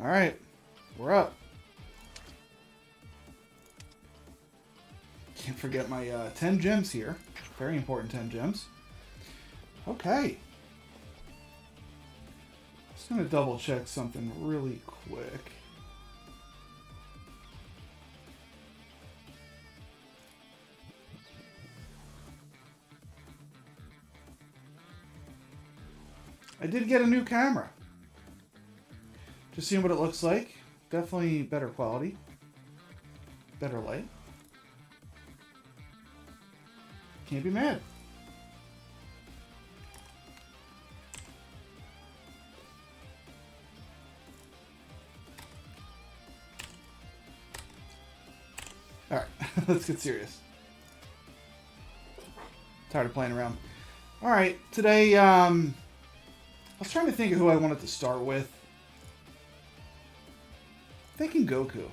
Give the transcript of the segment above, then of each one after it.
Alright. We're up. Can't forget my 10 gems here. Very important 10 gems. Okay. Just going to double check something really quick. I did get a new camera. Just seeing what it looks like. Definitely better quality. Better light. Can't be mad. Alright, let's get serious. Tired of playing around. Alright, today, I was trying to think of who I wanted to start with. Thinking Goku.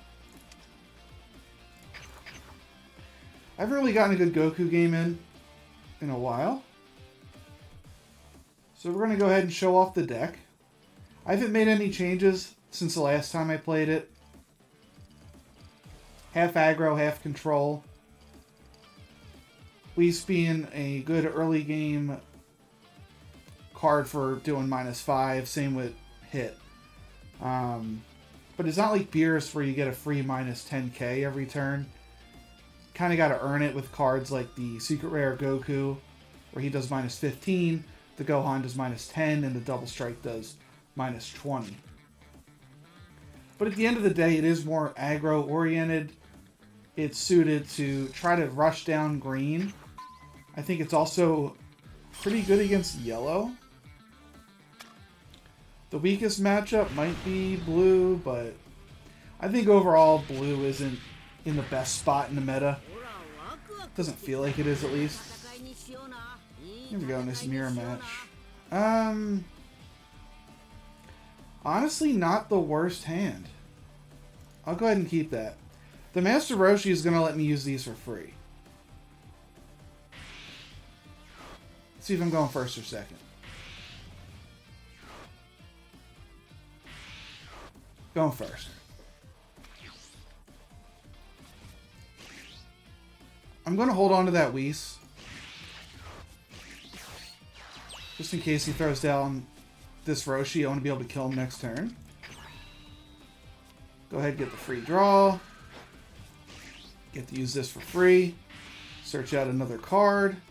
I haven't really gotten a good Goku game in a while. So we're going to go ahead and show off the deck. I haven't made any changes since the last time I played it. Half aggro, half control. Whis being a good early game card for doing -5. Same with Hit. But it's not like Beerus where you get a free -10k every turn. Kind of got to earn it with cards like the Secret Rare Goku, where he does -15, the Gohan does -10, and the Double Strike does -20. But at the end of the day, it is more aggro-oriented. It's suited to try to rush down green. I think it's also pretty good against yellow. The weakest matchup might be blue, but I think overall blue isn't in the best spot in the meta. Doesn't feel like it is, at least. Here we go, nice mirror match. Honestly, not the worst hand. I'll go ahead and keep that. The Master Roshi is going to let me use these for free. Let's see if I'm going first or second. Going first. I'm going to hold on to that Whis. Just in case he throws down this Roshi, I want to be able to kill him next turn. Go ahead and get the free draw. Get to use this for free. Search out another card.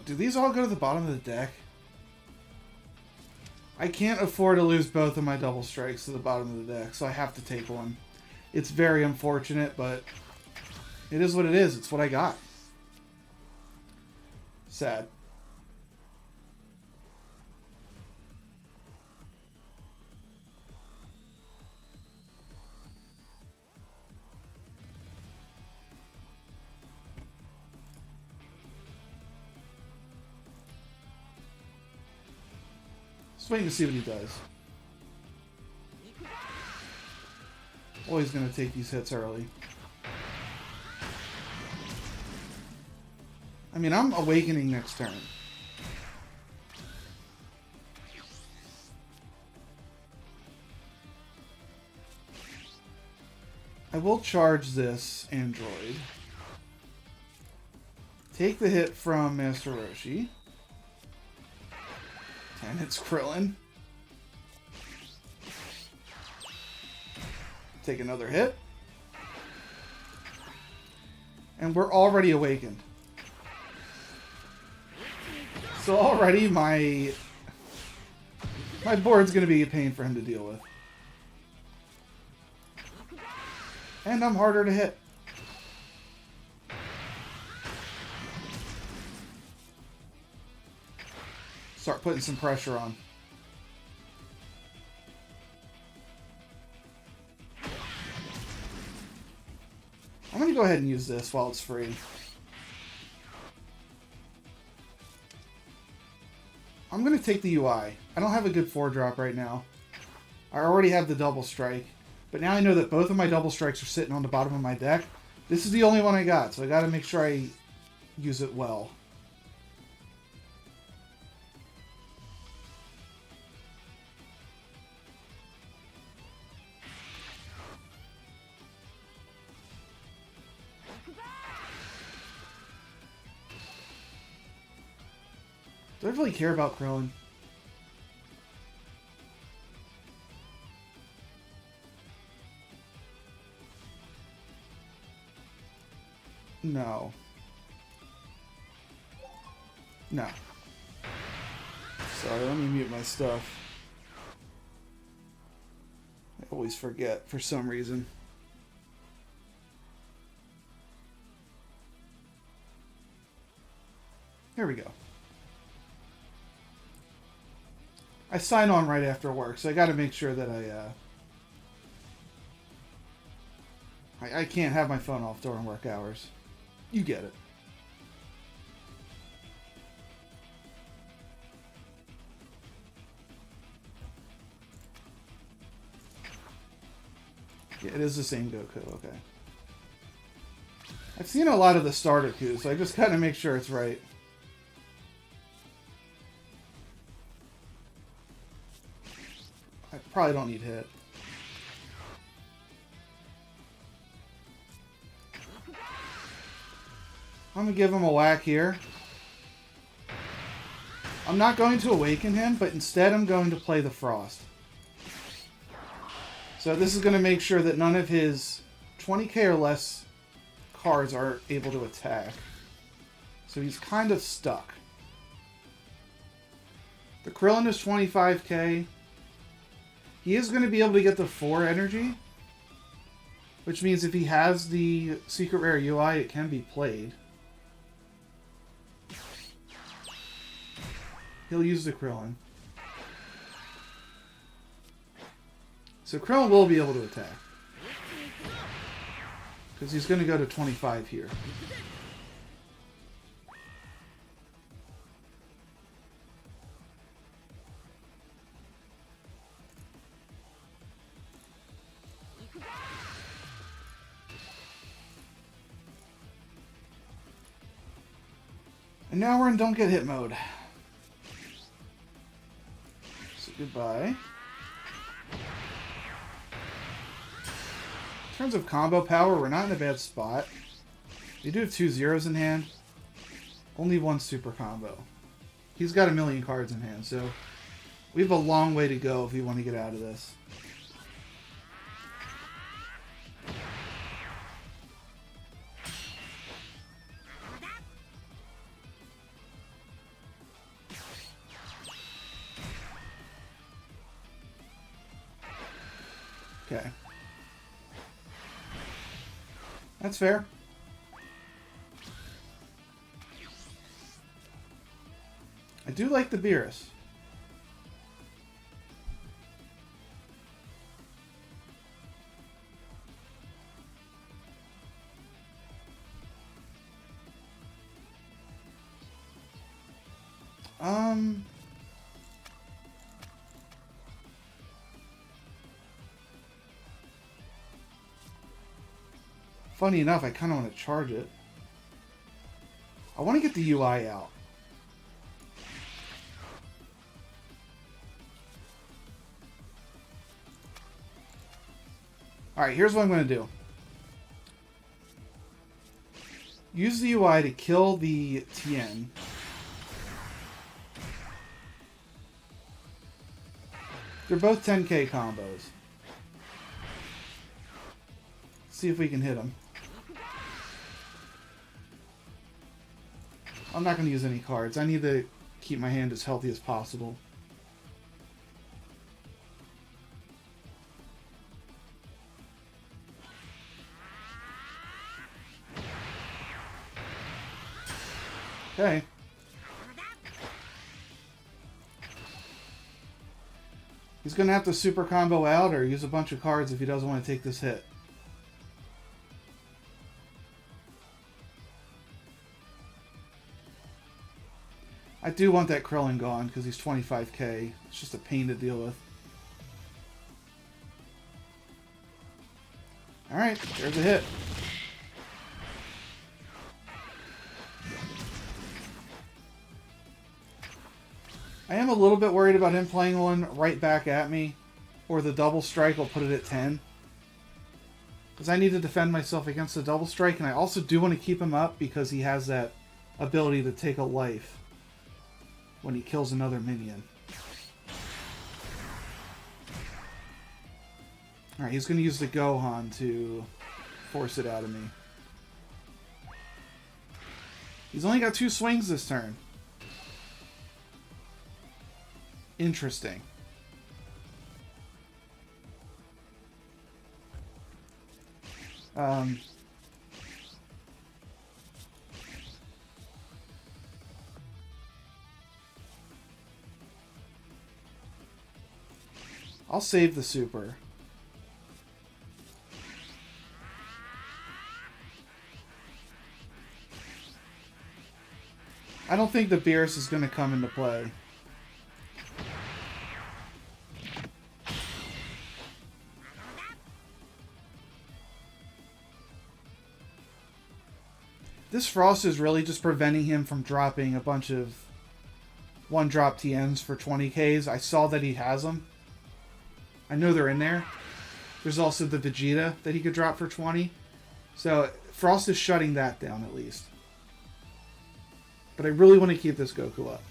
Do these all go to the bottom of the deck? I can't afford to lose both of my double strikes to the bottom of the deck, so I have to take one. It's very unfortunate, but it is what it is. It's what I got. Sad. Just waiting to see what he does. Always going to take these hits early. I mean, I'm awakening next turn. I will charge this android. Take the hit from Master Roshi. And it's Krillin. Take another hit. And we're already awakened. So already my board's going to be a pain for him to deal with. And I'm harder to hit. Start putting some pressure on. I'm going to go ahead and use this while it's free. I'm going to take the UI. I don't have a good 4-drop right now. I already have the double strike. But now I know that both of my double strikes are sitting on the bottom of my deck. This is the only one I got, so I got to make sure I use it well. Do I really care about Krillin? No. No. Sorry, let me mute my stuff. I always forget for some reason. Here we go. I sign on right after work, so I got to make sure that I can't have my phone off during work hours. You get it. Yeah, it is the same Goku, okay. I've seen a lot of the starter coups, so I just gotta make sure it's right. I probably don't need hit. I'm gonna give him a whack here. I'm not going to awaken him, but instead I'm going to play the Frost. So this is going to make sure that none of his 20k or less cards are able to attack. So he's kind of stuck. The Krillin is 25k. He is going to be able to get the 4 energy, which means if he has the secret rare UI, it can be played. He'll use the Krillin. So Krillin will be able to attack. Because he's going to go to 25 here. And now we're in don't get hit mode. So goodbye. In terms of combo power, we're not in a bad spot. We do have 2 zeros in hand. Only 1 super combo. He's got 1,000,000 cards in hand, so we have a long way to go if we want to get out of this. Okay. That's fair. I do like the Beerus. Funny enough, I kind of want to charge it. I want to get the UI out. Alright, here's what I'm going to do. Use the UI to kill the Tien. They're both 10k combos. See if we can hit them. I'm not going to use any cards. I need to keep my hand as healthy as possible. Okay. He's going to have to super combo out or use a bunch of cards if he doesn't want to take this hit. I do want that Krillin gone because he's 25k. It's just a pain to deal with. Alright, there's a hit. I am a little bit worried about him playing one right back at me, or the double strike will put it at 10. Because I need to defend myself against the double strike, and I also do want to keep him up because he has that ability to take a life. when he kills another minion. Alright, he's going to use the Gohan to force it out of me. He's only got 2 swings this turn. Interesting. I'll save the super. I don't think the Beerus is going to come into play. This Frost is really just preventing him from dropping a bunch of 1-drop TNs for 20Ks. I saw that he has them. I know they're in there. There's also the Vegeta that he could drop for 20. So Frost is shutting that down at least. But I really want to keep this Goku up.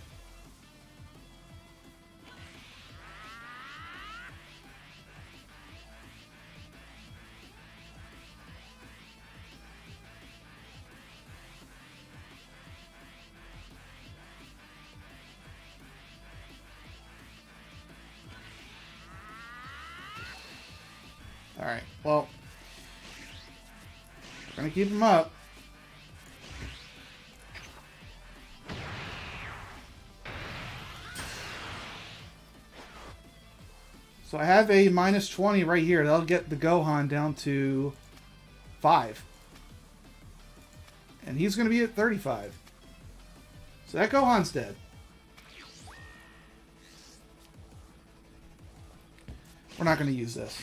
Alright, well, we're going to keep him up. So I have a minus 20 right here. That'll get the Gohan down to 5. And he's going to be at 35. So that Gohan's dead. We're not going to use this.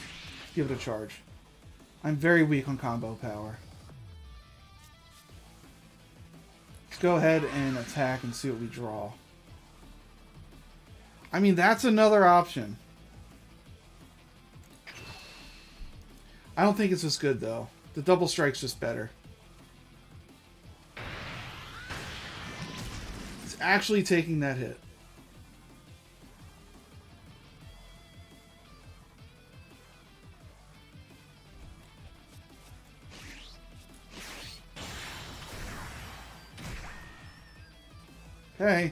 Give it a charge. I'm very weak on combo power. Let's go ahead and attack and see what we draw. I mean, that's another option. I don't think it's as good, though. The double strike's just better. It's actually taking that hit. Okay.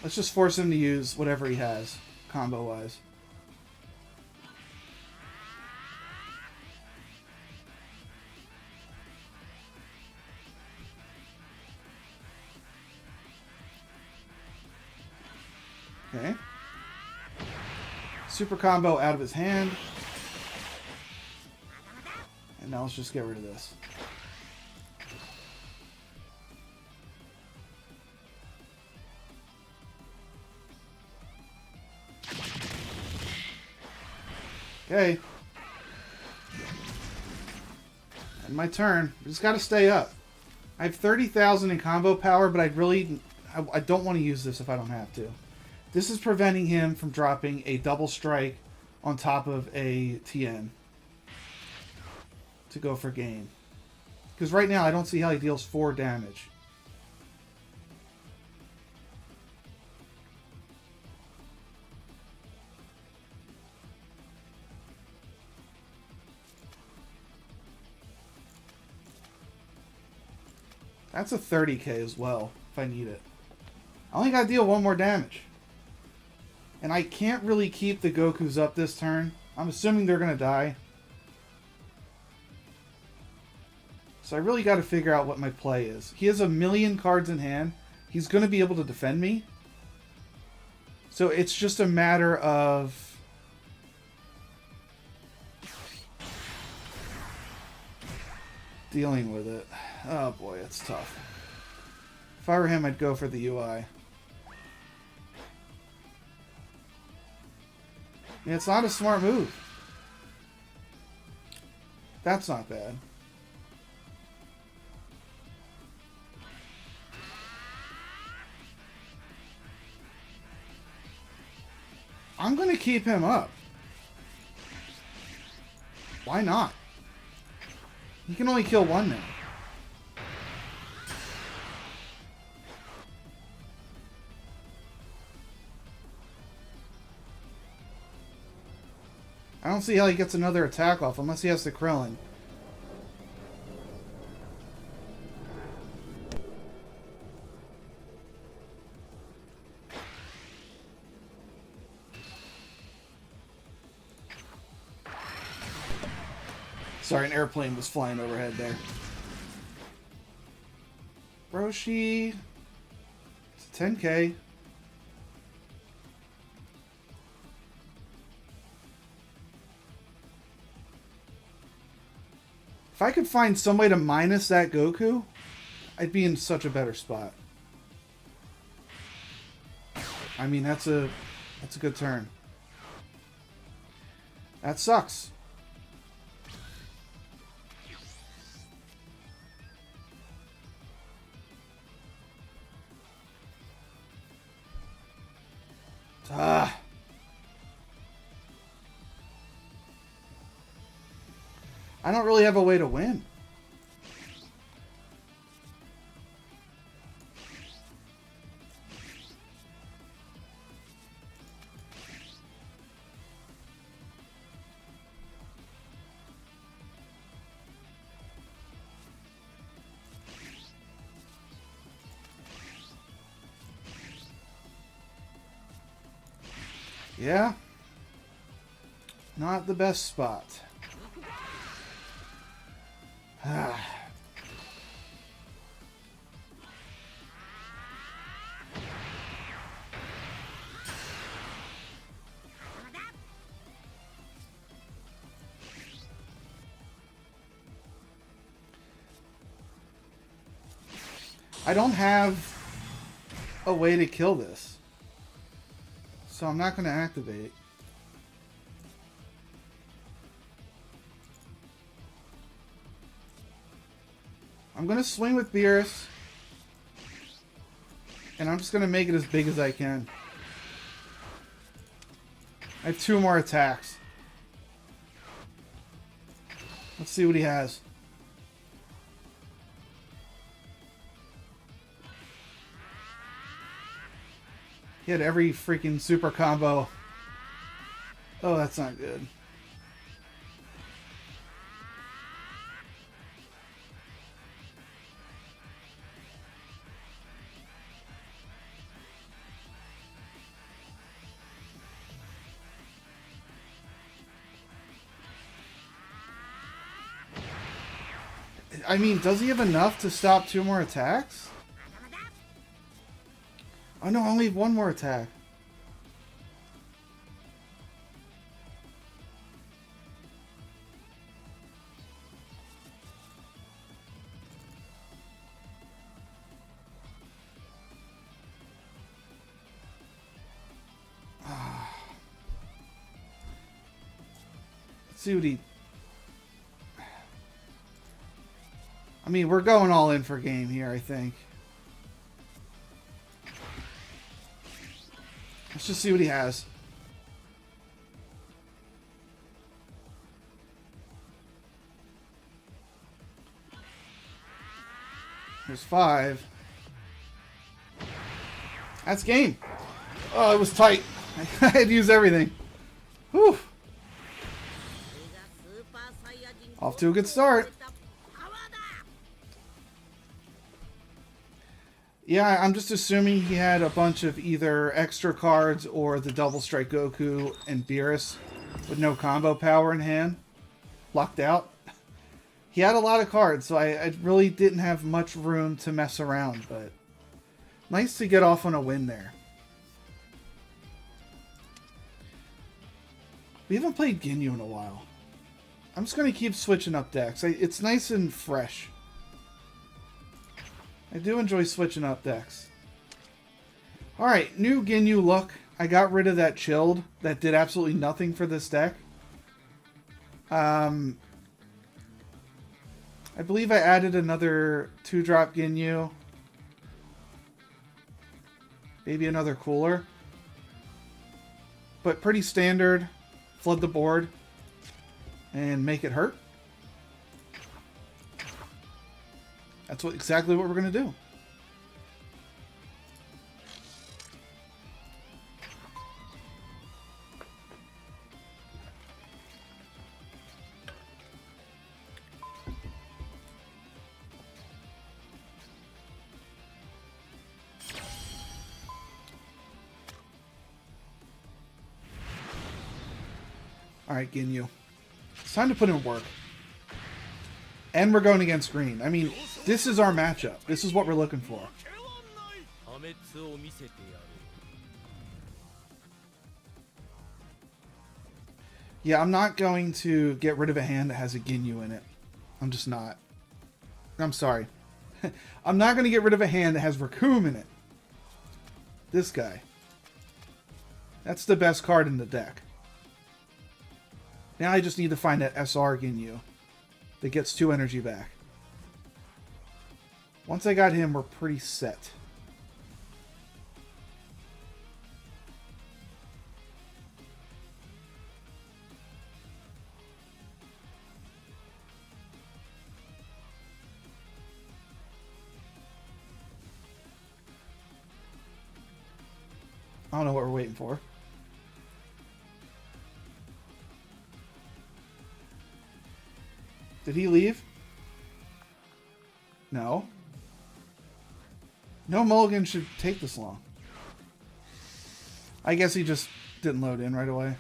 Let's just force him to use whatever he has, combo-wise. Okay. Super combo out of his hand. And now let's just get rid of this. Okay. And my turn. I just gotta stay up. I have 30,000 in combo power, but I don't want to use this if I don't have to. This is preventing him from dropping a double strike on top of a TN to go for game. Because right now I don't see how he deals 4 damage. That's a 30k as well, if I need it. I only gotta deal 1 more damage. And I can't really keep the Gokus up this turn. I'm assuming they're gonna die. So I really gotta figure out what my play is. He has 1,000,000 cards in hand. He's gonna be able to defend me. So it's just a matter of... dealing with it. Oh boy, it's tough. If I were him, I'd go for the UI. Yeah, it's not a smart move. That's not bad. I'm going to keep him up. Why not? He can only kill one now. I don't see how he gets another attack off unless he has the Krillin. Sorry, an airplane was flying overhead there. Roshi. It's a 10K. If I could find some way to minus that Goku, I'd be in such a better spot. I mean, that's a good turn. That sucks. Ah. I don't really have a way to win. Yeah. Not the best spot. I don't have a way to kill this, so I'm not going to activate. I'm going to swing with Beerus, and I'm just going to make it as big as I can. I have 2 more attacks. Let's see what he has. He had every freaking super combo. Oh, that's not good. I mean, does he have enough to stop 2 more attacks? Oh no, I only have 1 more attack. Let's see what he... I mean, we're going all in for game here, I think. Let's just see what he has. There's 5. That's game. Oh, it was tight. I had to use everything. Whew. Off to a good start. Yeah, I'm just assuming he had a bunch of either extra cards or the Double Strike Goku and Beerus with no combo power in hand. Locked out. He had a lot of cards, so I really didn't have much room to mess around, but nice to get off on a win there. We haven't played Ginyu in a while. I'm just going to keep switching up decks. It's nice and fresh. I do enjoy switching up decks. Alright, new Ginyu look. I got rid of that Chilled. That did absolutely nothing for this deck. I believe I added another 2-drop Ginyu. Maybe another cooler. But pretty standard. Flood the board. and make it hurt. That's exactly what we're going to do. Alright, Ginyu. It's time to put in work. And we're going against green. I mean, this is our matchup. This is what we're looking for. Yeah, I'm not going to get rid of a hand that has a Ginyu in it. I'm just not. I'm sorry. I'm not going to get rid of a hand that has Raccoon in it. This guy. That's the best card in the deck. Now I just need to find that SR Ginyu that gets 2 energy back. Once I got him, we're pretty set. I don't know what we're waiting for. Did he leave? No. No mulligan should take this long. I guess he just didn't load in right away.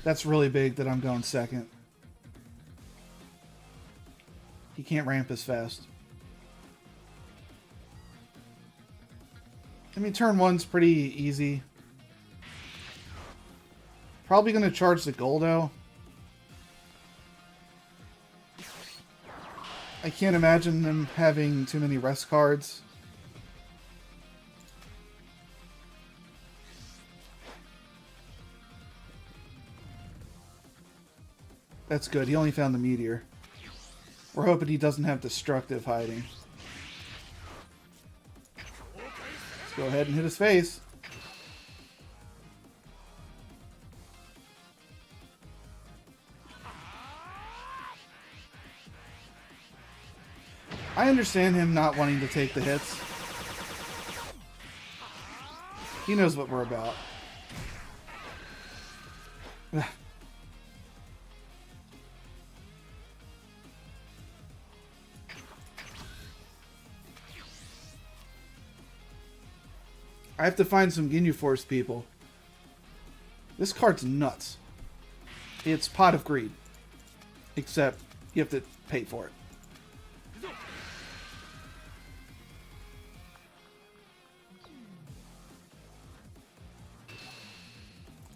That's really big that I'm going second. He can't ramp as fast. I mean, turn 1's pretty easy. Probably going to charge the Goldo. I can't imagine them having too many rest cards. That's good. He only found the meteor. We're hoping he doesn't have destructive hiding. Let's go ahead and hit his face. I understand him not wanting to take the hits. He knows what we're about. I have to find some Ginyu Force people. This card's nuts. It's Pot of Greed. Except you have to pay for it.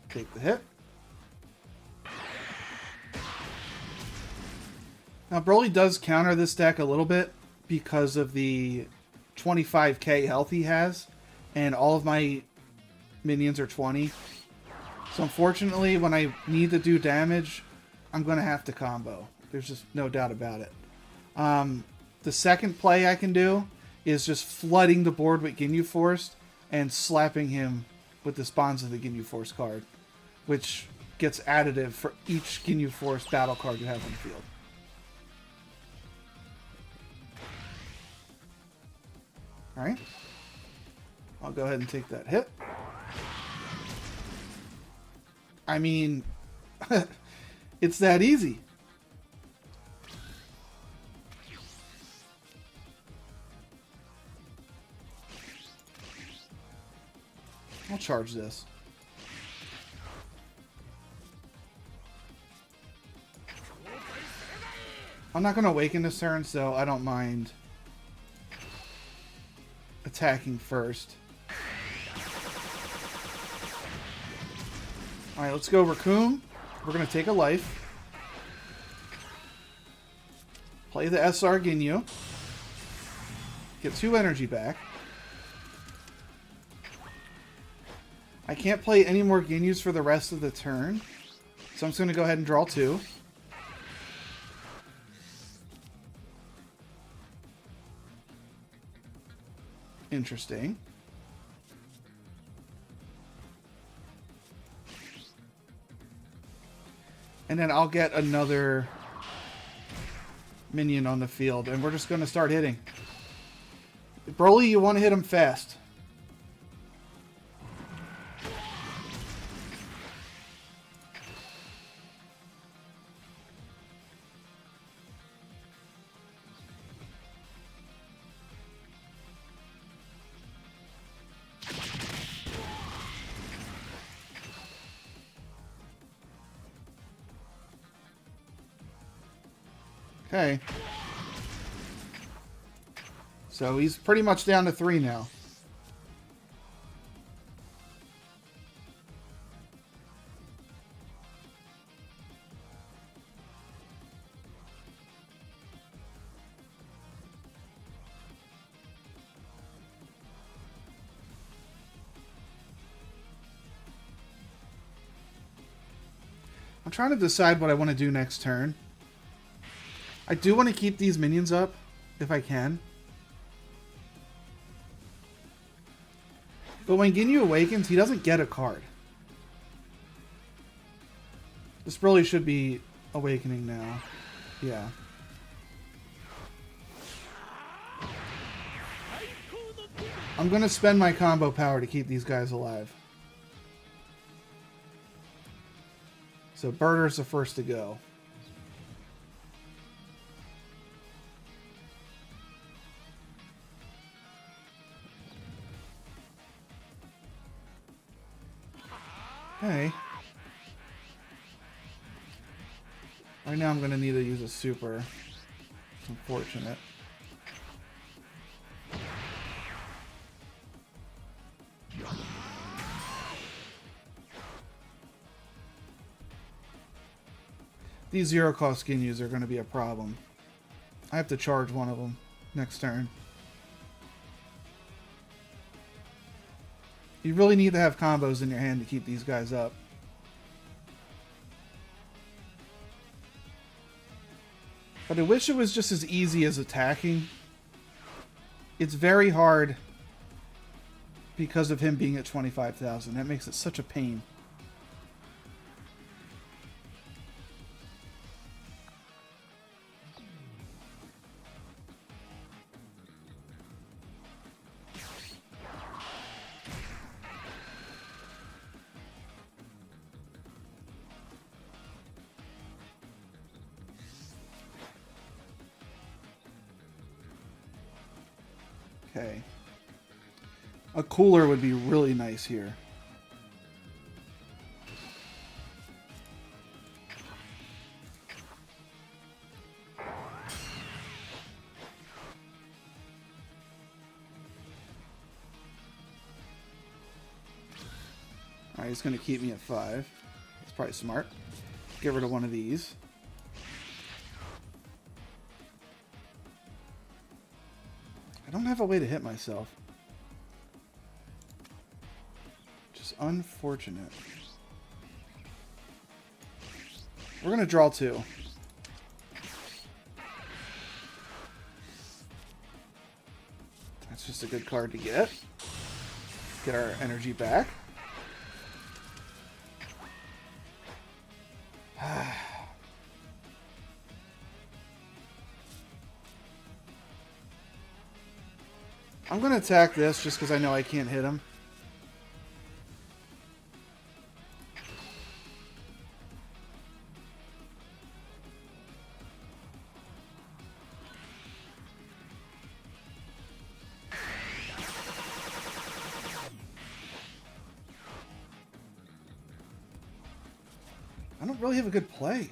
Take the hit. Now Broly does counter this deck a little bit because of the 25k health he has, and all of my minions are 20. So unfortunately, when I need to do damage, I'm going to have to combo. There's just no doubt about it. The second play I can do is just flooding the board with Ginyu Force and slapping him with the spawns of the Ginyu Force card, which gets additive for each Ginyu Force battle card you have on the field. Alright. I'll go ahead and take that hit. I mean, it's that easy. I'll charge this. I'm not going to awaken this turn, so I don't mind attacking first. Alright, let's go Raccoon. We're going to take a life. Play the SR Ginyu. Get 2 energy back. I can't play any more Ginyus for the rest of the turn, so I'm just going to go ahead and draw 2. Interesting. And then I'll get another minion on the field, and we're just going to start hitting. Broly, you want to hit him fast. Okay. So he's pretty much down to 3 now. I'm trying to decide what I want to do next turn. I do want to keep these minions up, if I can. But when Ginyu awakens, he doesn't get a card. This Broly should be awakening now. Yeah. I'm going to spend my combo power to keep these guys alive. So Birder's the first to go. Okay. Right now I'm going to need to use a super. It's unfortunate. These zero-cost Ginyus are going to be a problem. I have to charge one of them next turn. You really need to have combos in your hand to keep these guys up. But I wish it was just as easy as attacking. It's very hard because of him being at 25,000. That makes it such a pain. Okay. A cooler would be really nice here. Alright, he's going to keep me at 5. That's probably smart. Get rid of one of these. I don't have a way to hit myself. Just unfortunate. We're going to draw 2. That's just a good card to get. Get our energy back. I'm going to attack this just because I know I can't hit him. I don't really have a good play.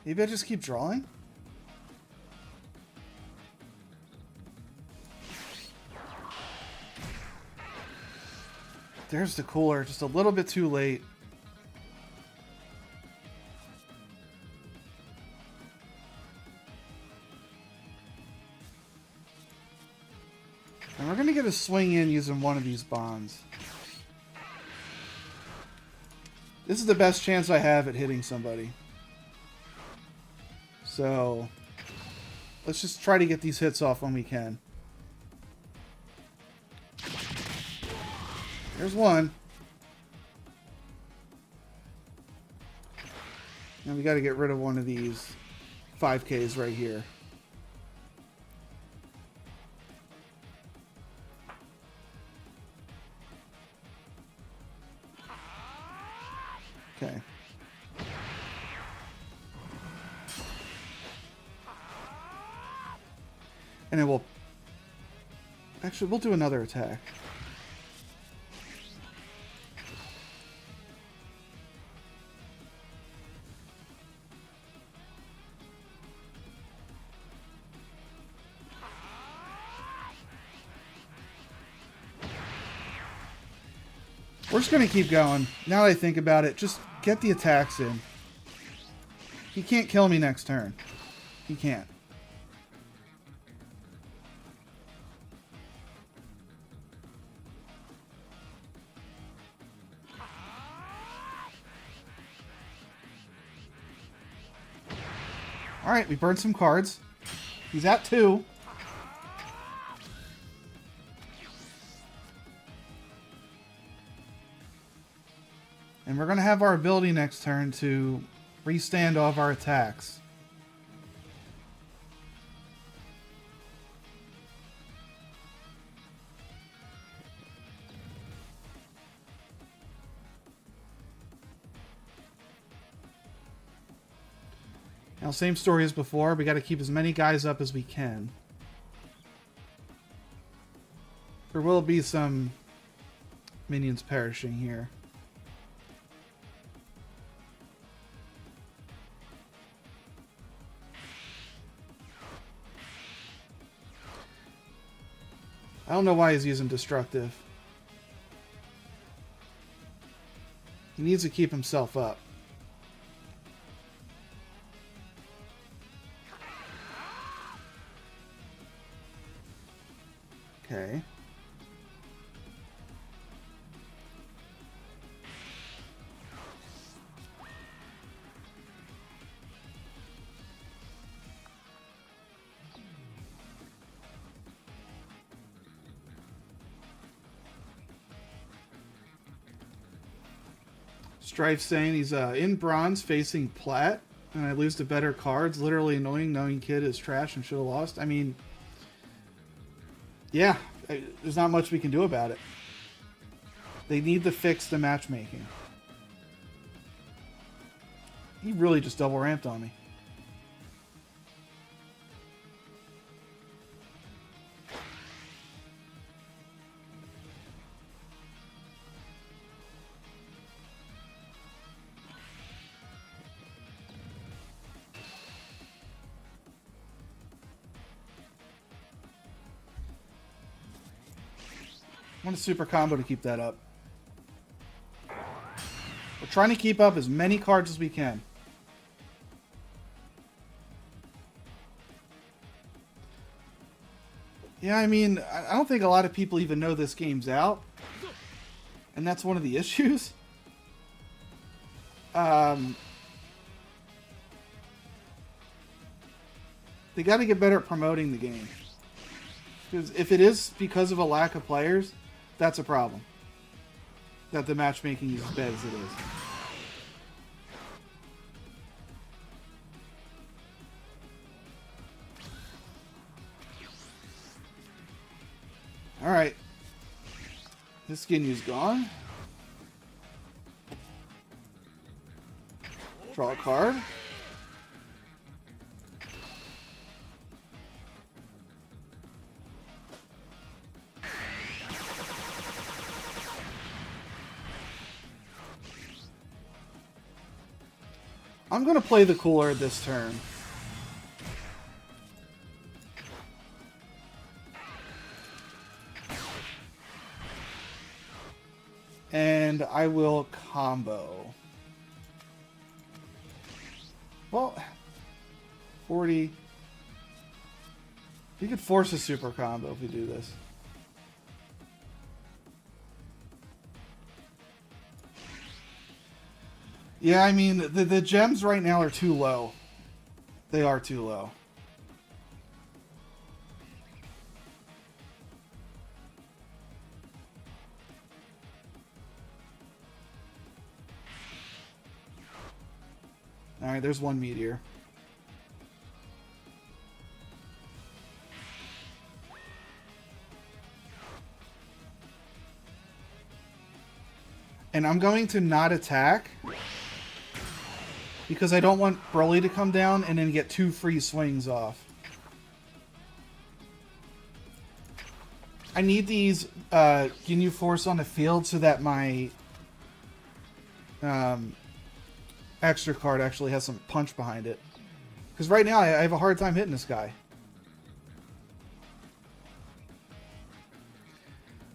Maybe I just keep drawing? There's the cooler, just a little bit too late. And we're going to get a swing in using one of these bonds. This is the best chance I have at hitting somebody. So, let's just try to get these hits off when we can. There's one. And we got to get rid of one of these 5Ks right here. Okay. And then we'll... Actually, we'll do another attack. We're just going to keep going. Now that I think about it, just get the attacks in. He can't kill me next turn. He can't. Alright, we burned some cards. He's at 2. And we're going to have our ability next turn to restand all of our attacks. Now, same story as before. We got to keep as many guys up as we can. There will be some minions perishing here. I don't know why he's using destructive. He needs to keep himself up. Okay. Strife saying he's in bronze facing plat, and I lose to better cards. Literally annoying knowing kid is trash and should have lost. I mean, yeah, there's not much we can do about it. They need to fix the matchmaking. He really just double ramped on me. I want a super combo to keep that up. We're trying to keep up as many cards as we can. Yeah, I mean, I don't think a lot of people even know this game's out. And that's one of the issues. They got to get better at promoting the game. Because if it is because of a lack of players, that's a problem. That the matchmaking is as bad as it is. Alright. This Ginyu's gone. Draw a card. I'm going to play the cooler this turn. And I will combo. Well, 40. We could force a super combo if we do this. Yeah, I mean, the gems right now are too low. They are too low. Alright, there's one meteor. And I'm going to not attack because I don't want Broly to come down and then get 2 free swings off. I need these Ginyu Force on the field so that my extra card actually has some punch behind it. Because right now I have a hard time hitting this guy.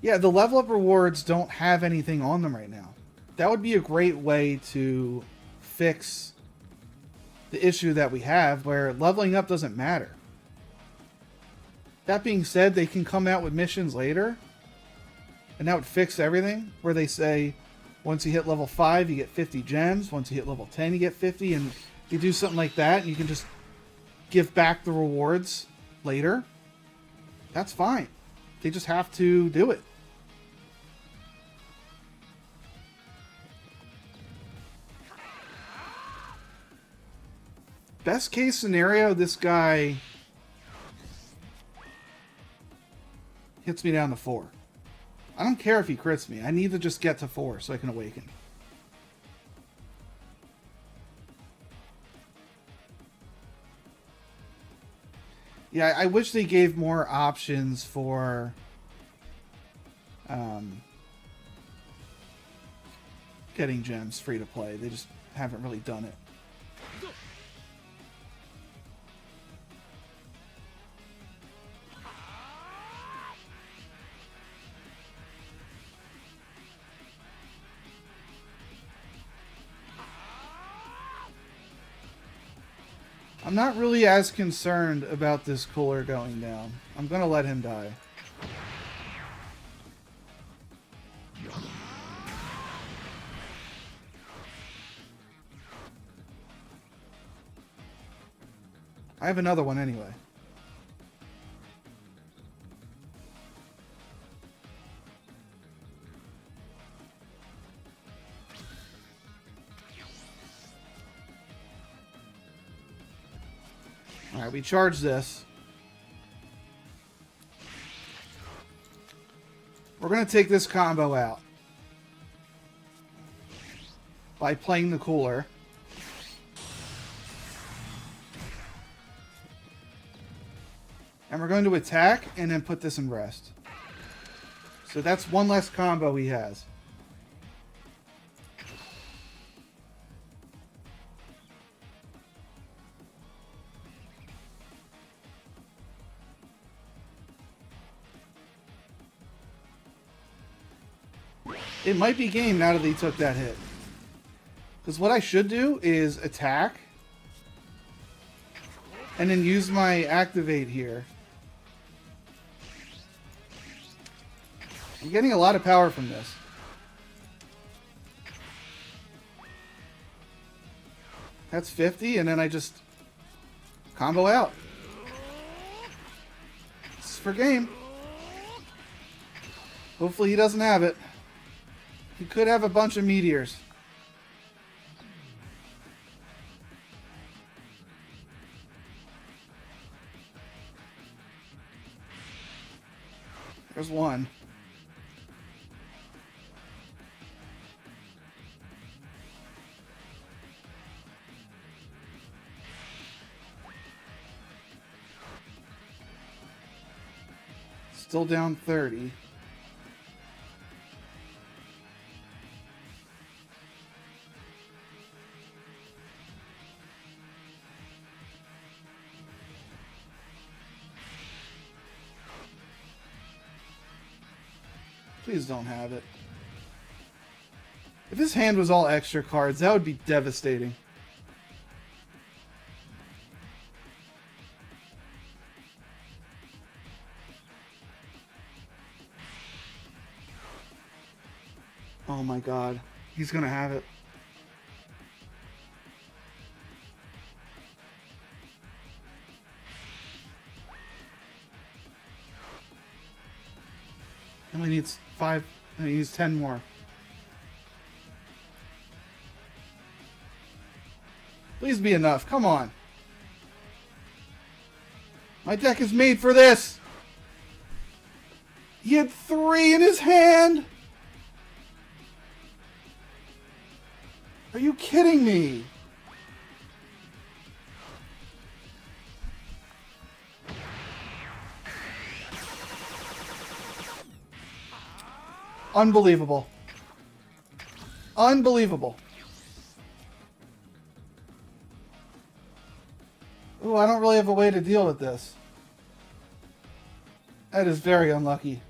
Yeah, the level up rewards don't have anything on them right now. That would be a great way to fix the issue that we have where leveling up doesn't matter. That being said, they can come out with missions later and that would fix everything where they say once you hit level 5 you get 50 gems, once you hit level 10 you get 50, and you do something like that and you can just give back the rewards later. That's fine. They just have to do it. Best case scenario, this guy hits me down to 4. I don't care if he crits me. I need to just get to 4 so I can awaken. Yeah, I wish they gave more options for getting gems free to play. They just haven't really done it. I'm not really as concerned about this cooler going down. I'm gonna let him die. I have another one anyway. Alright, we charge this. We're going to take this combo out by playing the cooler. And we're going to attack and then put this in rest. So that's one less combo he has. It might be game now that he took that hit. Because what I should do is attack. And then use my activate here. I'm getting a lot of power from this. That's 50, and then I just combo out. This is for game. Hopefully he doesn't have it. He could have a bunch of meteors. There's one. Still down 30. Please don't have it. If his hand was all extra cards, that would be devastating. Oh my god. He's gonna have it. He only needs 5. He needs 10 more. Please be enough. Come on. My deck is made for this. He had 3 in his hand. Are you kidding me? Unbelievable. Unbelievable. Ooh, I don't really have a way to deal with this. That is very unlucky.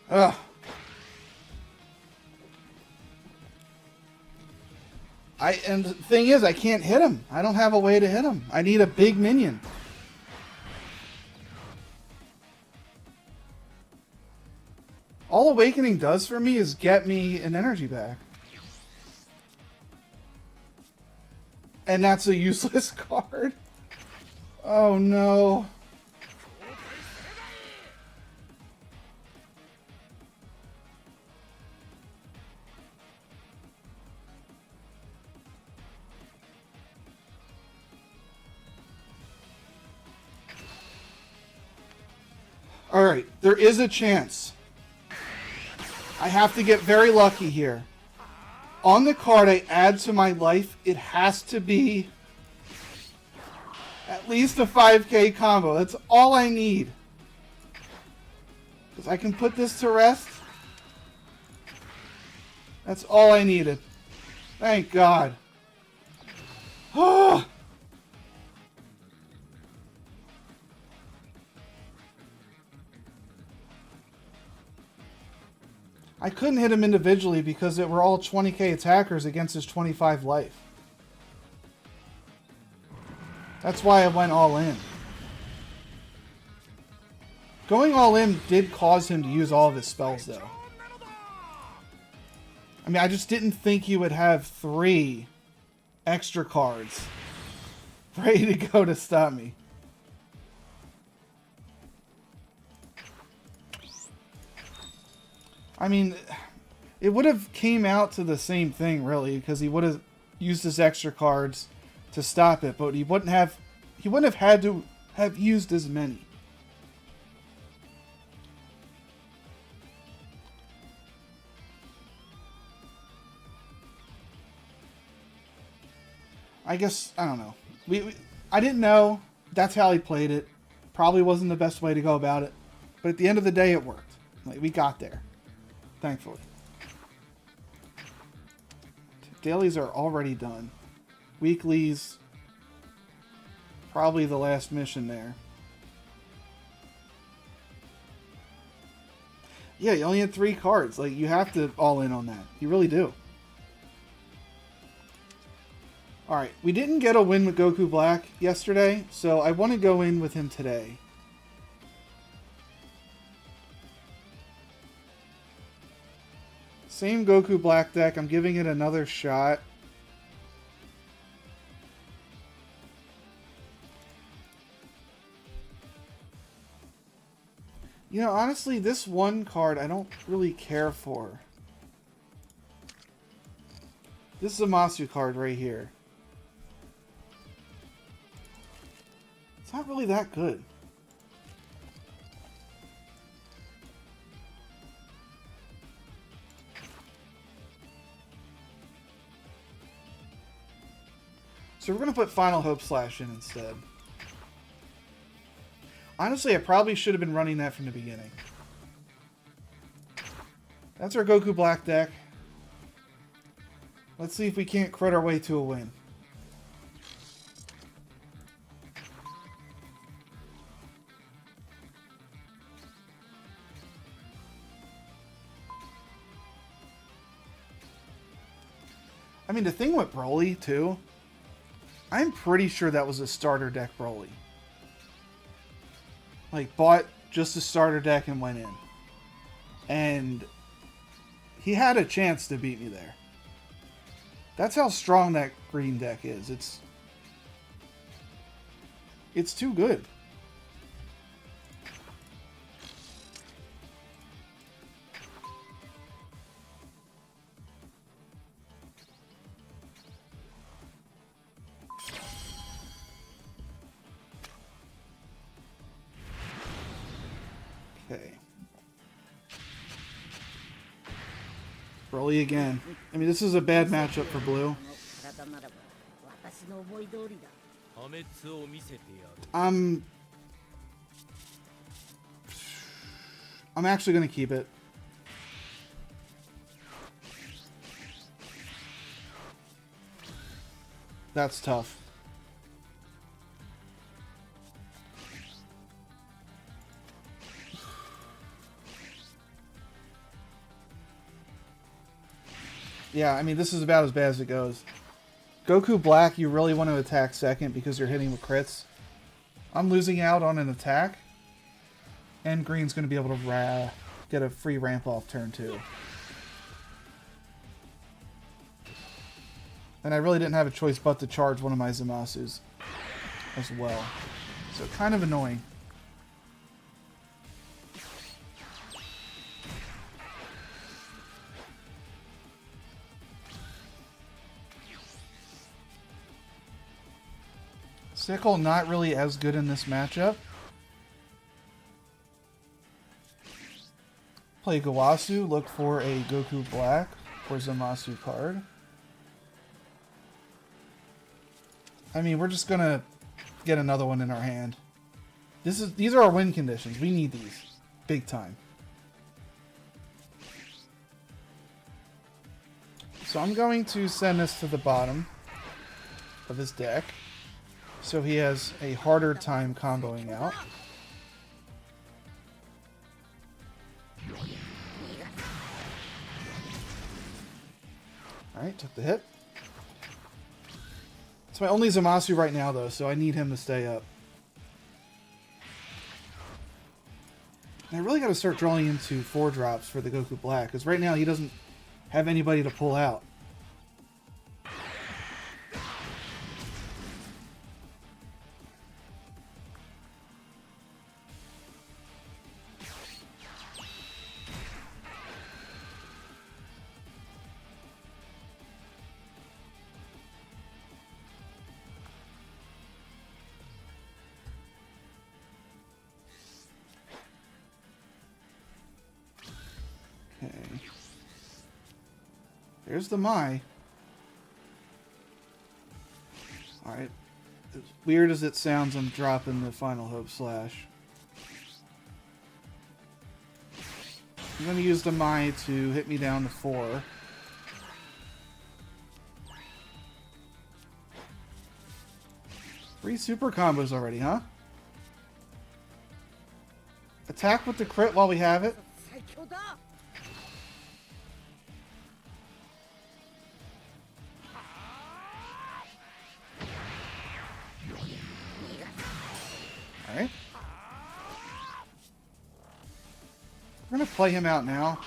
Ugh. And the thing is, I can't hit him. I don't have a way to hit him. I need a big minion. All Awakening does for me is get me an energy back. And that's a useless card. Oh no. Alright, there is a chance. I have to get very lucky here. On the card I add to my life, it has to be at least a 5k combo. That's all I need. Because I can put this to rest. That's all I needed. Thank God. Oh! I couldn't hit him individually because they were all 20k attackers against his 25 life. That's why I went all in. Going all in did cause him to use all of his spells, though. I mean, I just didn't think he would have 3 extra cards ready to go to stop me. I mean, it would have came out to the same thing, really, because he would have used his extra cards to stop it, but he wouldn't have had to have used as many. I guess, I don't know. I didn't know. That's how he played it. Probably wasn't the best way to go about it. But at the end of the day, it worked. Like, we got there. Thankfully. Dailies are already done. Weeklies. Probably the last mission there. Yeah, you only had 3 cards. Like, you have to all in on that. You really do. Alright, we didn't get a win with Goku Black yesterday, so I want to go in with him today. Same Goku Black deck. I'm giving it another shot. You know, honestly, this one card I don't really care for. This is a Masu card right here. It's not really that good. So we're going to put Final Hope Slash in instead. Honestly, I probably should have been running that from the beginning. That's our Goku Black deck. Let's see if we can't crit our way to a win. I mean, the thing with Broly, too, I'm pretty sure that was a starter deck Broly. Like, bought just a starter deck and went in. And he had a chance to beat me there. That's how strong that green deck is. It's too good. Okay. Broly again. I mean, this is a bad matchup for blue. I'm actually going to keep it. That's tough. Yeah, I mean, this is about as bad as it goes. Goku Black, you really want to attack second because you're hitting with crits. I'm losing out on an attack. And Green's going to be able to get a free ramp off turn 2. And I really didn't have a choice but to charge one of my Zamasus as well. So kind of annoying. Sickle not really as good in this matchup. Play Gawasu, look for a Goku Black or Zamasu card. I mean, we're just gonna get another one in our hand. These are our win conditions. We need these. Big time. So I'm going to send this to the bottom of his deck. So he has a harder time comboing out. Alright, took the hit. It's my only Zamasu right now, though, so I need him to stay up. And I really got to start drawing into 4-drops for the Goku Black, because right now he doesn't have anybody to pull out. Okay. There's the Mai. Alright. As weird as it sounds, I'm dropping the Final Hope Slash. I'm going to use the Mai to hit me down to 4. Three super combos already, huh? Attack with the crit while we have it. Alright. We're going to play him out now.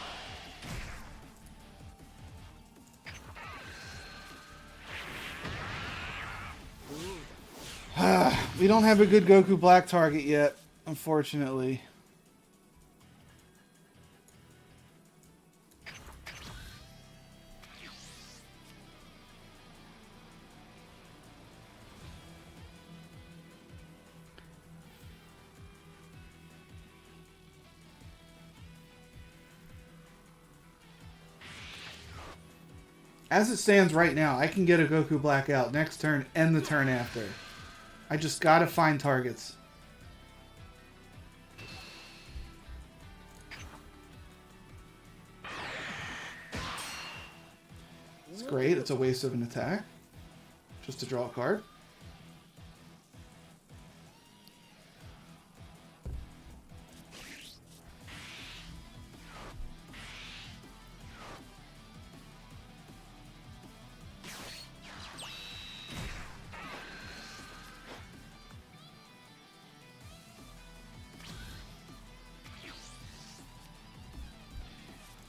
We don't have a good Goku Black target yet, unfortunately. As it stands right now, I can get a Goku Black out next turn and the turn after. I just gotta find targets. It's great. It's a waste of an attack. Just to draw a card.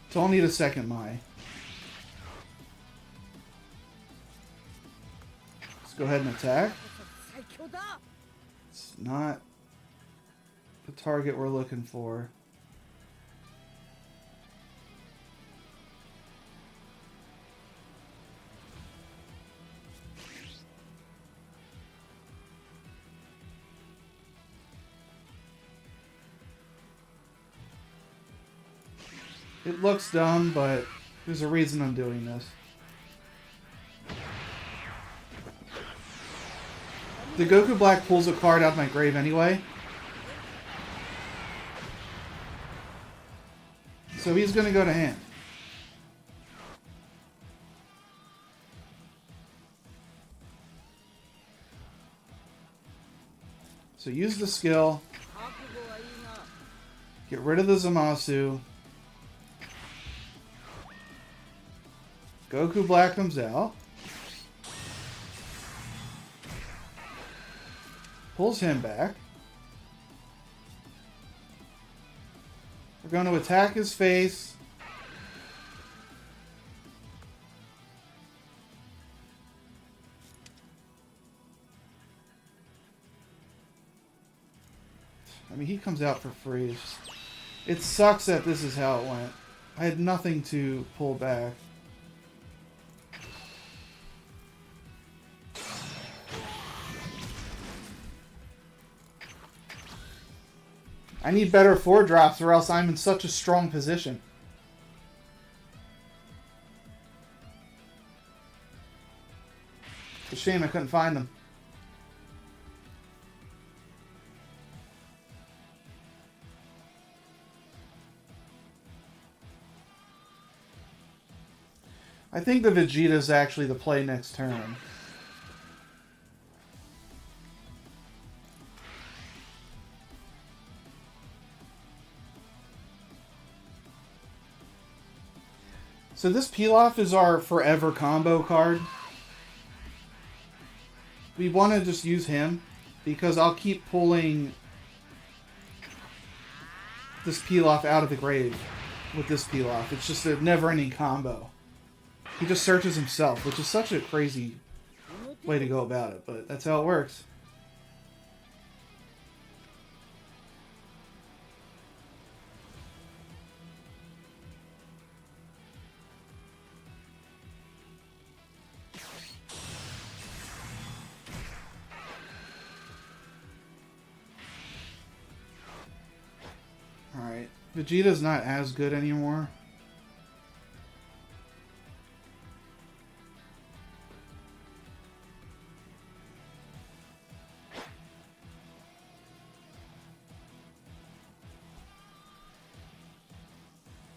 So I'll need a second Mai. Let's go ahead and attack. It's not the target we're looking for. It looks dumb, but there's a reason I'm doing this. The Goku Black pulls a card out of my grave anyway. So he's going to go to hand. So use the skill. Get rid of the Zamasu. Goku Black comes out. Pulls him back. We're going to attack his face. I mean, he comes out for free. It sucks that this is how it went. I had nothing to pull back. I need better 4-drops or else I'm in such a strong position. It's a shame I couldn't find them. I think the Vegeta is actually the play next turn. So this Pilaf is our forever combo card. We want to just use him because I'll keep pulling this Pilaf out of the grave with this Pilaf. It's just a never-ending combo. He just searches himself, which is such a crazy way to go about it, but that's how it works. Alright, Vegeta's not as good anymore.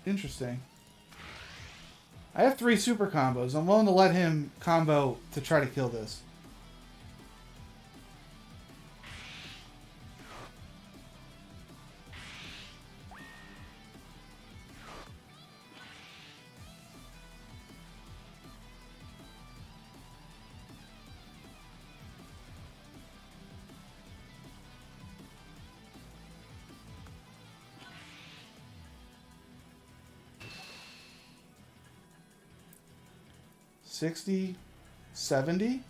Interesting. I have 3 super combos. I'm willing to let him combo to try to kill this. $60, $70,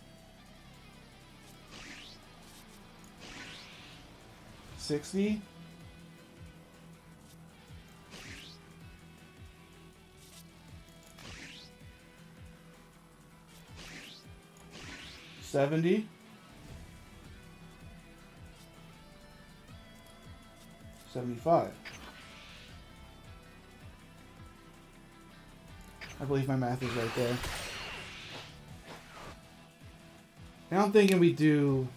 $60, $70, $75. I believe my math is right there. Now I'm thinking we do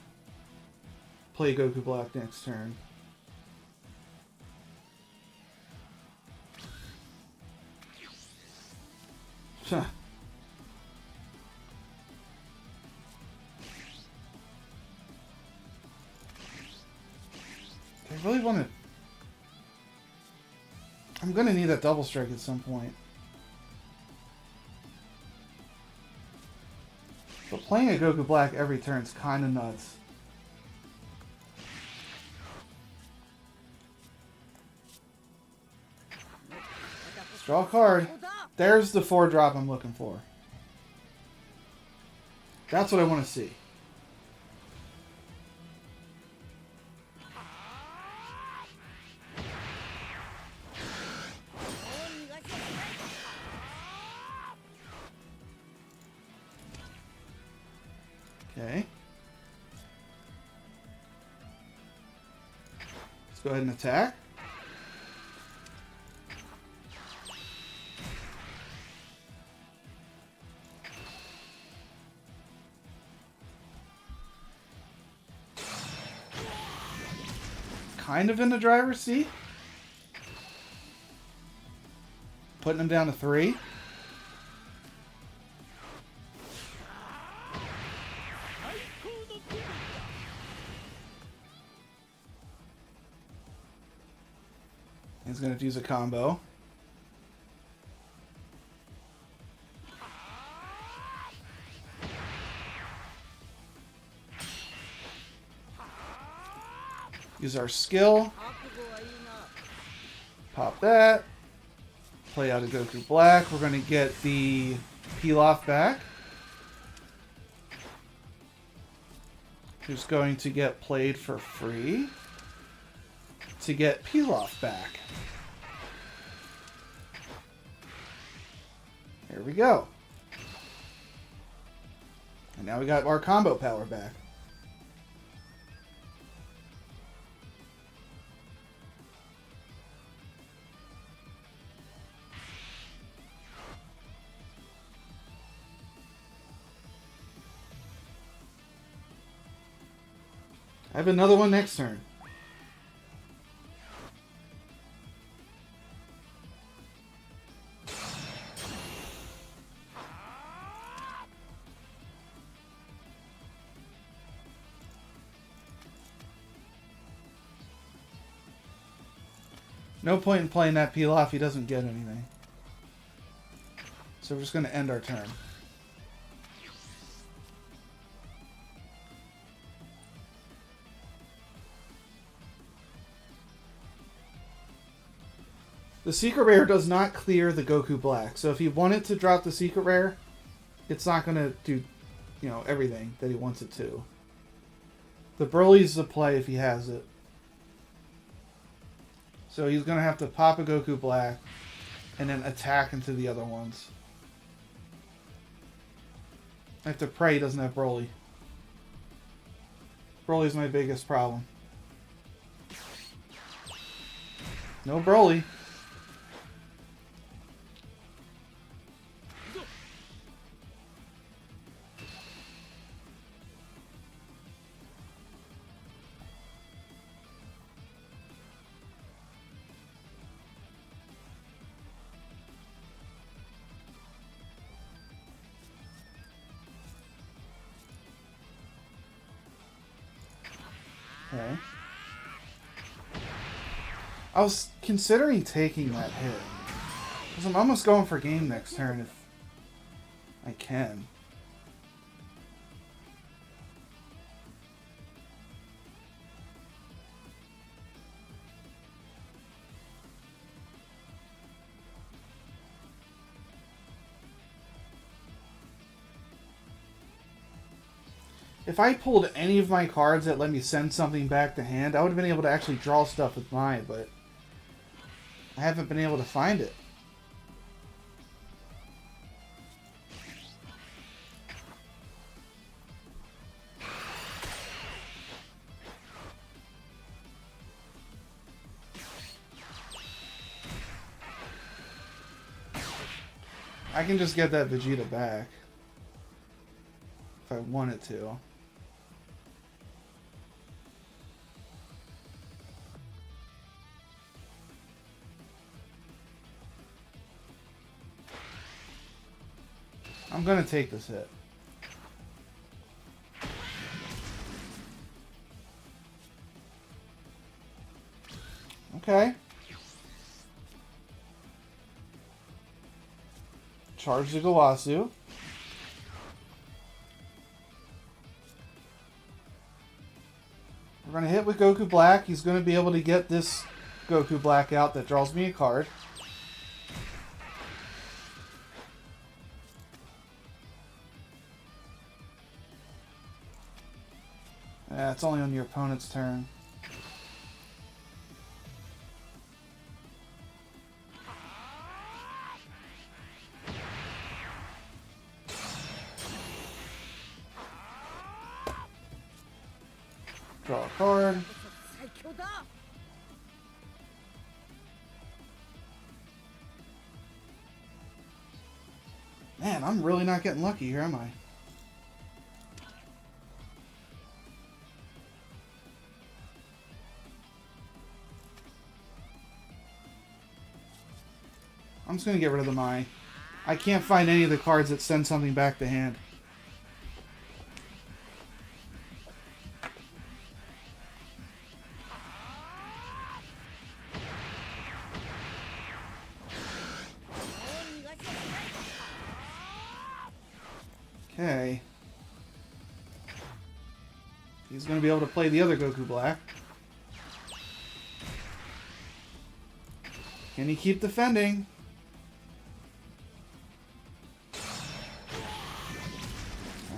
play Goku Black next turn. Huh. I really want to... I'm going to need that double strike at some point. But playing a Goku Black every turn is kind of nuts. Draw a card. There's the 4-drop I'm looking for. That's what I want to see. Okay. Let's go ahead and attack. kind of in the driver's seat. Putting him down to 3. He's going to use a combo. Use our skill. Pop that. Play out a Goku Black. We're going to get the Pilaf back. Who's going to get played for free to get Pilaf back. There we go. And now we got our combo power back. I have another one next turn. No point in playing that peel off, he doesn't get anything. So we're just going to end our turn. The secret rare does not clear the Goku Black. So if he wanted to drop the secret rare, it's not going to do, you know, everything that he wants it to. The Broly's the play if he has it. So he's going to have to pop a Goku Black and then attack into the other ones. I have to pray he doesn't have Broly. Broly's my biggest problem. No Broly. Okay. I was considering taking that hit. Because I'm almost going for game next turn if I can. If I pulled any of my cards that let me send something back to hand, I would have been able to actually draw stuff with mine, but I haven't been able to find it. I can just get that Vegeta back if I wanted to. I'm gonna take this hit. Okay. Charge the Gawasu. We're gonna hit with Goku Black. He's gonna be able to get this Goku Black out that draws me a card. Yeah, it's only on your opponent's turn. Draw a card. Man, I'm really not getting lucky here, am I? I'm just going to get rid of the Mai. I can't find any of the cards that send something back to hand. Okay. He's going to be able to play the other Goku Black. Can he keep defending?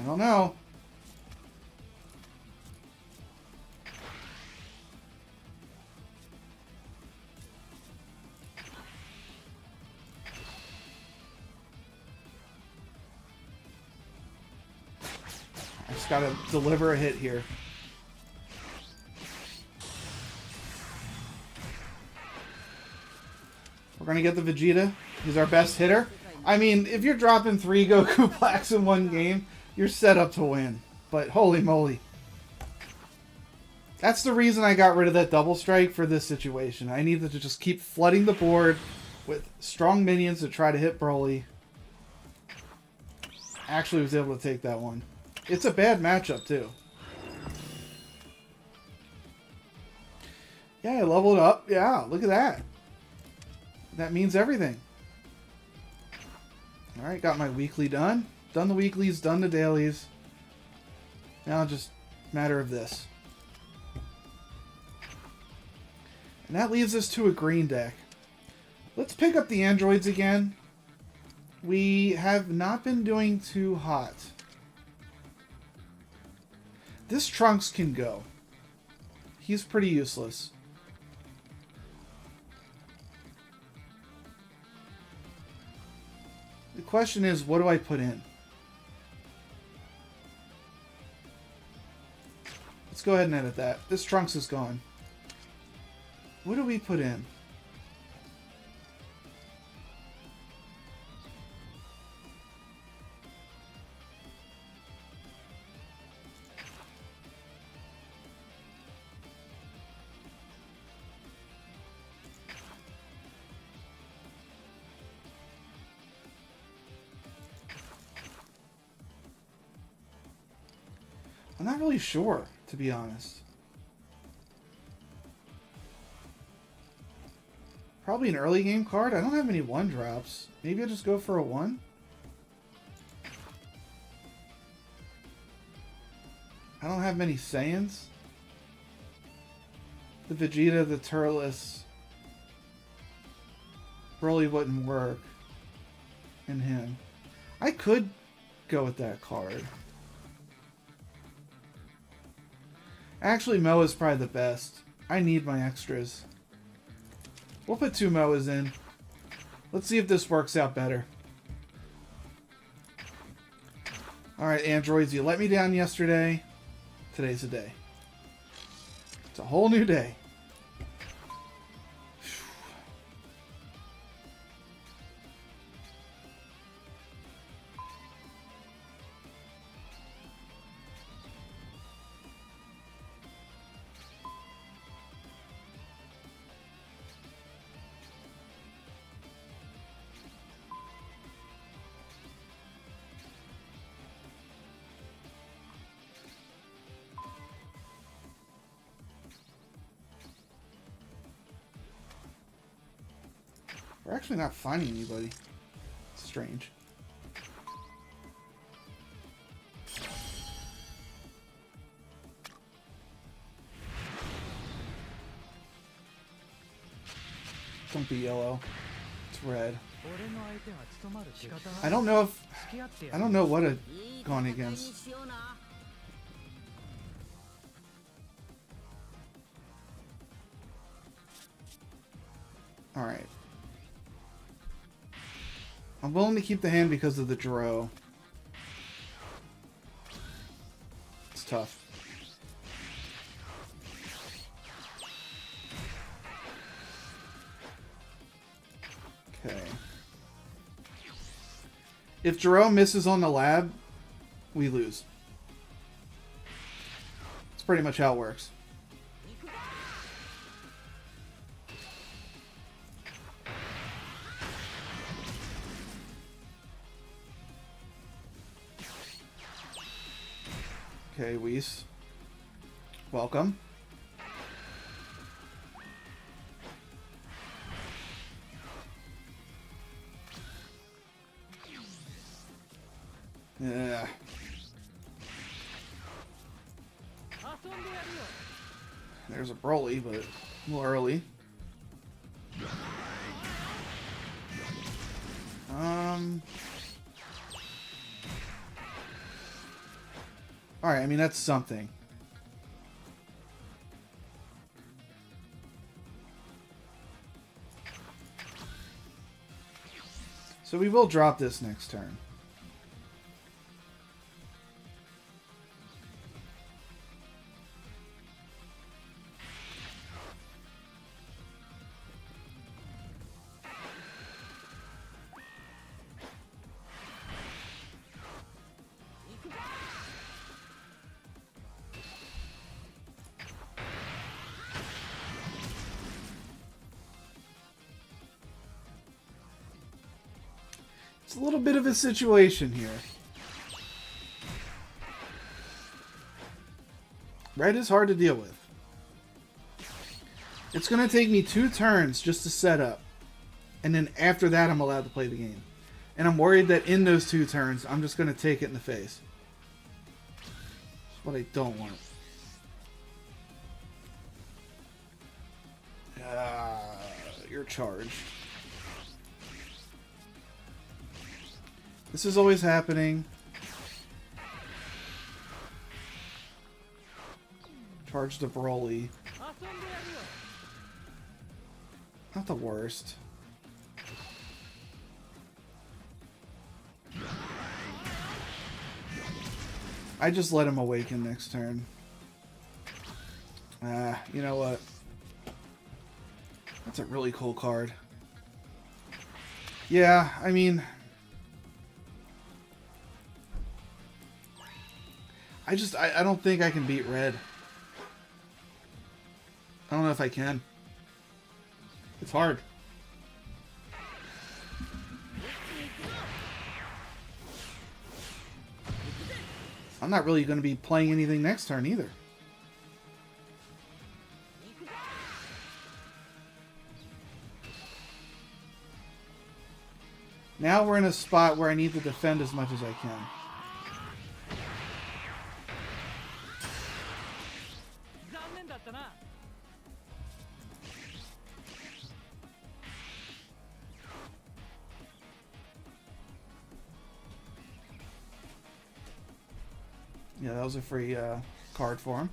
I don't know. I just gotta deliver a hit here. We're gonna get the Vegeta. He's our best hitter. I mean, if you're dropping 3 Goku Blacks in one game, you're set up to win. But holy moly. That's the reason I got rid of that double strike for this situation. I needed to just keep flooding the board with strong minions to try to hit Broly. Actually was able to take that one. It's a bad matchup too. Yeah, I leveled up. Yeah, look at that. That means everything. Alright, got my weekly done. Done the weeklies, done the dailies. Now just a matter of this. And that leaves us to a green deck. Let's pick up the androids again. We have not been doing too hot. This Trunks can go. He's pretty useless. The question is, what do I put in? Let's go ahead and edit that. This Trunks is gone. What do we put in? I'm not really sure, to be honest. Probably an early game card. I don't have any 1-drops. Maybe I'll just go for a 1? I don't have many Saiyans. The Vegeta, the Turles. Broly wouldn't work in him. I could go with that card. Actually, Moa's probably the best. I need my extras. We'll put 2 Moas in. Let's see if this works out better. Alright, androids, you let me down yesterday. Today's the day. It's a whole new day. We're actually not finding anybody. It's strange. Don't be yellow. It's red. I don't know if... I don't know what I've gone against. Alright. I'm willing to keep the hand because of the Dro. It's tough. Okay. If Jerome misses on the lab, we lose. That's pretty much how it works. Okay, Whis. Welcome. Yeah. There's a Broly, but a little early. Alright, I mean, that's something. So we will drop this next turn. It's a little bit of a situation here. Red is hard to deal with. It's going to take me 2 turns just to set up. And then after that, I'm allowed to play the game. And I'm worried that in those 2 turns, I'm just going to take it in the face. That's what I don't want. You're charged. This is always happening. Charge the Broly. Not the worst. I just let him awaken next turn. You know what? That's a really cool card. Yeah, I mean... I don't think I can beat Red. I don't know if I can. It's hard. I'm not really going to be playing anything next turn either. Now we're in a spot where I need to defend as much as I can. Yeah, that was a free card for him.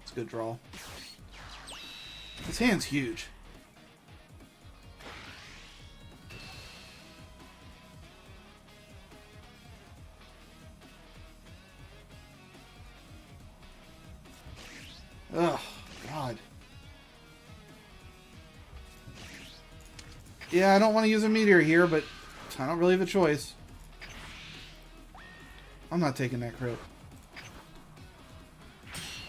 It's a good draw. His hand's huge. Ugh, God. Yeah, I don't want to use a meteor here, but I don't really have a choice. I'm not taking that crit.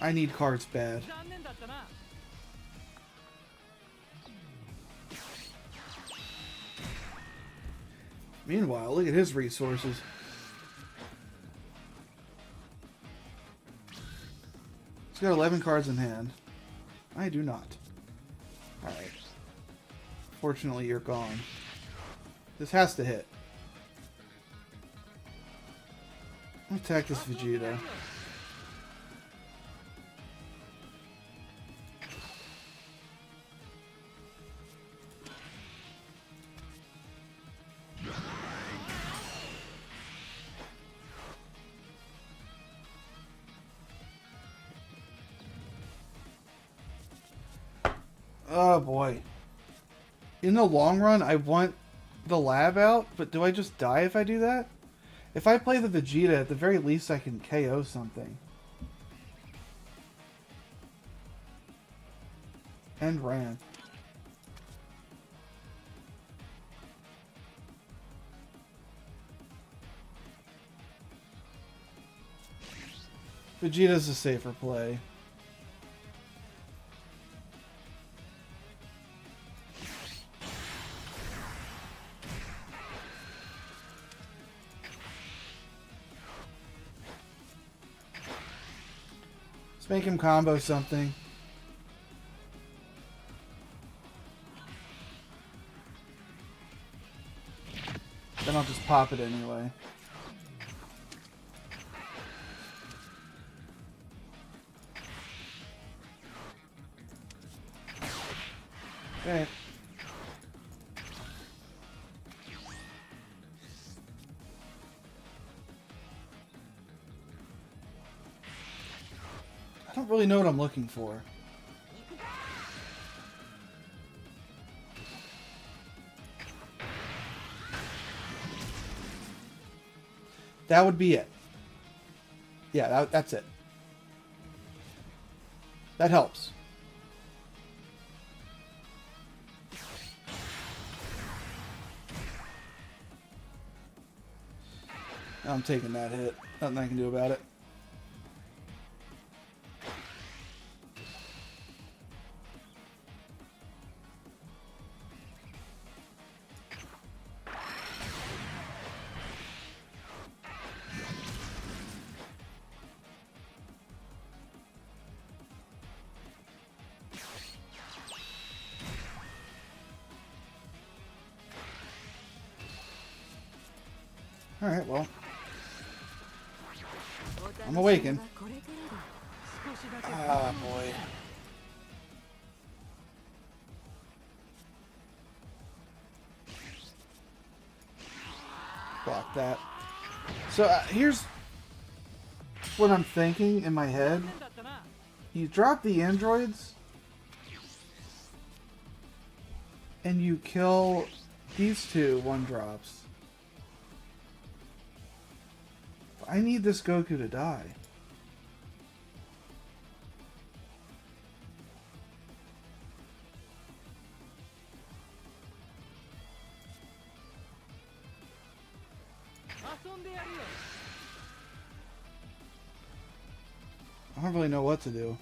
I need cards bad. Meanwhile, look at his resources. He's got 11 cards in hand. I do not. Alright. Fortunately, you're gone. This has to hit. Attack this Vegeta. Oh boy. In the long run, I want the lab out, but do I just die if I do that? If I play the Vegeta, at the very least I can KO something. And ran. Vegeta's a safer play. Let's make him combo something. Then I'll just pop it anyway. Okay. I don't really know what I'm looking for. That would be it. Yeah, that's it. That helps. I'm taking that hit. Nothing I can do about it. Alright, well. I'm awakened. Ah, boy. Block that. So, here's what I'm thinking in my head. You drop the androids, and you kill these two 1-drops. I need this Goku to die. I don't really know what to do.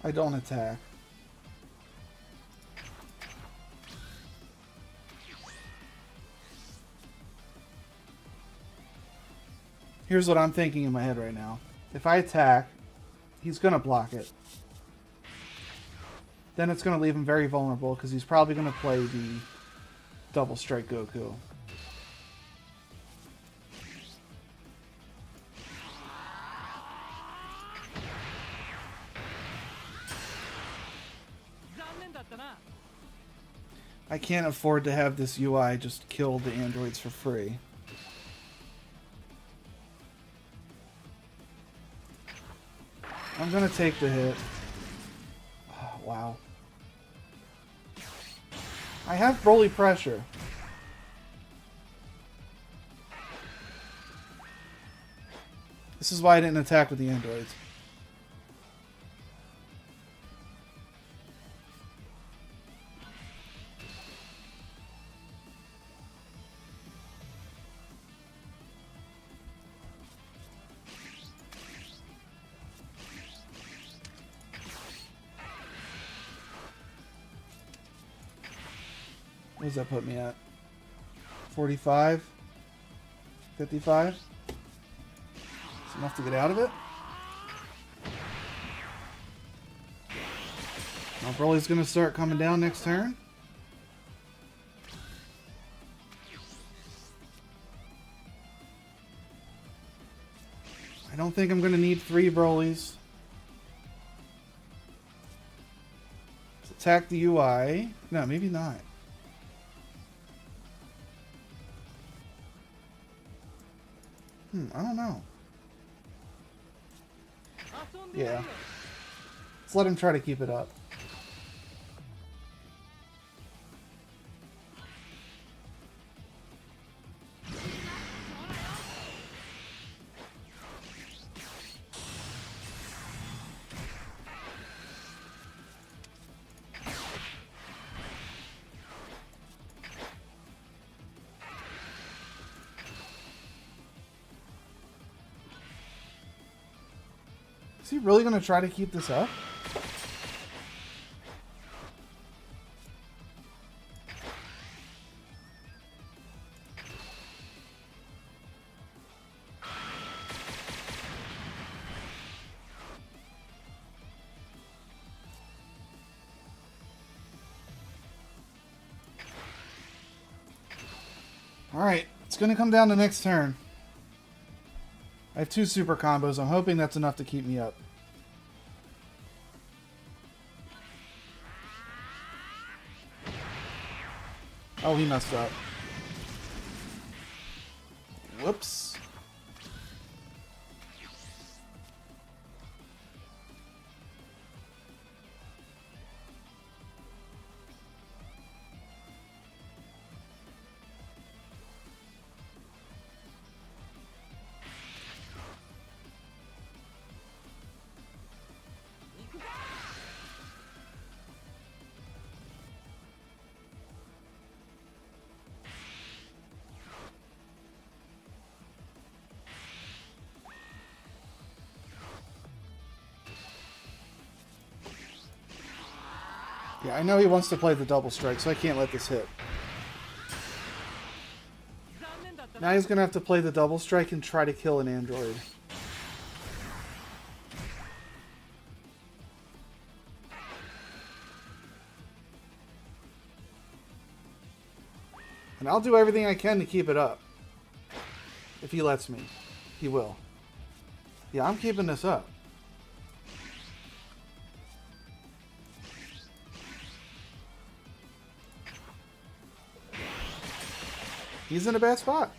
I don't attack. Here's what I'm thinking in my head right now. If I attack, he's going to block it. Then it's going to leave him very vulnerable because he's probably going to play the double strike Goku. I can't afford to have this UI just kill the androids for free. I'm gonna take the hit. Oh, wow. I have Broly pressure. This is why I didn't attack with the androids. What does that put me at? 45? 55? It's enough to get out of it? Now Broly's gonna start coming down next turn. I don't think I'm gonna need 3 Brolys. Let's attack the UI. No, maybe not. I don't know. Yeah. Let's let him try to keep it up. Is he really going to try to keep this up? Alright, it's going to come down to next turn. I have 2 super combos. I'm hoping that's enough to keep me up. Oh, he messed up. Whoops. Yeah, I know he wants to play the double strike, so I can't let this hit. Now he's going to have to play the double strike and try to kill an android. And I'll do everything I can to keep it up. If he lets me. He will. Yeah, I'm keeping this up. He's in a bad spot.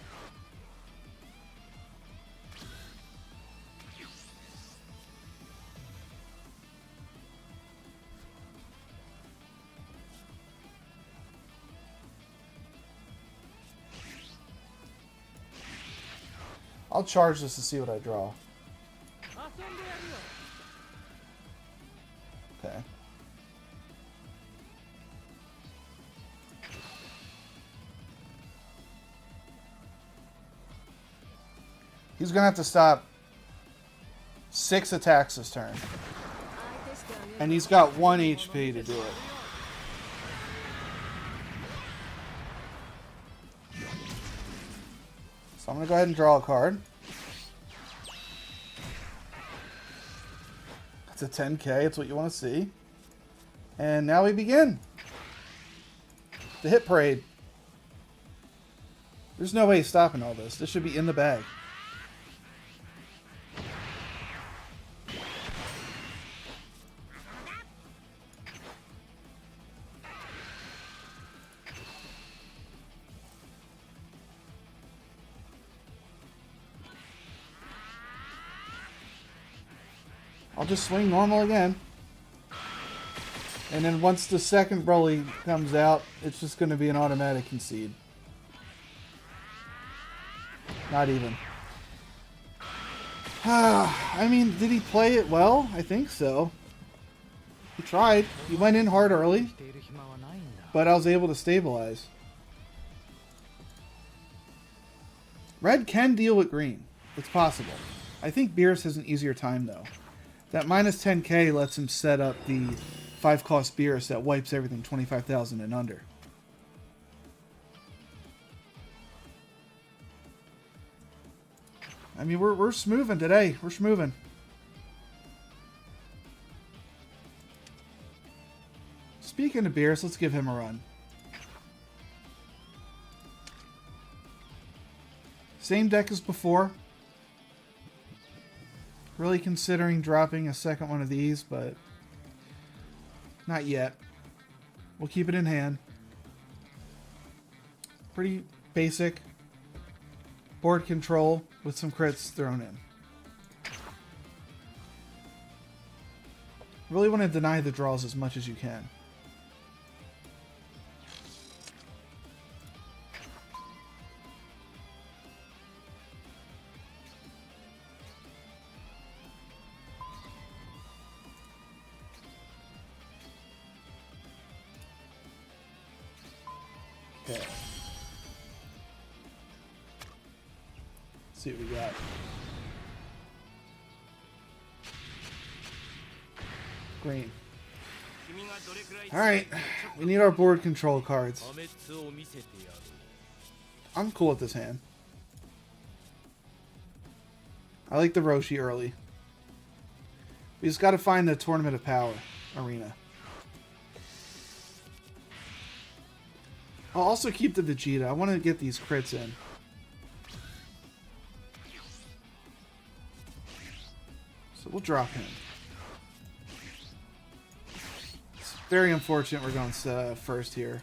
I'll charge this to see what I draw. Okay. He's going to have to stop 6 attacks this turn. And he's got 1 HP to do it. So I'm going to go ahead and draw a card. That's a 10k. It's what you want to see. And now we begin. The hit parade. There's no way he's stopping all this. This should be in the bag. I'll just swing normal again. And then once the second Broly comes out, it's just going to be an automatic concede. Not even. I mean, did he play it well? I think so. He tried. He went in hard early. But I was able to stabilize. Red can deal with green. It's possible. I think Beerus has an easier time, though. That minus 10k lets him set up the 5-cost Beerus that wipes everything 25,000 and under. I mean, we're smoothing today. We're smoothing. Speaking of Beerus, let's give him a run. Same deck as before. Really considering dropping a second one of these, but not yet. We'll keep it in hand. Pretty basic. Board control with some crits thrown in. Really want to deny the draws as much as you can. Okay. Let's see what we got. Green. Alright, we need our board control cards. I'm cool with this hand. I like the Roshi early. We just gotta find the Tournament of Power arena. I'll also keep the Vegeta. I want to get these crits in. So we'll drop him. It's very unfortunate we're going first here.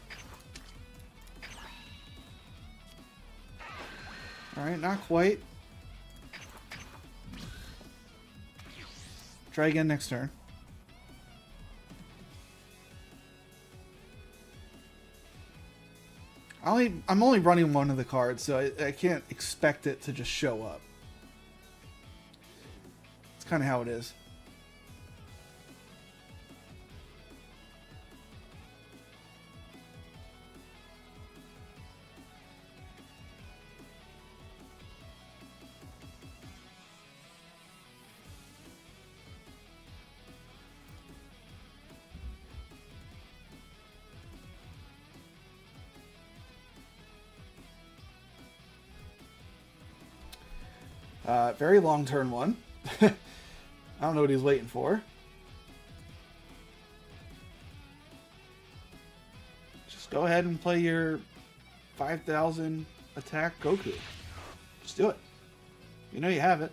Alright, not quite. Try again next turn. I'm only running one of the cards, so I can't expect it to just show up. It's kind of how it is. Very long turn one. I don't know what he's waiting for. Just go ahead and play your 5,000 attack Goku. Just do it. You know you have it.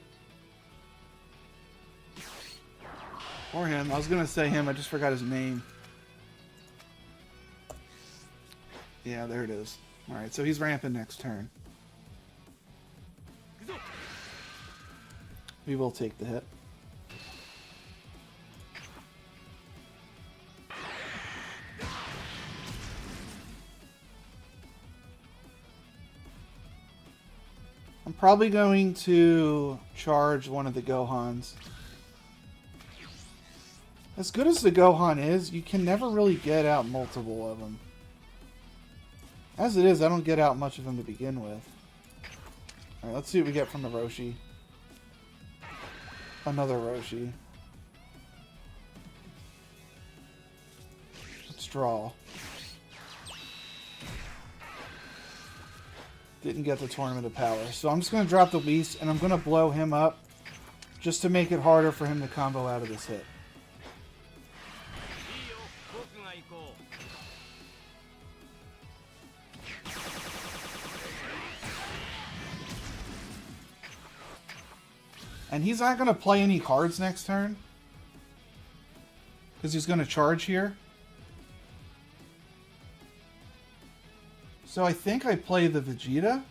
Or him. I was going to say him. I just forgot his name. Yeah, there it is. Alright, so he's ramping next turn. We will take the hit. I'm probably going to charge one of the Gohans. As good as the Gohan is, you can never really get out multiple of them. As it is, I don't get out much of them to begin with. Alright, let's see what we get from the Roshi. Another Roshi. Let's draw. Didn't get the Tournament of Power. So I'm just going to drop the Whis, and I'm going to blow him up just to make it harder for him to combo out of this hit. And he's not going to play any cards next turn. Because he's going to charge here. So I think I play the Vegeta.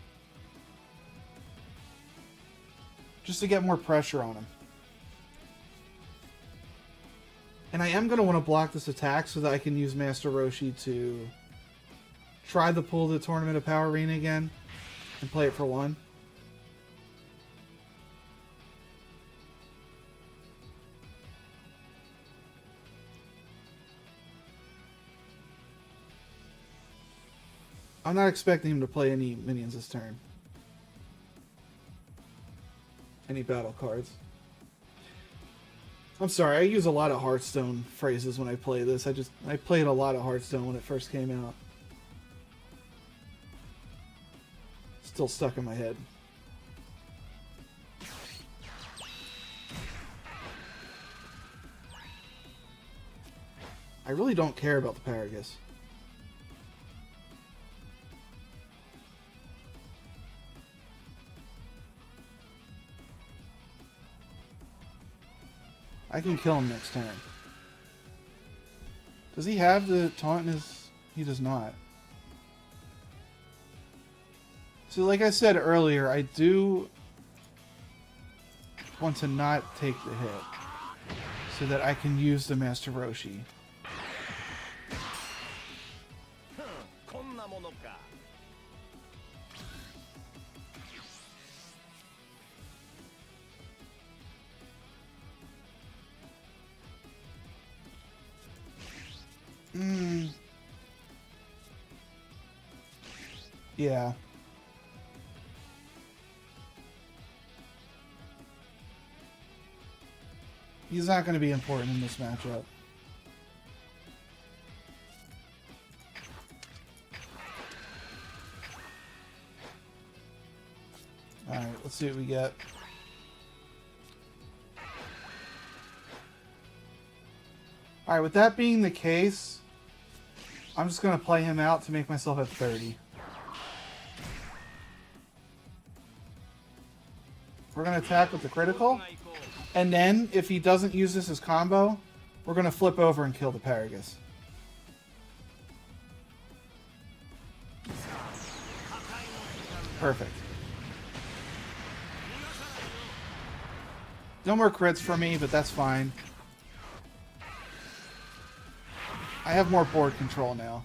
Just to get more pressure on him. And I am going to want to block this attack so that I can use Master Roshi to try to pull the Tournament of Power Arena again. And play it for one. I'm not expecting him to play any minions this turn. Any battle cards. I'm sorry, I use a lot of Hearthstone phrases when I play this. I played a lot of Hearthstone when it first came out. Still stuck in my head. I really don't care about the Paragus. I can kill him next turn. Does he have the taunt in his... He does not. So like I said earlier, I do want to not take the hit. so that I can use the Master Roshi. Yeah. He's not going to be important in this matchup. Alright, let's see what we get. Alright, with that being the case, I'm just going to play him out to make myself at 30. We're going to attack with the critical. And then, if he doesn't use this as combo, we're going to flip over and kill the Paragus. Perfect. No more crits for me, but that's fine. I have more board control now.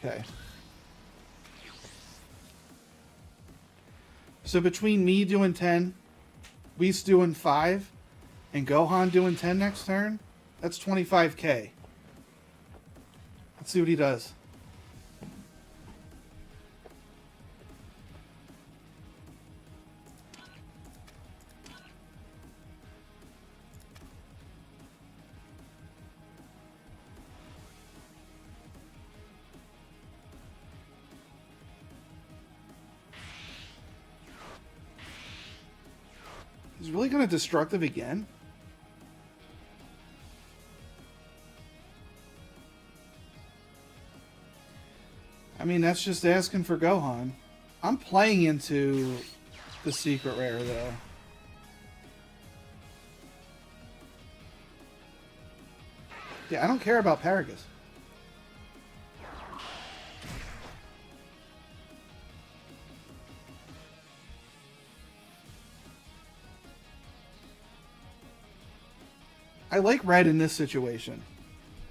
Okay. So between me doing 10, Whis doing 5, and Gohan doing 10 next turn, that's 25k. Let's see what he does. He's really going to destructive again? I mean, that's just asking for Gohan. I'm playing into the secret rare, though. Yeah, I don't care about Paragus. I like red in this situation.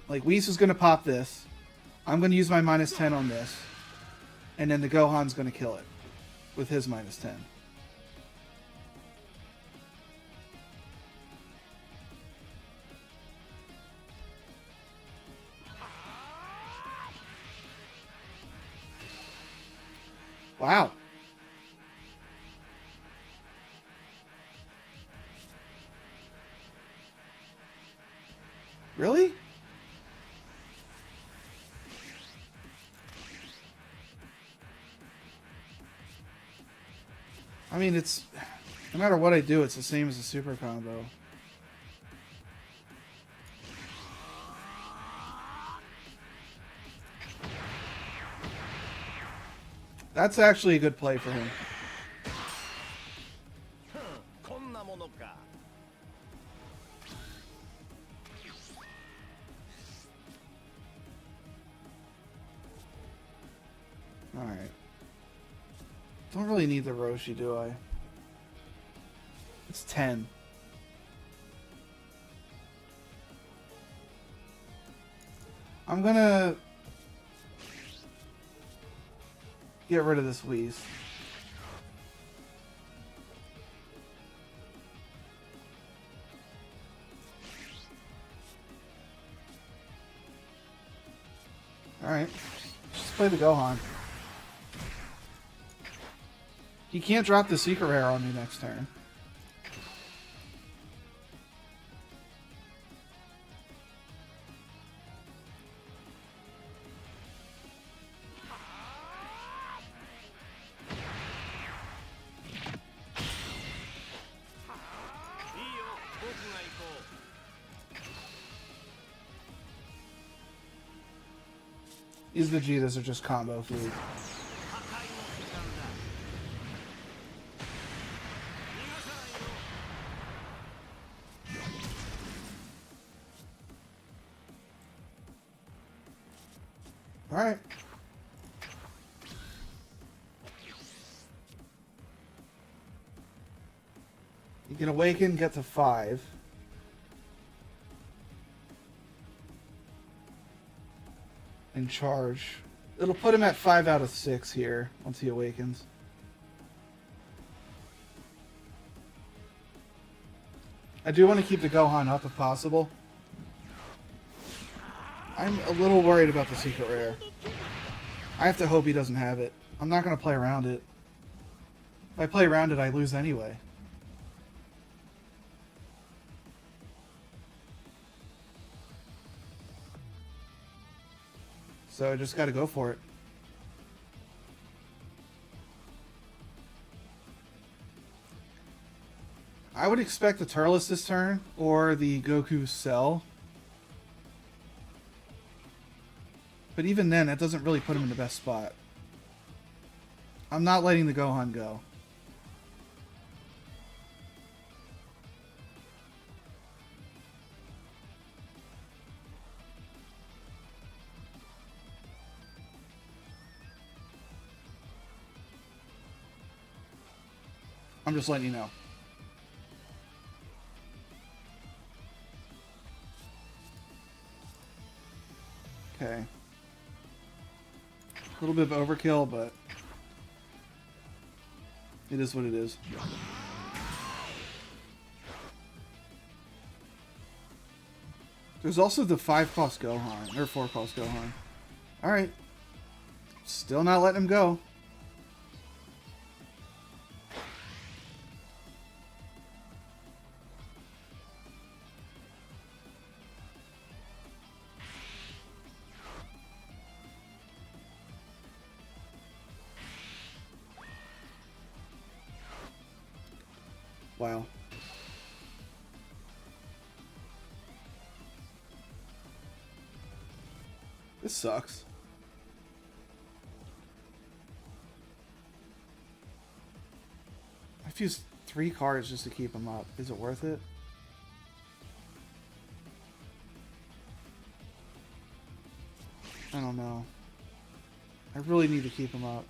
Like, Whis is going to pop this. I'm going to use my -10 on this. And then the Gohan's going to kill it with his -10. Wow. Really? I mean, it's... No matter what I do, it's the same as a super combo. That's actually a good play for him. Alright. Don't really need the Roshi, do I? It's 10. I'm gonna get rid of this Whis. Alright. Just play the Gohan. He can't drop the secret rare on me next turn. These Vegetas are just combo food. Alright. You can awaken, get to 5. And charge. It'll put him at 5 out of 6 here once he awakens. I do want to keep the Gohan up if possible. I'm a little worried about the secret rare. I have to hope he doesn't have it. I'm not going to play around it. If I play around it, I lose anyway. So I just got to go for it. I would expect the Turles this turn, or the Goku Cell. But even then, that doesn't really put him in the best spot. I'm not letting the Gohan go. I'm just letting you know. Okay. A little bit of overkill, but it is what it is. There's also the 5-cost Gohan, or 4-cost Gohan. Alright. Still not letting him go. Wow. This sucks. I've used 3 cards just to keep him up. Is it worth it? I don't know. I really need to keep him up.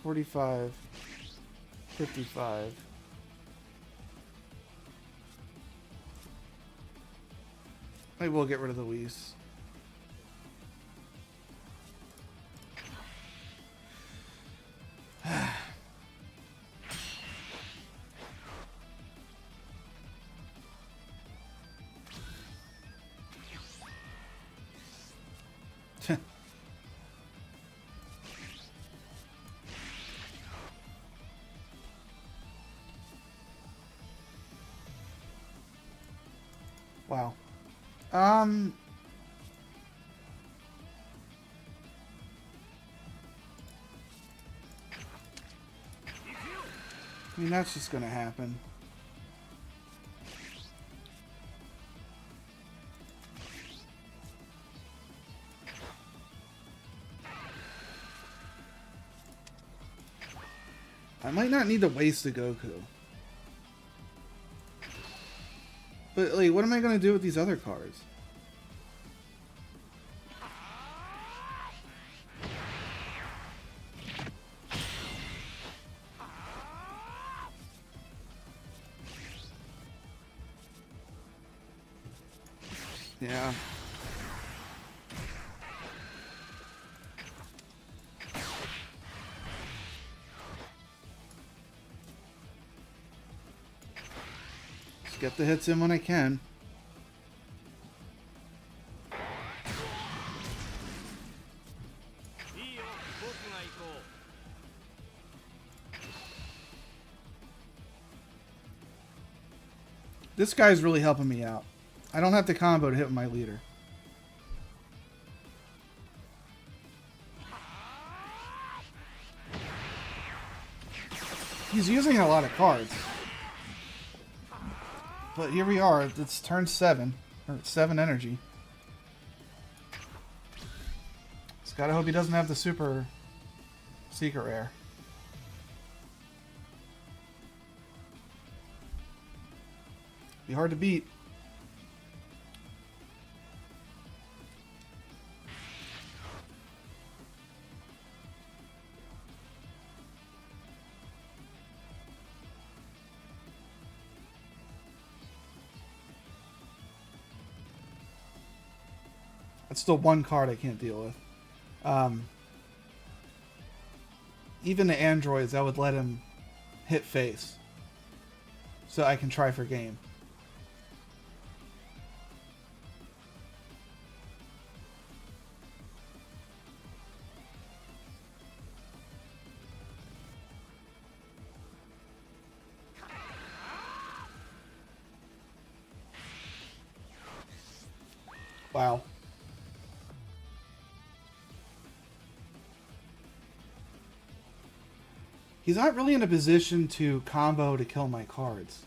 45. 55. Maybe we'll get rid of the Whis. Wow. I mean, that's just gonna happen. I might not need to waste the Goku. But, like, what am I gonna do with these other cards? Yeah. Just get the hits in when I can. This guy's really helping me out. I don't have to combo to hit my leader. He's using a lot of cards. But here we are. It's turn 7. Or 7 energy. Just gotta hope he doesn't have the super secret rare. Be hard to beat. That's still one card I can't deal with. Even the androids, I would let him hit face. So I can try for game. Wow. He's not really in a position to combo to kill my cards.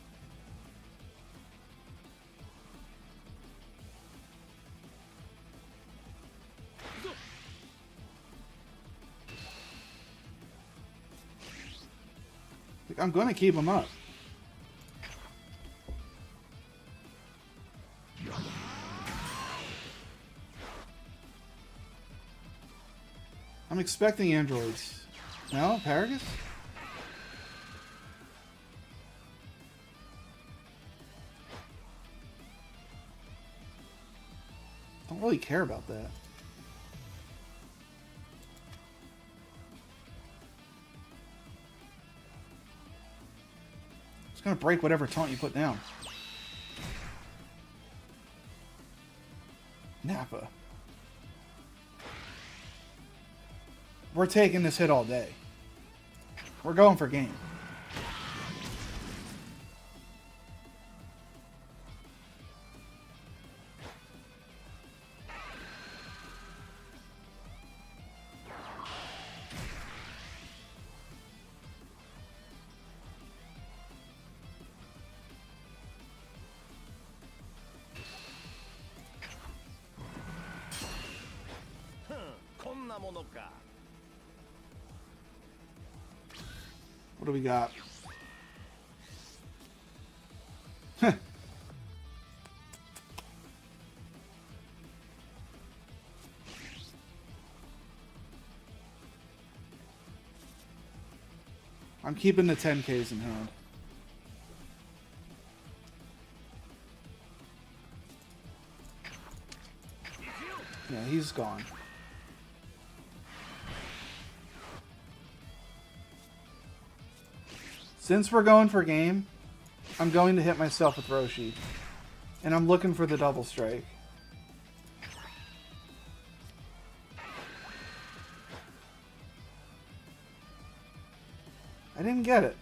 Like, I'm going to keep him up. I'm expecting androids. No? Paragus? Don't really care about that. It's gonna break whatever taunt you put down. Nappa. We're taking this hit all day. We're going for game. What do we got? I'm keeping the 10Ks in hand. Yeah, he's gone. Since we're going for game, I'm going to hit myself with Roshi. And I'm looking for the double strike. I didn't get it.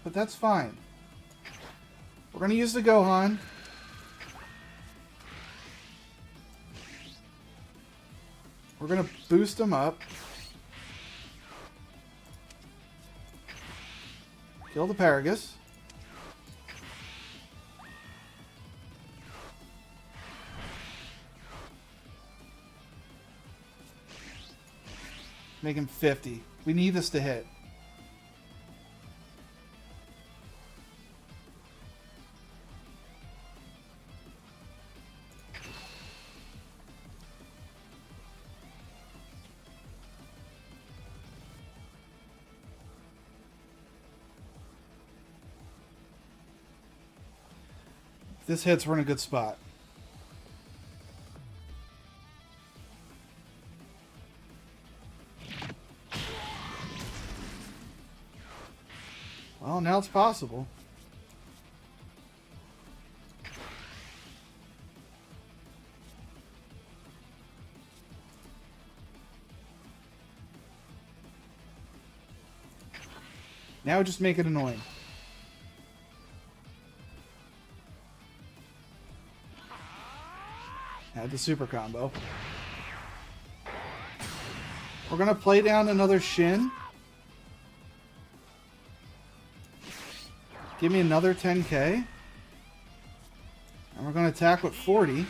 But that's fine. We're going to use the Gohan. We're going to boost him up. Kill the Paragus. Make him 50. We need this to hit. If this hits, we're in a good spot. Well, now it's possible. Now just make it annoying. Add the super combo. We're gonna play down another Shin. Give me another 10K. And we're going to attack with 40.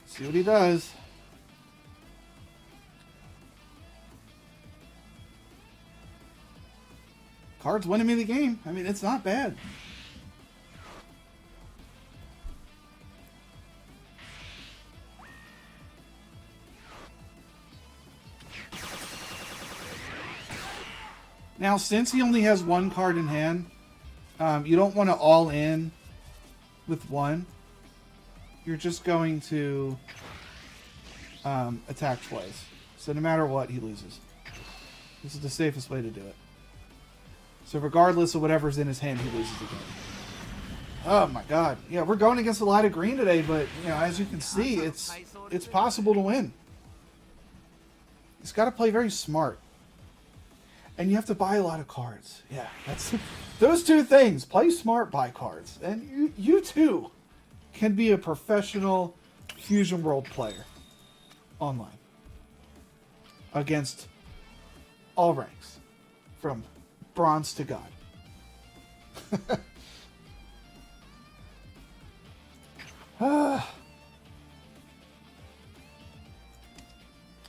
See what he does. Card's winning me the game. I mean, it's not bad. Now, since he only has one card in hand, you don't want to all in with one. You're just going to attack twice. So no matter what, he loses. This is the safest way to do it. So regardless of whatever's in his hand, he loses again. Oh my god. Yeah, we're going against a lot of green today, but you know, as you can see, it's possible to win. He's got to play very smart. And you have to buy a lot of cards. Yeah, that's those two things. Play smart, buy cards. And you too can be a professional Fusion World player online. Against all ranks. From bronze to god. Alright,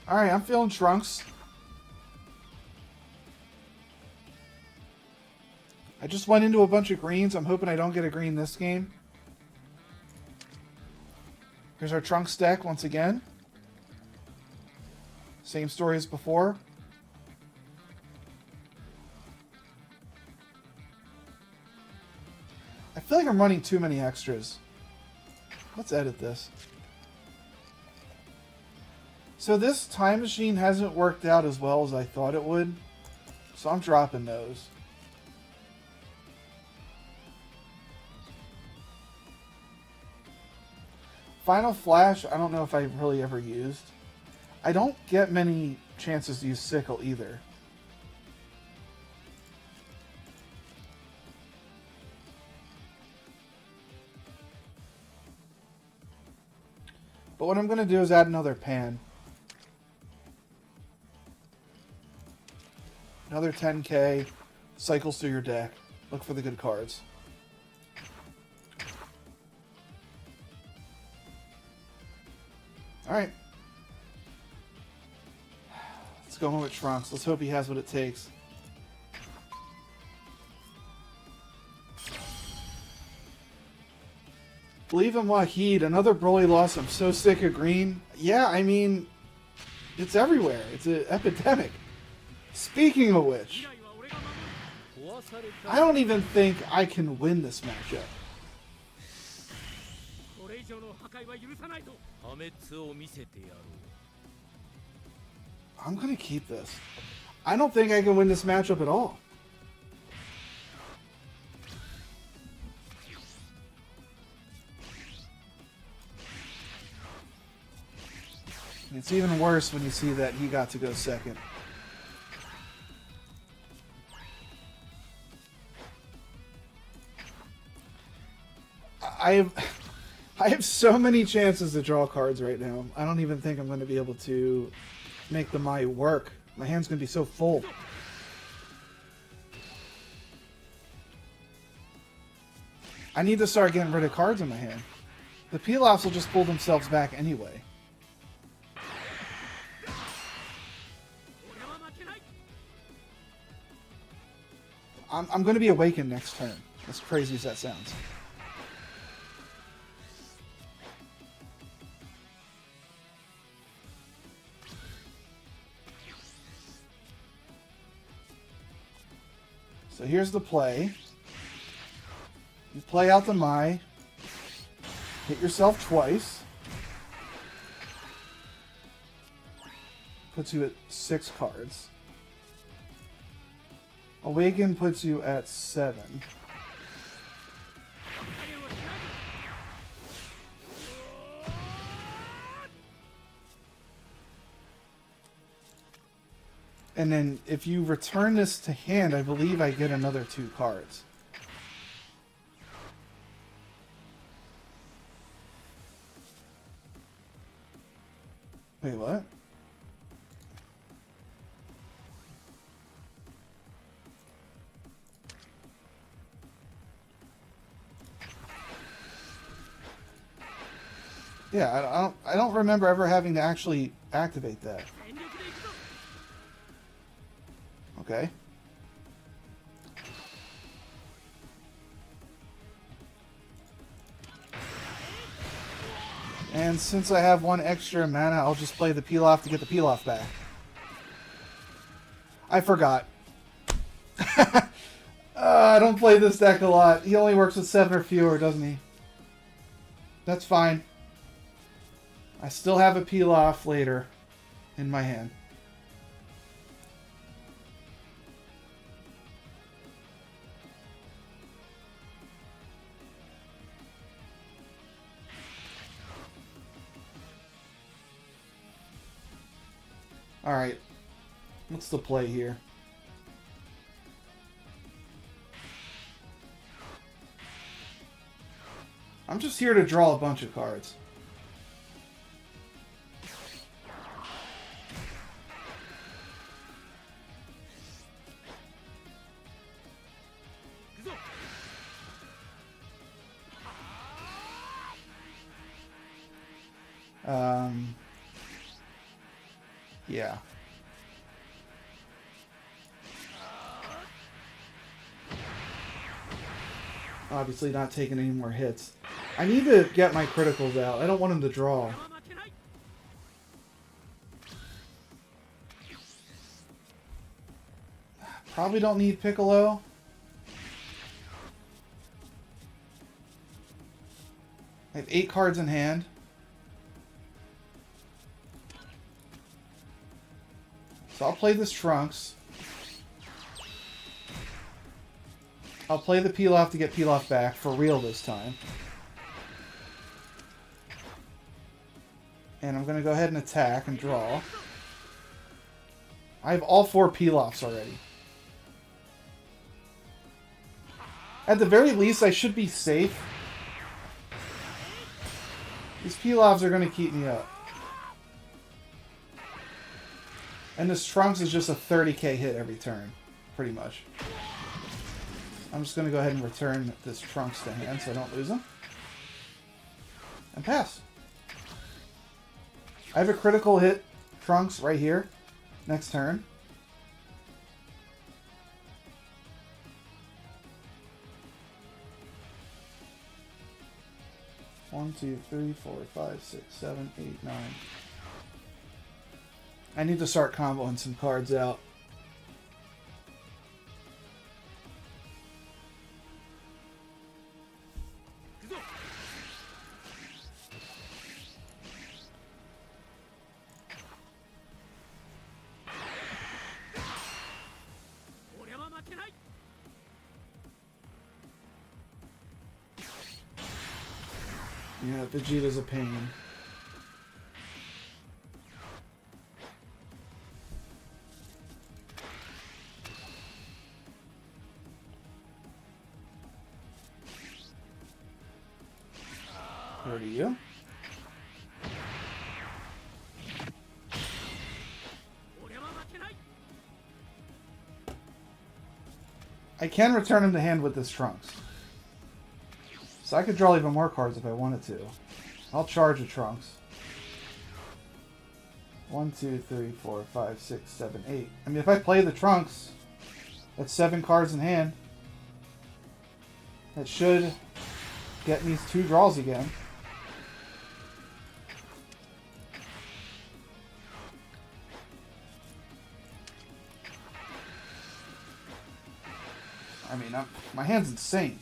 I'm feeling Trunks. I just went into a bunch of greens. I'm hoping I don't get a green this game. Here's our Trunks deck once again. Same story as before. I feel like I'm running too many extras. Let's edit this. So this time machine hasn't worked out as well as I thought it would. So I'm dropping those. Final Flash, I don't know if I really ever used. I don't get many chances to use Sickle either. But what I'm going to do is add another pan. Another 10k. Cycles through your deck. Look for the good cards. Alright. Let's go in with Trunks. Let's hope he has what it takes. Believe in Wahid. Another Broly loss. I'm so sick of green. Yeah, I mean, it's everywhere. It's an epidemic. Speaking of which, I don't even think I can win this matchup. I'm going to keep this. I don't think I can win this matchup at all. It's even worse when you see that he got to go second. I have so many chances to draw cards right now. I don't even think I'm going to be able to make the Mai work. My hand's going to be so full. I need to start getting rid of cards in my hand. The Pilafs will just pull themselves back anyway. I'm going to be awakened next turn. As crazy as that sounds. So here's the play. You play out the Mai. Hit yourself twice. Puts you at 6 cards. Awaken puts you at 7. And then if you return this to hand, I believe I get another 2 cards. Wait, what? Yeah, I don't remember ever having to actually activate that. Okay. And since I have 1 extra mana, I'll just play the Pilaf to get the Pilaf back. I forgot. I don't play this deck a lot. He only works with 7 or fewer, doesn't he? That's fine. I still have a peel off later in my hand. Alright. What's the play here? I'm just here to draw a bunch of cards. Yeah. Obviously not taking any more hits. I need to get my criticals out. I don't want him to draw. Probably don't need Piccolo. I have 8 cards in hand. So I'll play this Trunks. I'll play the peel off to get peel off back for real this time. And I'm going to go ahead and attack and draw. I have all 4 peel offs already. At the very least, I should be safe. These peel offs are going to keep me up. And this Trunks is just a 30k hit every turn, pretty much. I'm just going to go ahead and return this Trunks to hand so I don't lose him. And pass. I have a critical hit Trunks right here. Next turn. One, two, three, 4, 5, 6, 7, 8, 9. I need to start comboing some cards out. Yeah, Vegeta's a pain. Where do you? I can return him to hand with this Trunks. So I could draw even more cards if I wanted to. I'll charge a Trunks. 1, 2, 3, 4, 5, 6, 7, 8. I mean, if I play the Trunks, that's 7 cards in hand. That should get me 2 draws again. I mean, my hand's insane.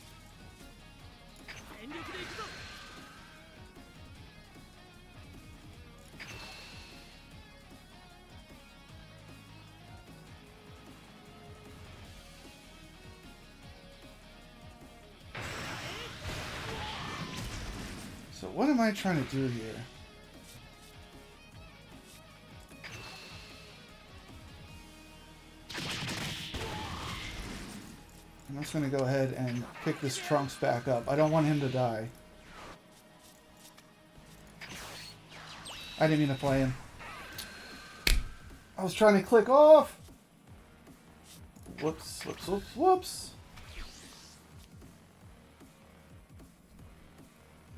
So what am I trying to do here? I'm just going to go ahead and pick this Trunks back up. I don't want him to die. I didn't mean to play him. I was trying to click off! Whoops, whoops, whoops, whoops!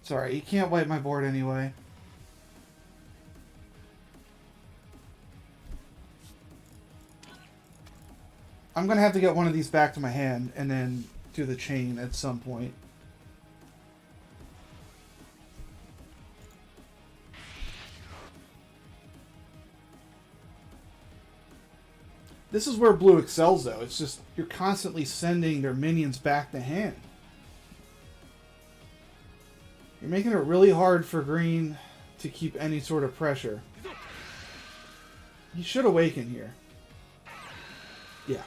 Sorry, you can't wipe my board anyway. I'm going to have to get one of these back to my hand and then do the chain at some point. This is where blue excels, though. It's just you're constantly sending their minions back to hand. You're making it really hard for green to keep any sort of pressure. He should awaken here. Yeah.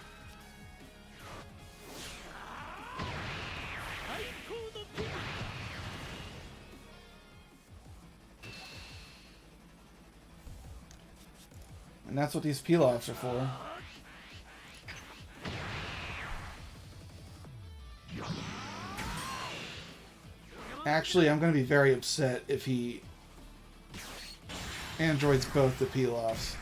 And that's what these peel-offs are for. Actually, I'm going to be very upset if he androids both the peel-offs.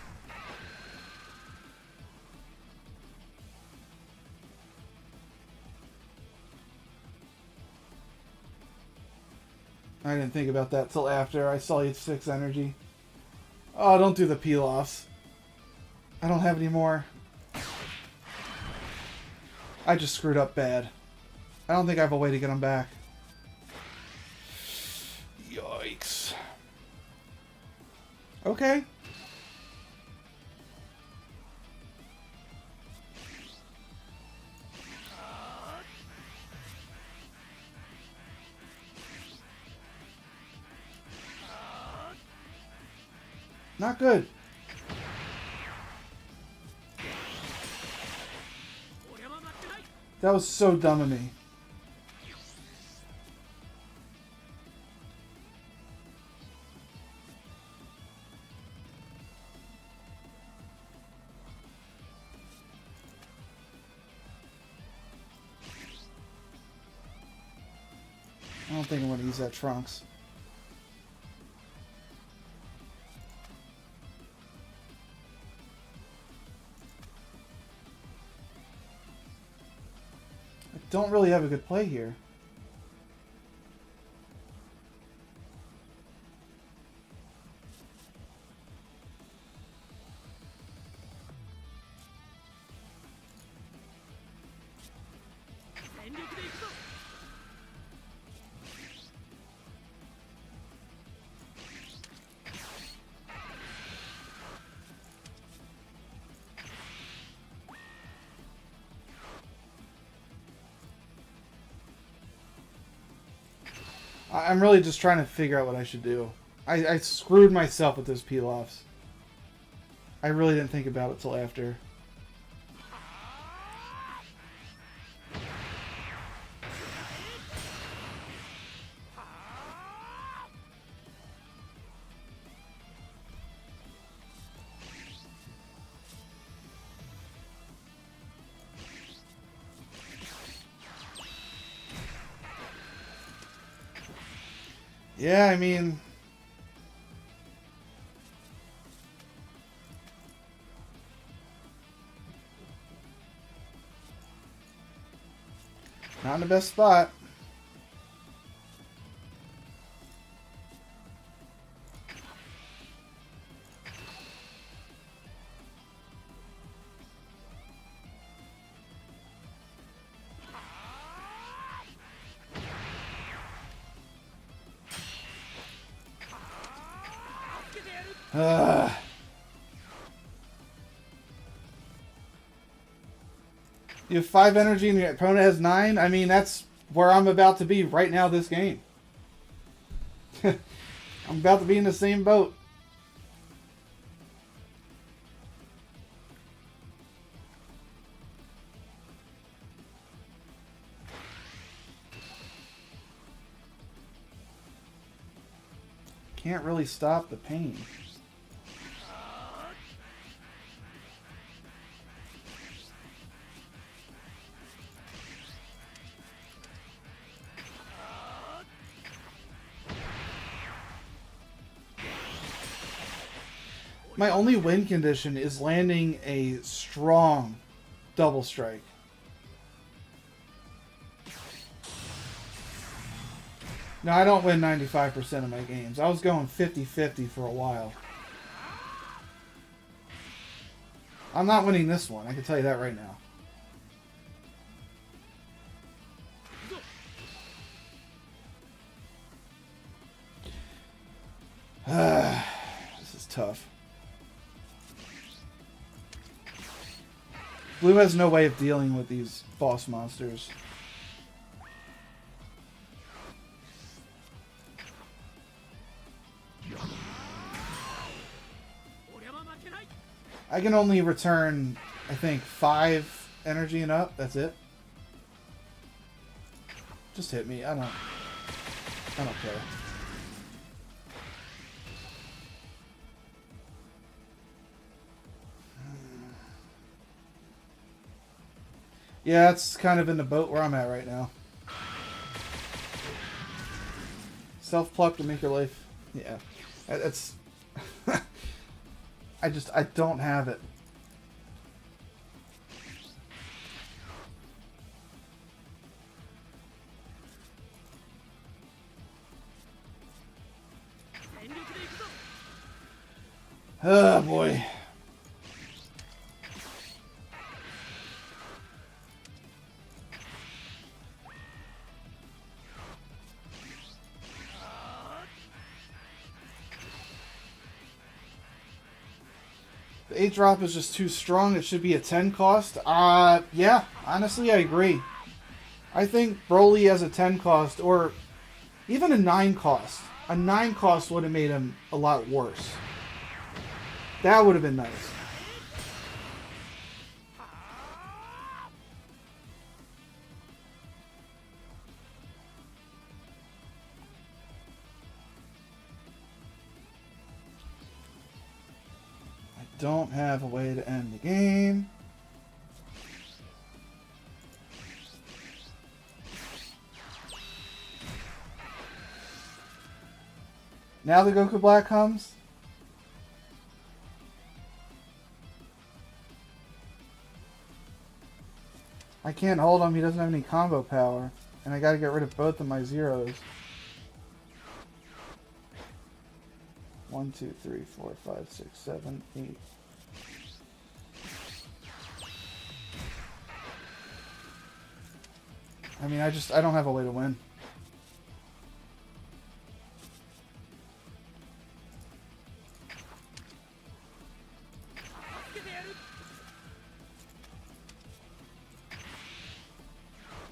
I didn't think about that till after I saw he had 6 energy. Oh, don't do the peel-offs. I don't have any more. I just screwed up bad. I don't think I have a way to get them back. Yikes. Okay. Not good. That was so dumb of me. I don't think I'm going to use that Trunks. I don't really have a good play here. I'm really just trying to figure out what I should do. I screwed myself with those peel-offs. I really didn't think about it till after. Yeah, I mean... not in the best spot. You have 5 energy and your opponent has 9? I mean, that's where I'm about to be right now this game. I'm about to be in the same boat. Can't really stop the pain. My only win condition is landing a strong double strike. No, I don't win 95% of my games. I was going 50-50 for a while. I'm not winning this one, I can tell you that right now. This is tough. Blue has no way of dealing with these boss monsters. I can only return, I think, 5 energy and up. That's it. Just hit me. I don't care. Yeah, it's kind of in the boat where I'm at right now. Self-pluck to make your life... Yeah. It's... I don't have it. Oh boy. The 8 drop is just too strong. It should be a 10 cost. Yeah, honestly, I agree. I think Broly as a 10 cost, or even a 9 cost. A 9 cost would have made him a lot worse. That would have been nice. I don't have a way to end the game. Now the Goku Black comes. I can't hold him. He doesn't have any combo power. And I gotta get rid of both of my zeros. 1, 2, 3, 4, 5, 6, 7, 8. I mean, I don't have a way to win.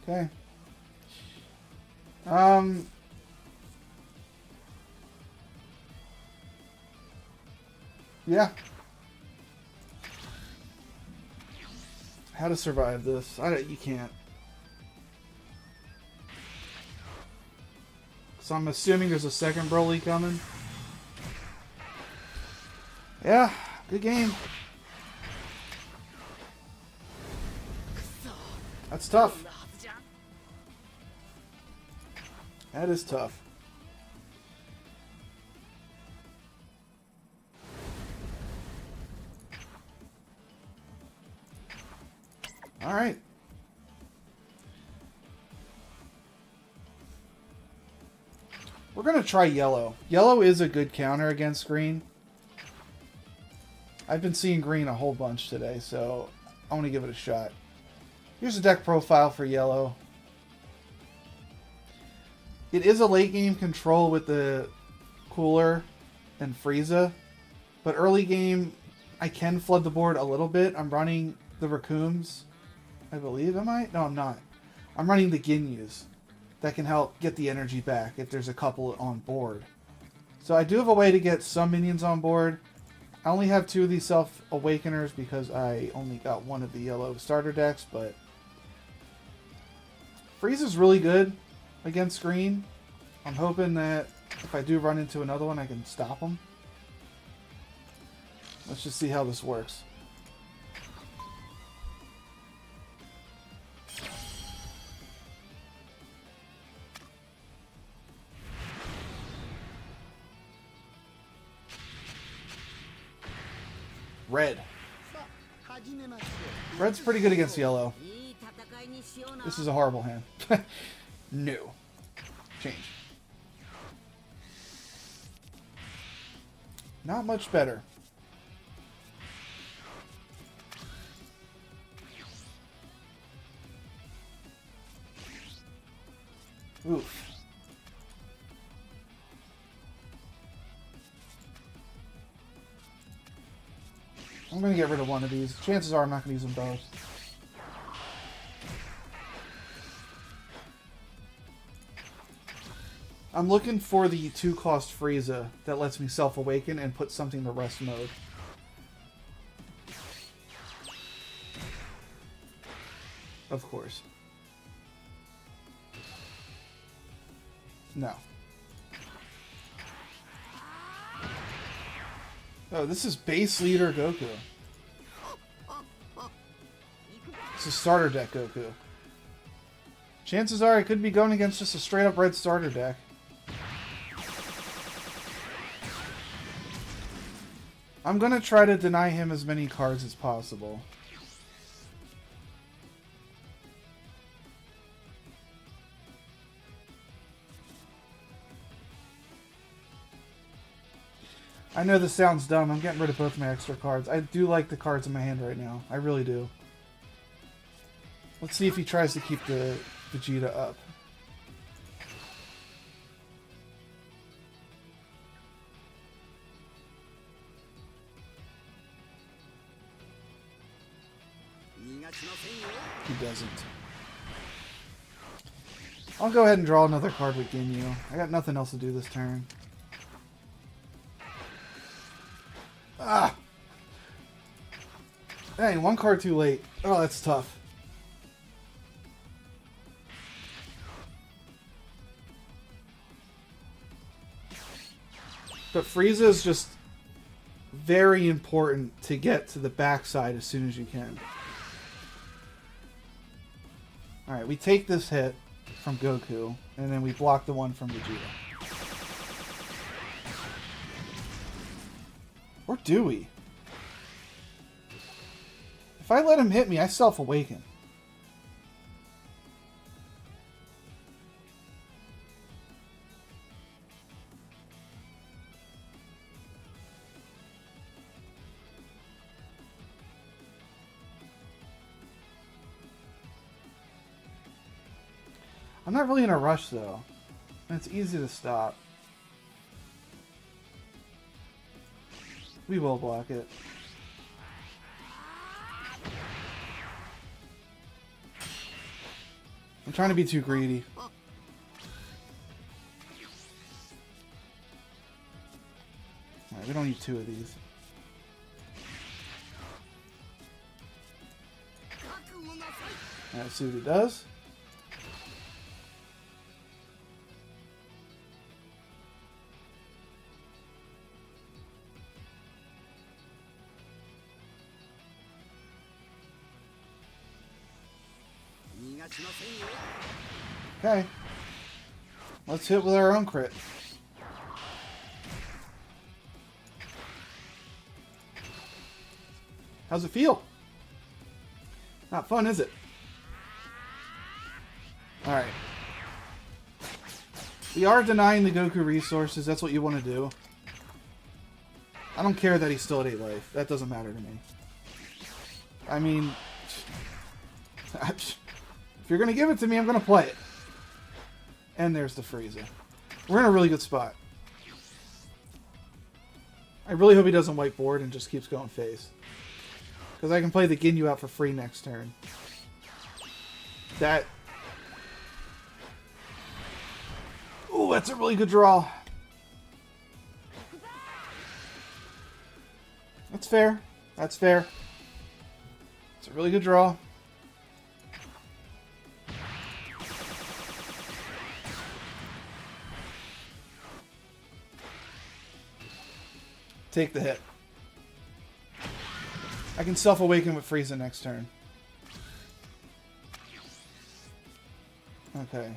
Okay. Yeah. How to survive this? You can't. So I'm assuming there's a second Broly coming. Yeah, good game. That's tough. That is tough. All right. We're going to try yellow. Yellow is a good counter against green. I've been seeing green a whole bunch today, so I want to give it a shot. Here's a deck profile for yellow. It is a late game control with the Cooler and Frieza, but early game I can flood the board a little bit. I'm running the Raccoons, I believe. Am I? No, I'm not. I'm running the Ginyus. That can help get the energy back if there's a couple on board. So I do have a way to get some minions on board. I only have 2 of these Self-Awakeners because I only got 1 of the yellow starter decks, but Frieza's really good against green. I'm hoping that if I do run into another one, I can stop him. Let's just see how this works. Red. Red's pretty good against yellow. This is a horrible hand. No. Change. Not much better. Oof. I'm going to get rid of one of these. Chances are I'm not going to use them both. I'm looking for the 2-cost Frieza that lets me self-awaken and put something to rest mode. Of course. No. Oh, this is base leader Goku. This is starter deck Goku. Chances are I could be going against just a straight up red starter deck. I'm gonna try to deny him as many cards as possible. I know this sounds dumb. I'm getting rid of both my extra cards. I do like the cards in my hand right now. I really do. Let's see if he tries to keep the Vegeta up. He doesn't. I'll go ahead and draw another card with Ginyu. I got nothing else to do this turn. Ah! Dang, one card too late. Oh, that's tough. But Frieza is just very important to get to the backside as soon as you can. Alright, we take this hit from Goku, and then we block the one from Vegeta. Or do we? If I let him hit me, I self-awaken. I'm not really in a rush, though. And it's easy to stop. We will block it. I'm trying to be too greedy. Alright, we don't need two of these. Alright, let's see what he does. Okay. Let's hit with our own crit. How's it feel? Not fun, is it? Alright. We are denying the Goku resources. That's what you want to do. I don't care that he's still at 8 life. That doesn't matter to me. I mean... If you're going to give it to me, I'm going to play it. And there's the Frieza. We're in a really good spot. I really hope he doesn't whiteboard and just keeps going face. Because I can play the Ginyu out for free next turn. That... Ooh, that's a really good draw. That's fair. That's fair. It's a really good draw. Take the hit. I can self-awaken with Frieza next turn. Okay.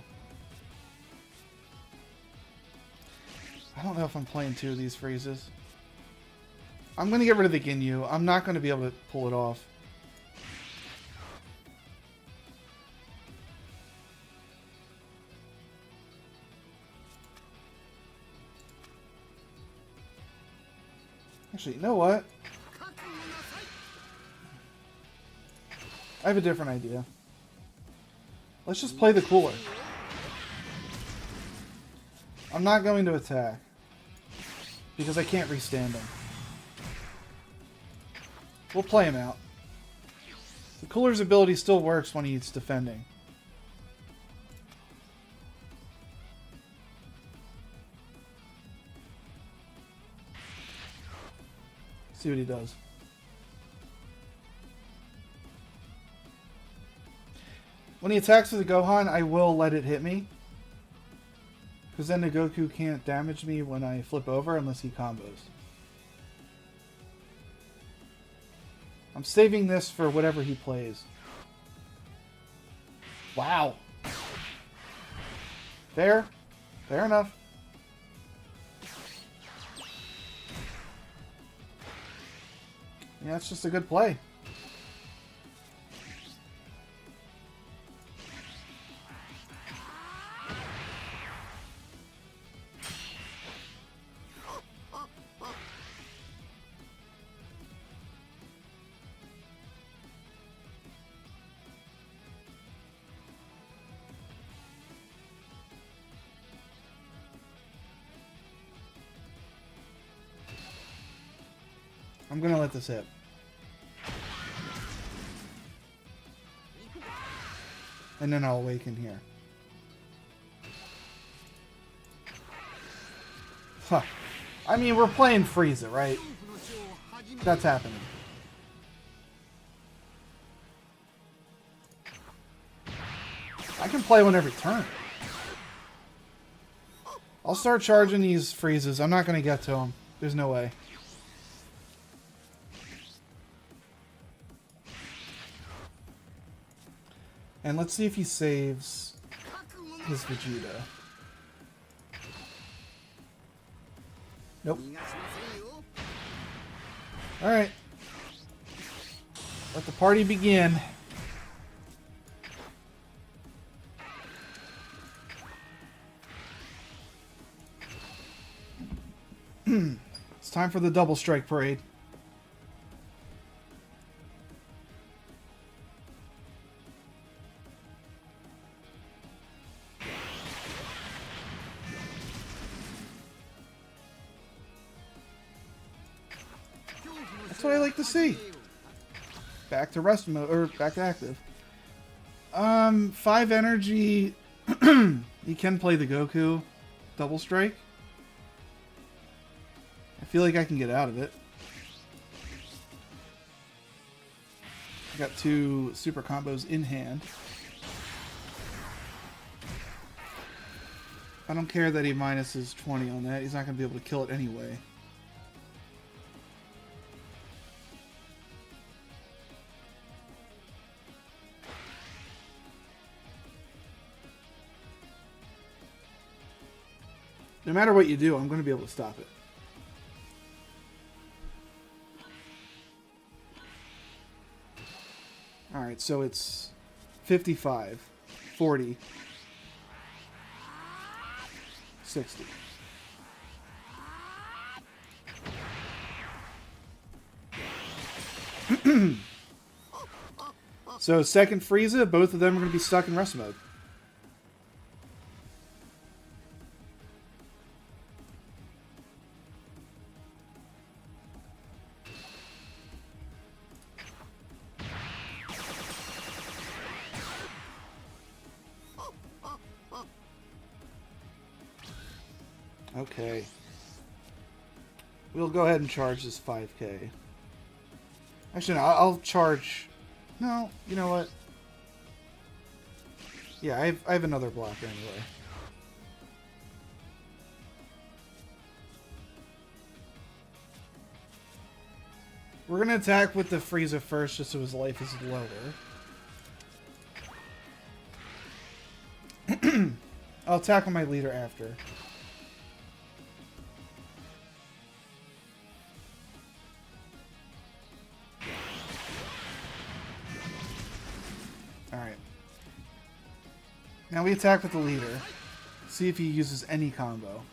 I don't know if I'm playing two of these Friezas. I'm going to get rid of the Ginyu. I'm not going to be able to pull it off. Actually, you know what? I have a different idea. Let's just play the cooler. I'm not going to attack. Because I can't restand him. We'll play him out. The cooler's ability still works when he's defending. See what he does. When he attacks with the Gohan, I will let it hit me. Because then the Goku can't damage me when I flip over unless he combos. I'm saving this for whatever he plays. Wow. Fair. Fair enough. Yeah, it's just a good play. I'm gonna let this hit. And then I'll awaken here. Huh. I mean, we're playing Frieza, right? That's happening. I can play one every turn. I'll start charging these Friezas. I'm not gonna get to them. There's no way. And let's see if he saves his Vegeta. Nope. Alright. Let the party begin. It's time for the double strike parade. That's what I like to see. Back to rest mode, or back to active. 5 energy. You can play the Goku double strike. I feel like I can get out of it. I got 2 super combos in hand. I don't care that he minuses 20 on that. He's not going to be able to kill it anyway. No matter what you do, I'm going to be able to stop it. Alright, so it's 55, 40, 60. So second Frieza, both of them are going to be stuck in rest mode. Okay. We'll go ahead and charge this 5k. Actually, no, I'll charge... No, you know what? Yeah, I have another blocker anyway. We're going to attack with the Frieza first, just so his life is lower. I'll attack with my leader after. Alright. Now we attack with the leader. See if he uses any combo.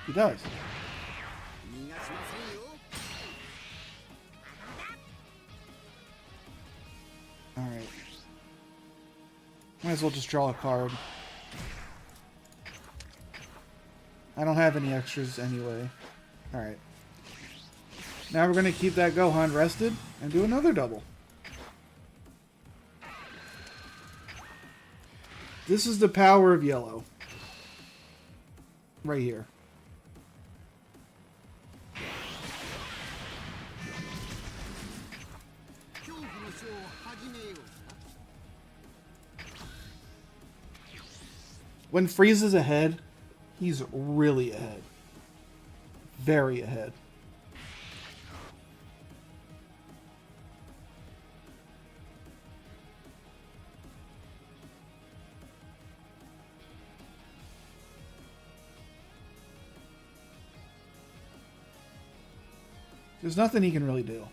He does. Alright. Might as well just draw a card. I don't have any extras anyway. Alright. Now we're going to keep that Gohan rested and do another double. This is the power of yellow. Right here. When Frieza's ahead, he's really ahead. Very ahead. There's nothing he can really do.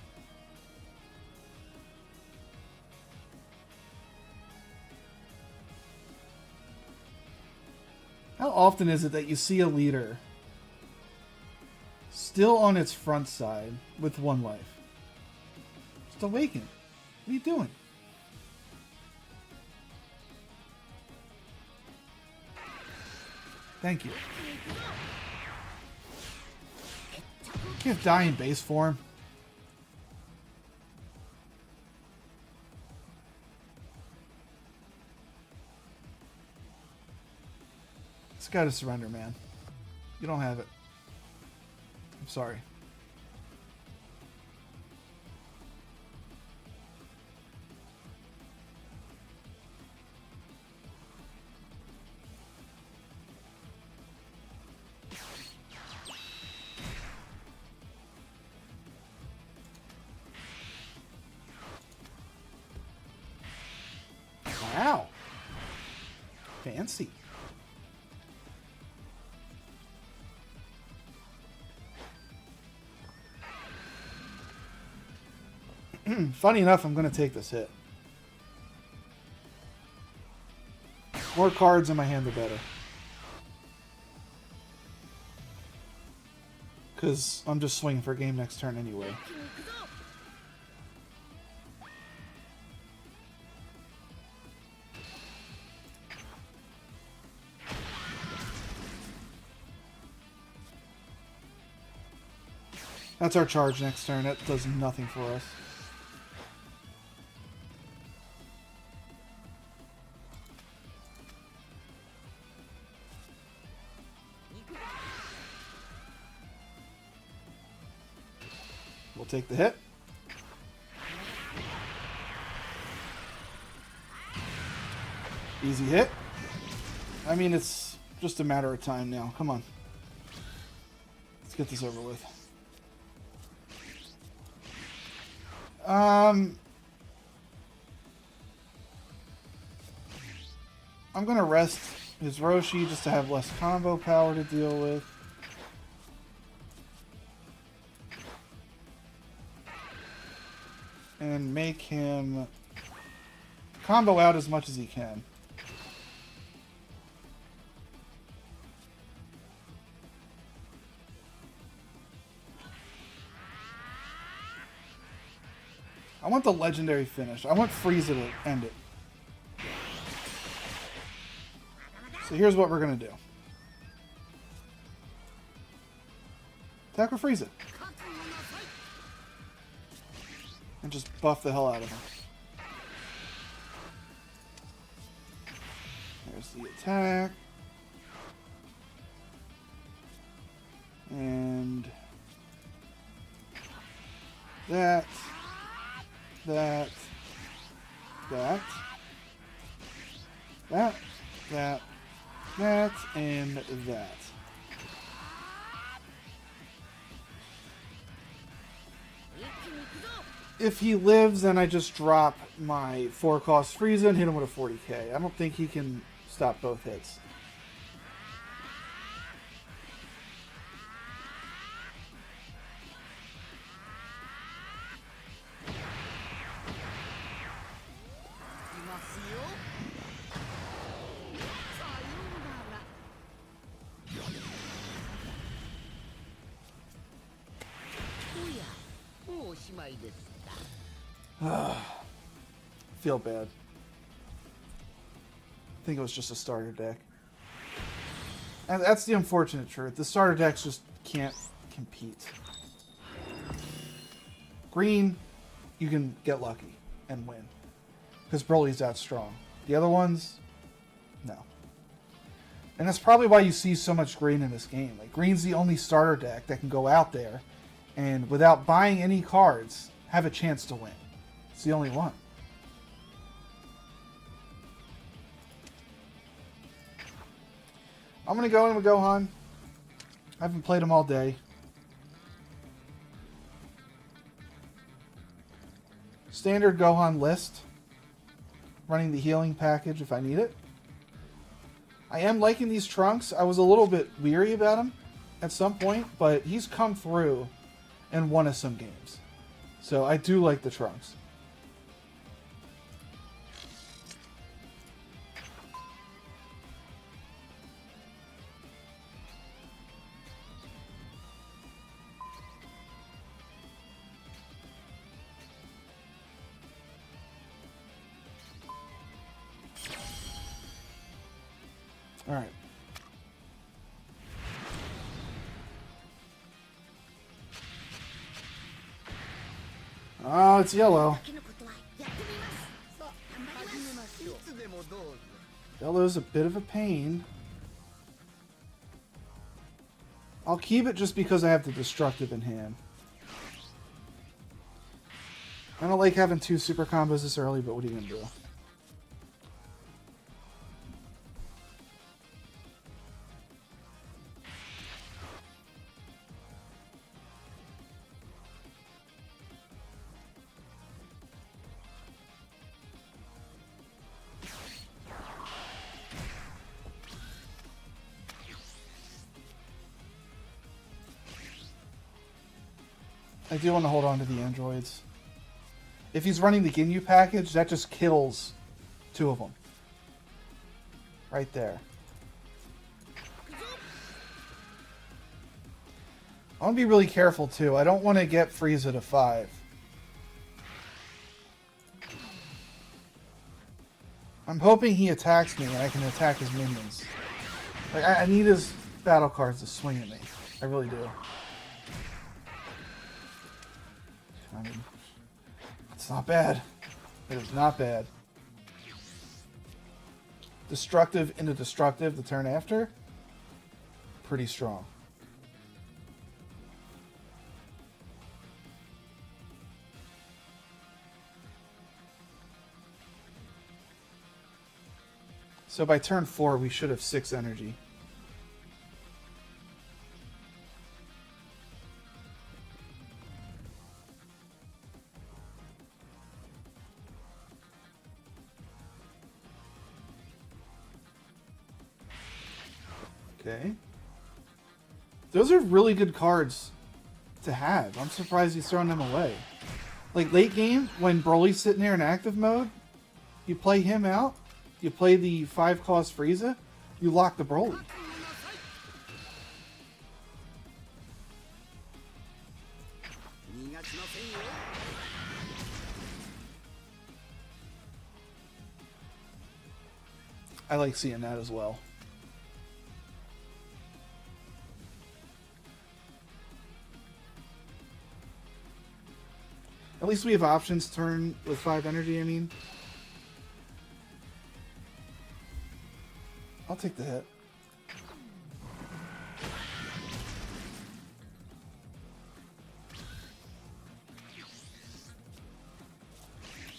How often is it that you see a leader still on its front side with 1 life? Just awaken. What are you doing? Thank you. Can't die in base form. It's gotta surrender, man. You don't have it. I'm sorry. Wow. Fancy. Funny enough, I'm going to take this hit. More cards in my hand, the better. Because I'm just swinging for game next turn anyway. That's our charge next turn. That does nothing for us. We'll take the hit. Easy hit. I mean, it's just a matter of time now. Come on. Let's get this over with. I'm going to rest his Roshi just to have less combo power to deal with. And make him combo out as much as he can. I want the legendary finish. I want Frieza to end it. So here's what we're going to do. Attack with Frieza. And just buff the hell out of him. There's the attack. And that. That. That. That. That. That. And that. If he lives, then I just drop my 4-cost Frieza and hit him with a 40k. I don't think he can stop both hits. Feel bad. I think it was just a starter deck. And that's the unfortunate truth. The starter decks just can't compete. Green, you can get lucky and win. Because Broly's that strong. The other ones, no. And that's probably why you see so much green in this game. Like, green's the only starter deck that can go out there and, without buying any cards, have a chance to win. It's the only one. I'm going to go in with Gohan. I haven't played him all day. Standard Gohan list. Running the healing package if I need it. I am liking these Trunks. I was a little bit weary about him at some point, but he's come through and won us some games. So I do like the Trunks. All right. Oh, it's yellow. Yellow's a bit of a pain. I'll keep it just because I have the destructive in hand. I don't like having 2 super combos this early, but what are you going to do? I do want to hold on to the androids. If he's running the Ginyu package, that just kills 2 of them. Right there. I want to be really careful too. I don't want to get Frieza to 5. I'm hoping he attacks me and I can attack his minions. Like, I need his battle cards to swing at me. I really do. I mean, it's not bad. It is not bad. Destructive into destructive the turn after. Pretty strong. So by turn 4, we should have 6 energy. Okay. Those are really good cards to have. I'm surprised he's throwing them away. Like, late game, when Broly's sitting there in active mode, you play him out, you play the 5-cost Frieza, you lock the Broly. I like seeing that as well. At least we have options turn with 5 energy, I mean. I'll take the hit.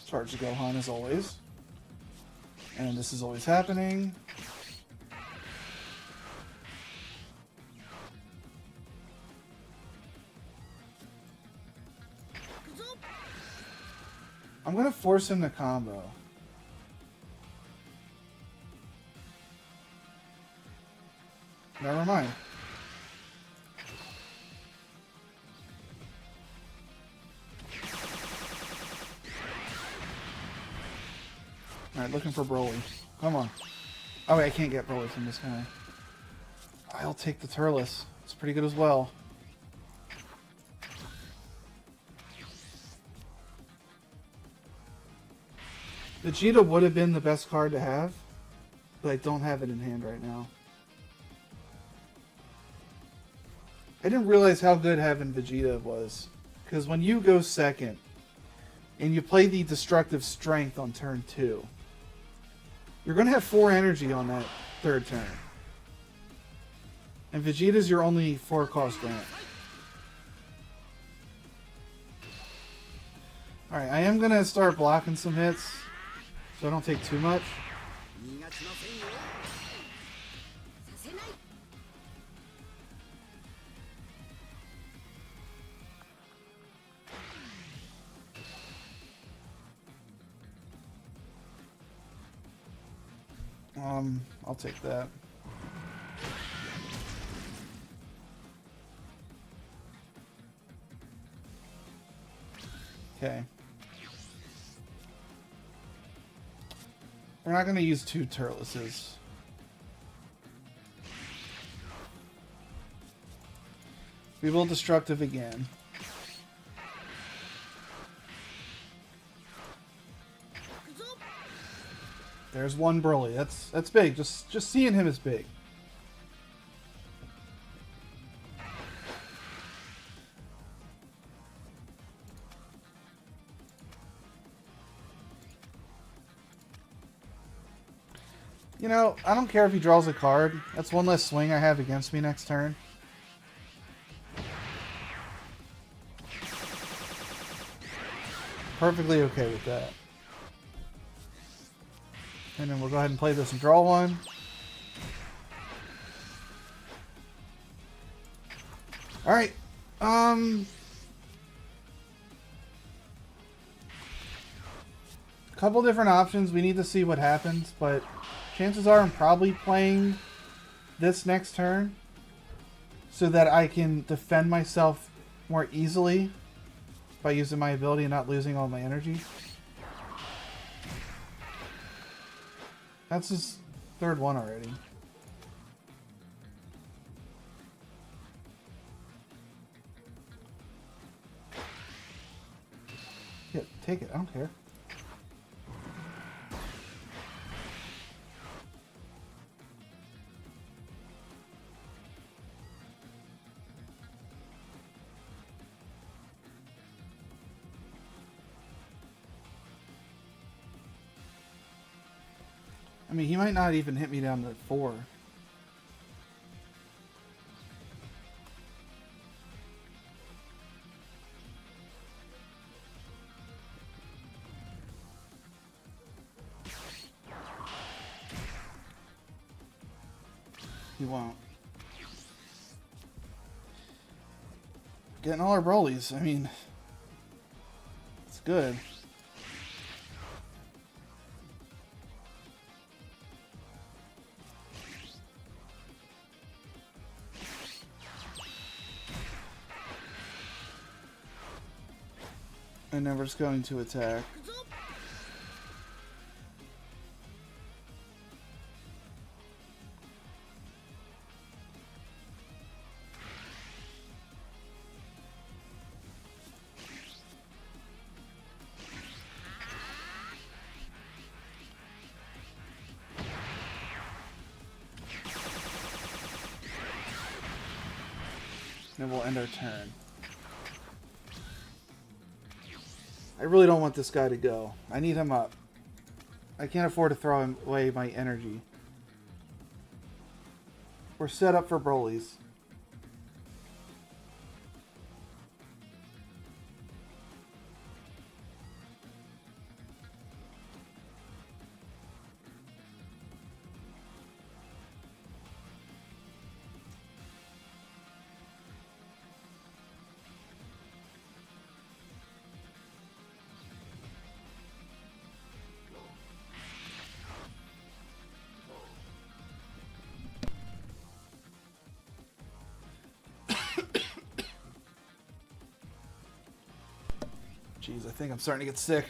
Charge the Gohan as always. And this is always happening. I'm gonna force him to combo. Never mind. Alright, looking for Broly. Come on. Oh wait, I can't get Broly from this guy. I'll take the Turles. It's pretty good as well. Vegeta would have been the best card to have, but I don't have it in hand right now. I didn't realize how good having Vegeta was, because when you go second, and you play the Destructive Strength on turn 2, you're going to have 4 energy on that third turn. And Vegeta's your only 4-cost grant. Alright, I am going to start blocking some hits, so I don't take too much. I'll take that. Okay. We're not going to use 2 Turtleses. We will Destructive again. There's one Broly. That's big. Just seeing him is big. You know, I don't care if he draws a card. That's one less swing I have against me next turn. Perfectly okay with that. And then we'll go ahead and play this and draw one. Alright. A couple different options. We need to see what happens, but chances are I'm probably playing this next turn so that I can defend myself more easily by using my ability and not losing all my energy. That's his 3rd one already. Yeah, take it. I don't care. I mean, he might not even hit me down to 4. He won't. Getting all our Brolys. I mean, it's good. And then we're just going to attack. Then we'll end our turn. I really don't want this guy to go. I need him up. I can't afford to throw away my energy. We're set up for Brolys. Jeez, I think I'm starting to get sick.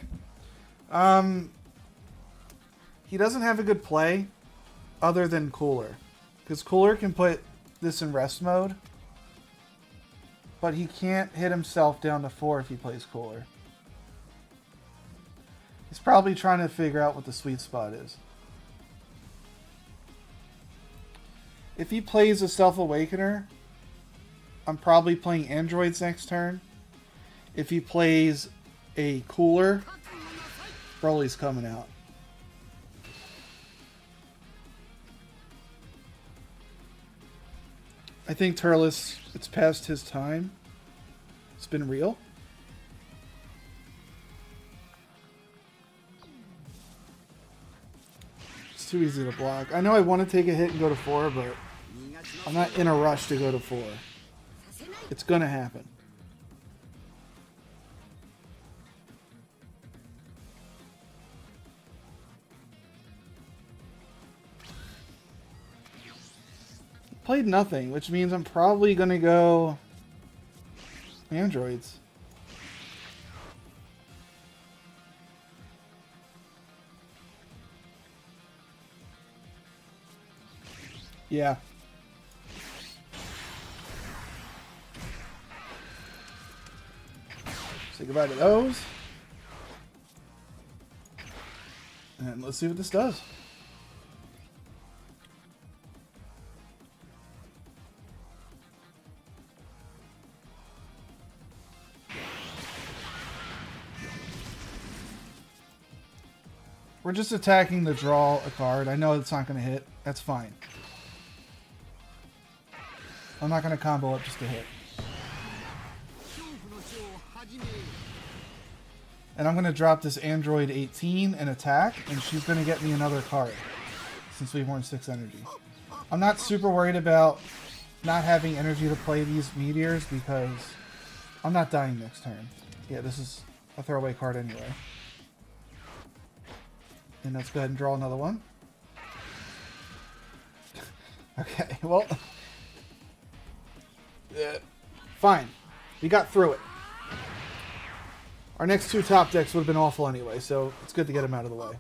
He doesn't have a good play other than Cooler. Because Cooler can put this in rest mode. But he can't hit himself down to 4 if he plays Cooler. He's probably trying to figure out what the sweet spot is. If he plays a Self-Awakener, I'm probably playing Androids next turn. If he plays a Cooler, Broly's coming out. I think Turles, it's past his time. It's been real. It's too easy to block. I know I want to take a hit and go to 4, but I'm not in a rush to go to 4. It's gonna happen. Played nothing, which means I'm probably gonna go androids. Yeah. Say goodbye to those. And let's see what this does. We're just attacking to draw a card. I know it's not going to hit. That's fine. I'm not going to combo up just to hit. And I'm going to drop this Android 18 and attack, and she's going to get me another card, since we've won 6 energy. I'm not super worried about not having energy to play these meteors, because I'm not dying next turn. Yeah, this is a throwaway card anyway. And let's go ahead and draw another one. Okay, well... fine. We got through it. Our next 2 top decks would have been awful anyway, so it's good to get them out of the way.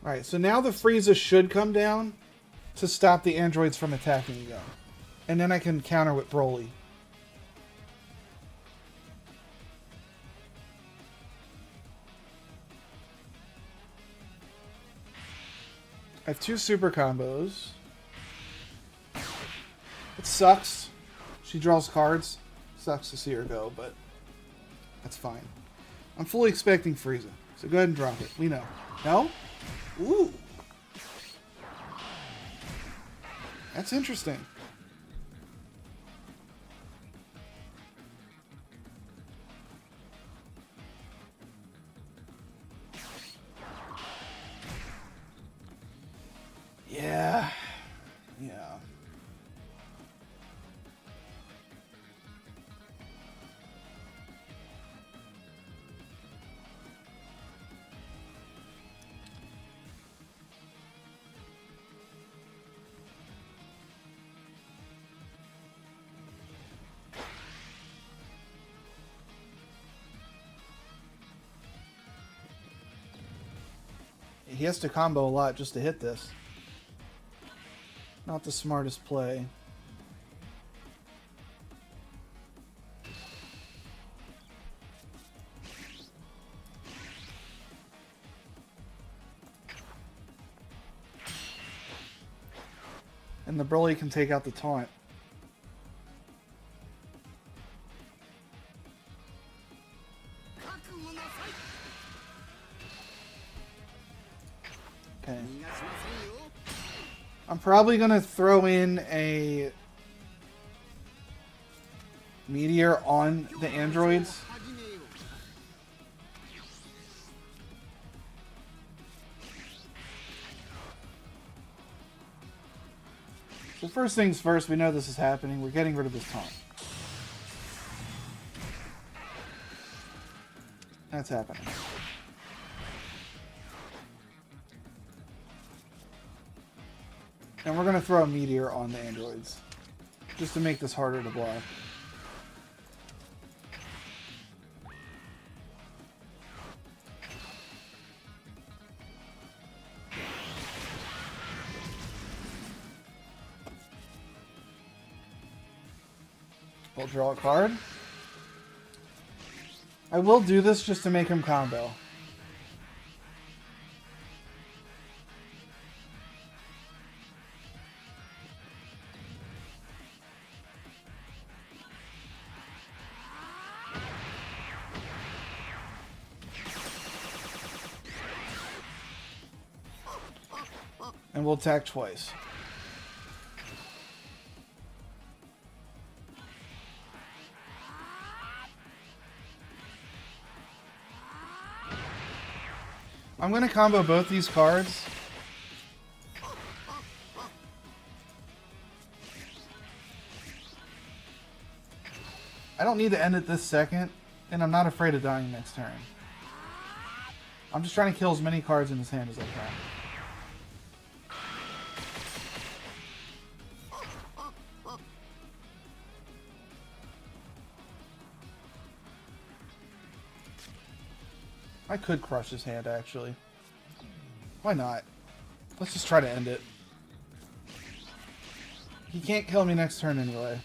Alright, so now the Frieza should come down to stop the androids from attacking again. And then I can counter with Broly. I have 2 super combos. It sucks. She draws cards. Sucks to see her go, but that's fine. I'm fully expecting Frieza, so go ahead and drop it. We know. No? Ooh. That's interesting. Yeah. Yeah. He has to combo a lot just to hit this. Not the smartest play. And the Broly can take out the taunt. Okay. I'm probably going to throw in a meteor on the androids. So first things first, we know this is happening. We're getting rid of this taunt. That's happening. And we're going to throw a meteor on the androids, just to make this harder to block. We'll draw a card. I will do this just to make him combo. And we'll attack twice. I'm going to combo both these cards. I don't need to end it this second, and I'm not afraid of dying next turn. I'm just trying to kill as many cards in his hand as I can. I could crush his hand, actually. Why not? Let's just try to end it. He can't kill me next turn anyway.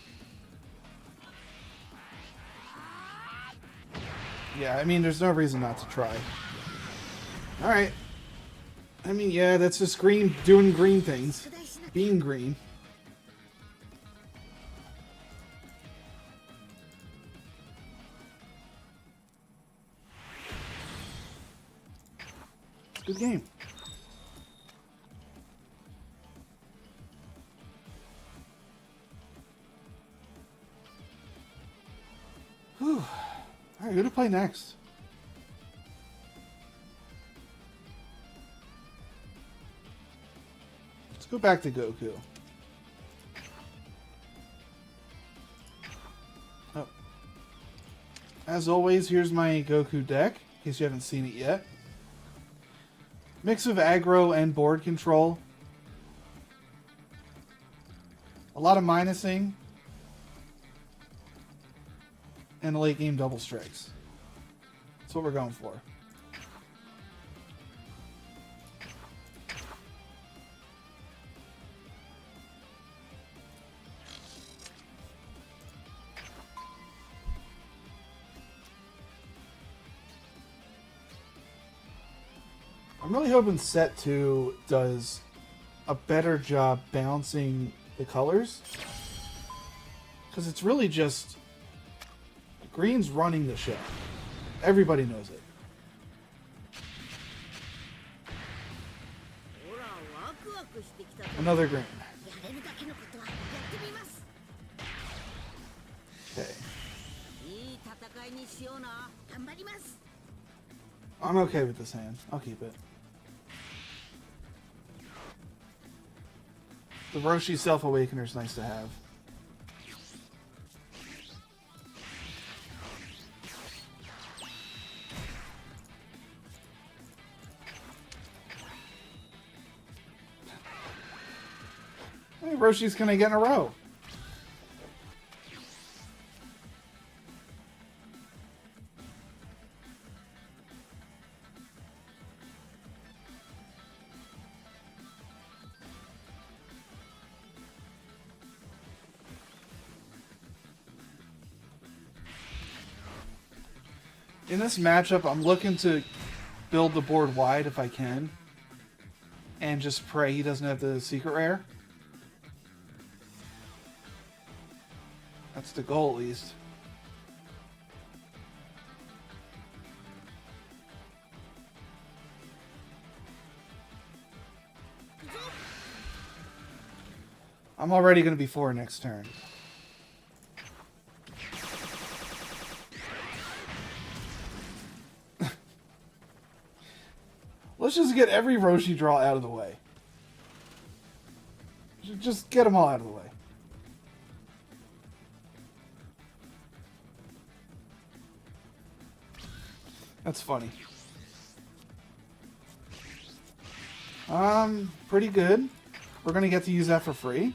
Yeah, I mean, there's no reason not to try. Alright. I mean, yeah, that's just green doing green things. Being green. Good game. Whew. Alright, who to play next? Let's go back to Goku. Oh. As always, here's my Goku deck, in case you haven't seen it yet. Mix of aggro and board control. A lot of minusing. And late game double strikes. That's what we're going for. I'm really hoping set 2 does a better job balancing the colors. Because it's really just green's running the show. Everybody knows it. Another green. Okay. I'm okay with this hand. I'll keep it. The Roshi Self-Awakener is nice to have. Hey, Roshi's gonna get in a row. In this matchup, I'm looking to build the board wide if I can. And just pray he doesn't have the secret rare. That's the goal, at least. I'm already going to be 4 next turn. Let's just get every Roshi draw out of the way. Just get them all out of the way. That's funny. Pretty good. We're gonna get to use that for free.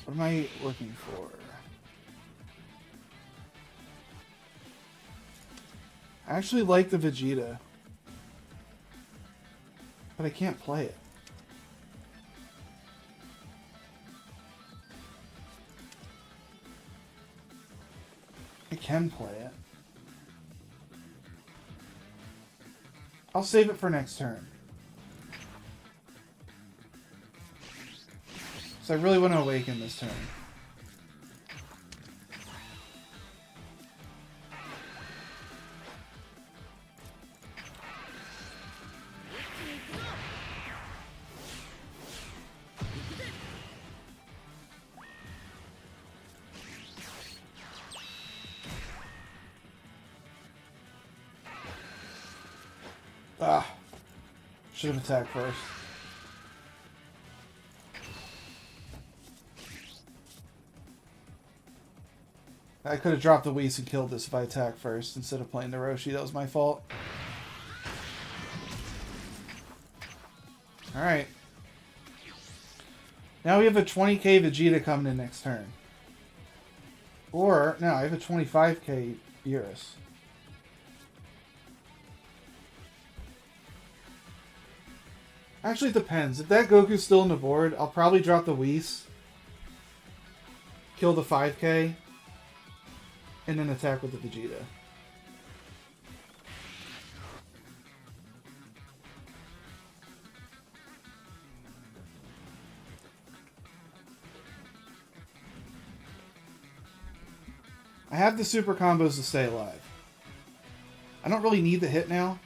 What am I looking for? I actually like the Vegeta, but I can't play it. I can play it. I'll save it for next turn. So I really want to awaken this turn. Ah. Should have attacked first. I could have dropped the Whis and killed this if I attacked first instead of playing the Roshi. That was my fault. Alright. Now we have a 20k Vegeta coming in next turn. Or, no, I have a 25k Beerus. Actually, it depends. If that Goku's still on the board, I'll probably drop the Whis, kill the 5k, and then attack with the Vegeta. I have the super combos to stay alive. I don't really need the hit now.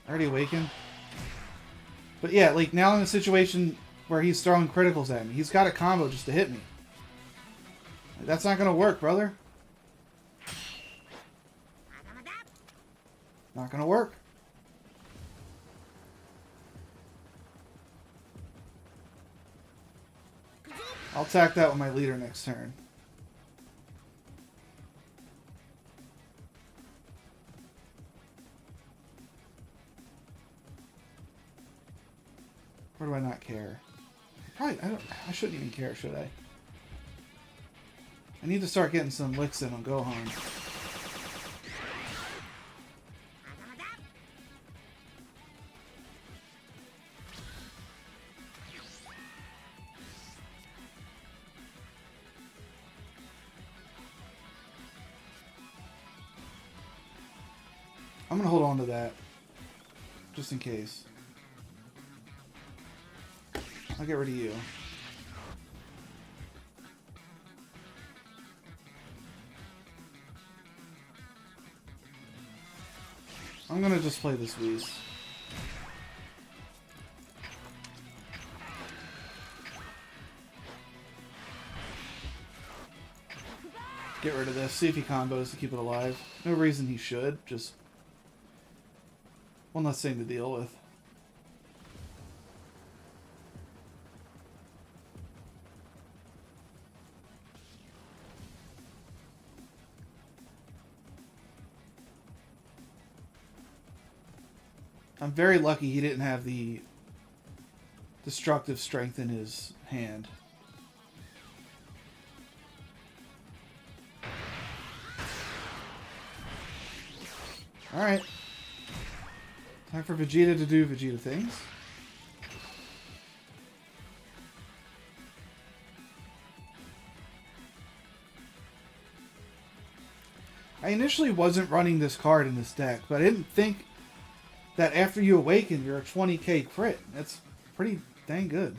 I already awakened. But yeah, like now in a situation where he's throwing criticals at me, he's got a combo just to hit me. That's not gonna work, brother. Not gonna work. I'll attack that with my leader next turn. Or do I not care? I shouldn't even care, should I? I need to start getting some licks in on Gohan. I'm gonna hold on to that. Just in case. I'll get rid of you. I'm gonna just play this Whis. Get rid of this. See if he combos to keep it alive. No reason he should. Just one less thing to deal with. I'm very lucky he didn't have the destructive strength in his hand. Alright. Time for Vegeta to do Vegeta things. I initially wasn't running this card in this deck, but I didn't think that after you awaken, you're a 20k crit. That's pretty dang good.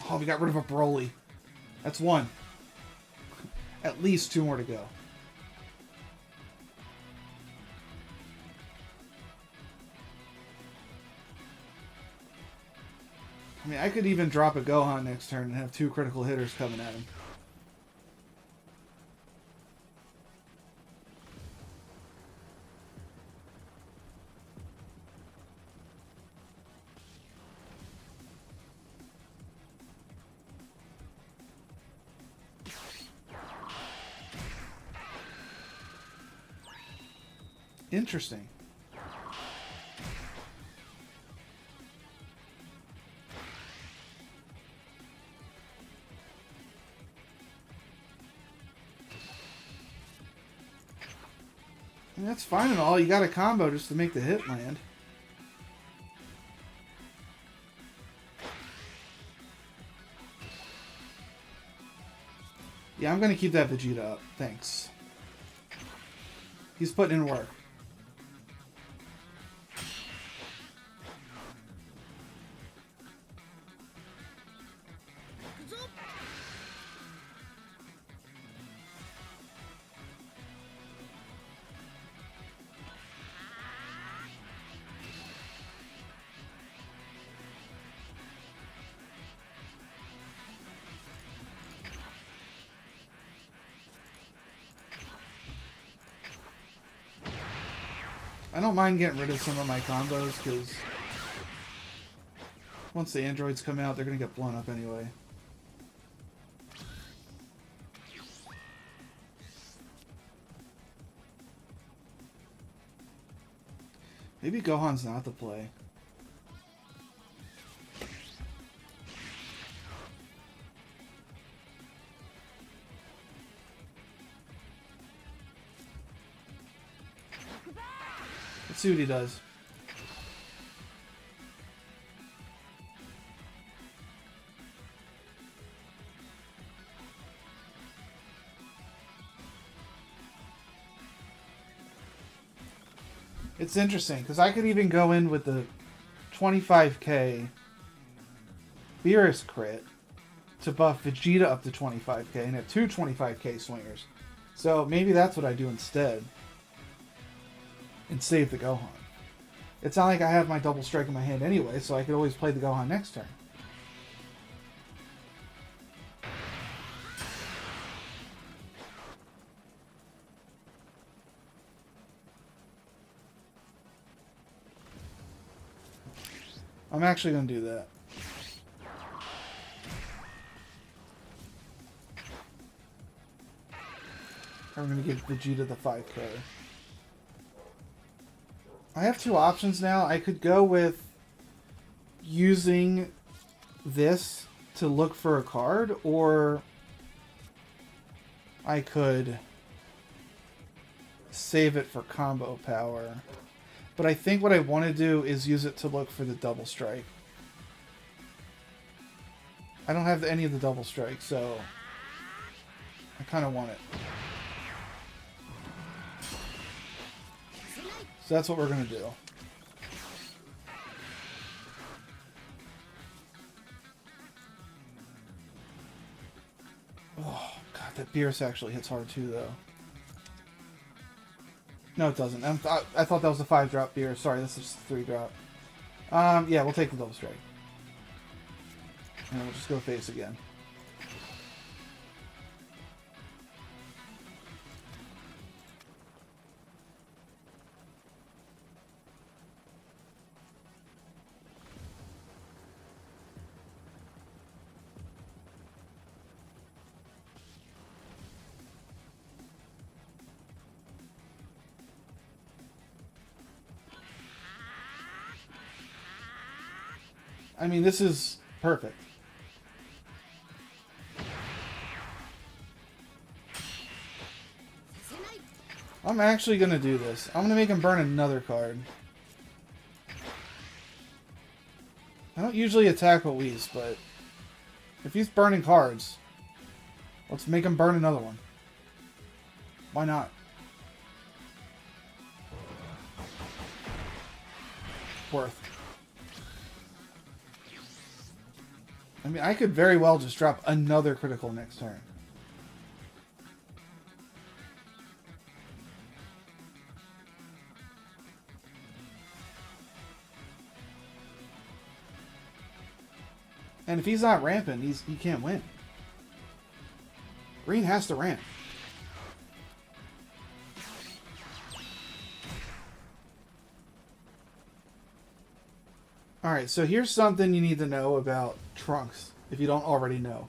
Oh, we got rid of a Broly. That's one. At least two more to go. I mean, I could even drop a Gohan next turn and have two critical hitters coming at him. Interesting. I mean, that's fine and all. You got a combo just to make the hit land. Yeah, I'm going to keep that Vegeta up. Thanks. He's putting in work. I don't mind getting rid of some of my combos, because once the androids come out, they're going to get blown up anyway. Maybe Gohan's not the play. Let's see what he does. It's interesting, because I could even go in with the 25k Beerus crit to buff Vegeta up to 25k and have two 25k swingers. So maybe that's what I do instead. And save the Gohan. It's not like I have my double strike in my hand anyway, so I could always play the Gohan next turn. I'm actually going to do that. I'm going to give Vegeta the 5k. I have two options now. I could go with using this to look for a card, or I could save it for combo power. But I think what I want to do is use it to look for the double strike. I don't have any of the double strike, so I kind of want it. So that's what we're going to do. Oh, God, that Beerus actually hits hard too, though. No, it doesn't. I thought that was a 5-drop Beerus. Sorry, this is a 3-drop. Yeah, we'll take the double strike. And we'll just go face again. I mean, this is perfect. I'm actually going to do this. I'm going to make him burn another card. I don't usually attack Whis, but if he's burning cards, let's make him burn another one. Why not? Worth. I mean, I could very well just drop another critical next turn. And if he's not ramping, he can't win. Green has to ramp. Alright, so here's something you need to know about Trunks, if you don't already know.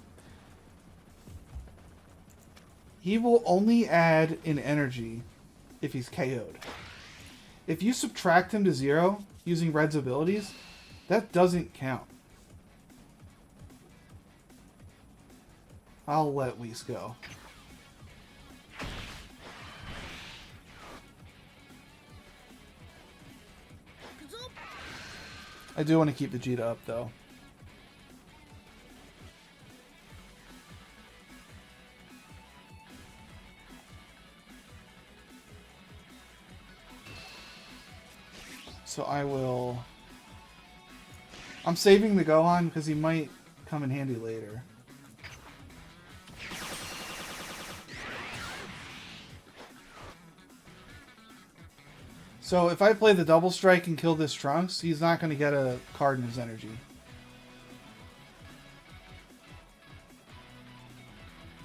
He will only add in energy if he's KO'd. If you subtract him to 0 using Red's abilities, that doesn't count. I'll let Whis go. I do want to keep Vegeta up, though. So I will... I'm saving the Gohan because he might come in handy later. So if I play the double strike and kill this Trunks, he's not going to get a card in his energy.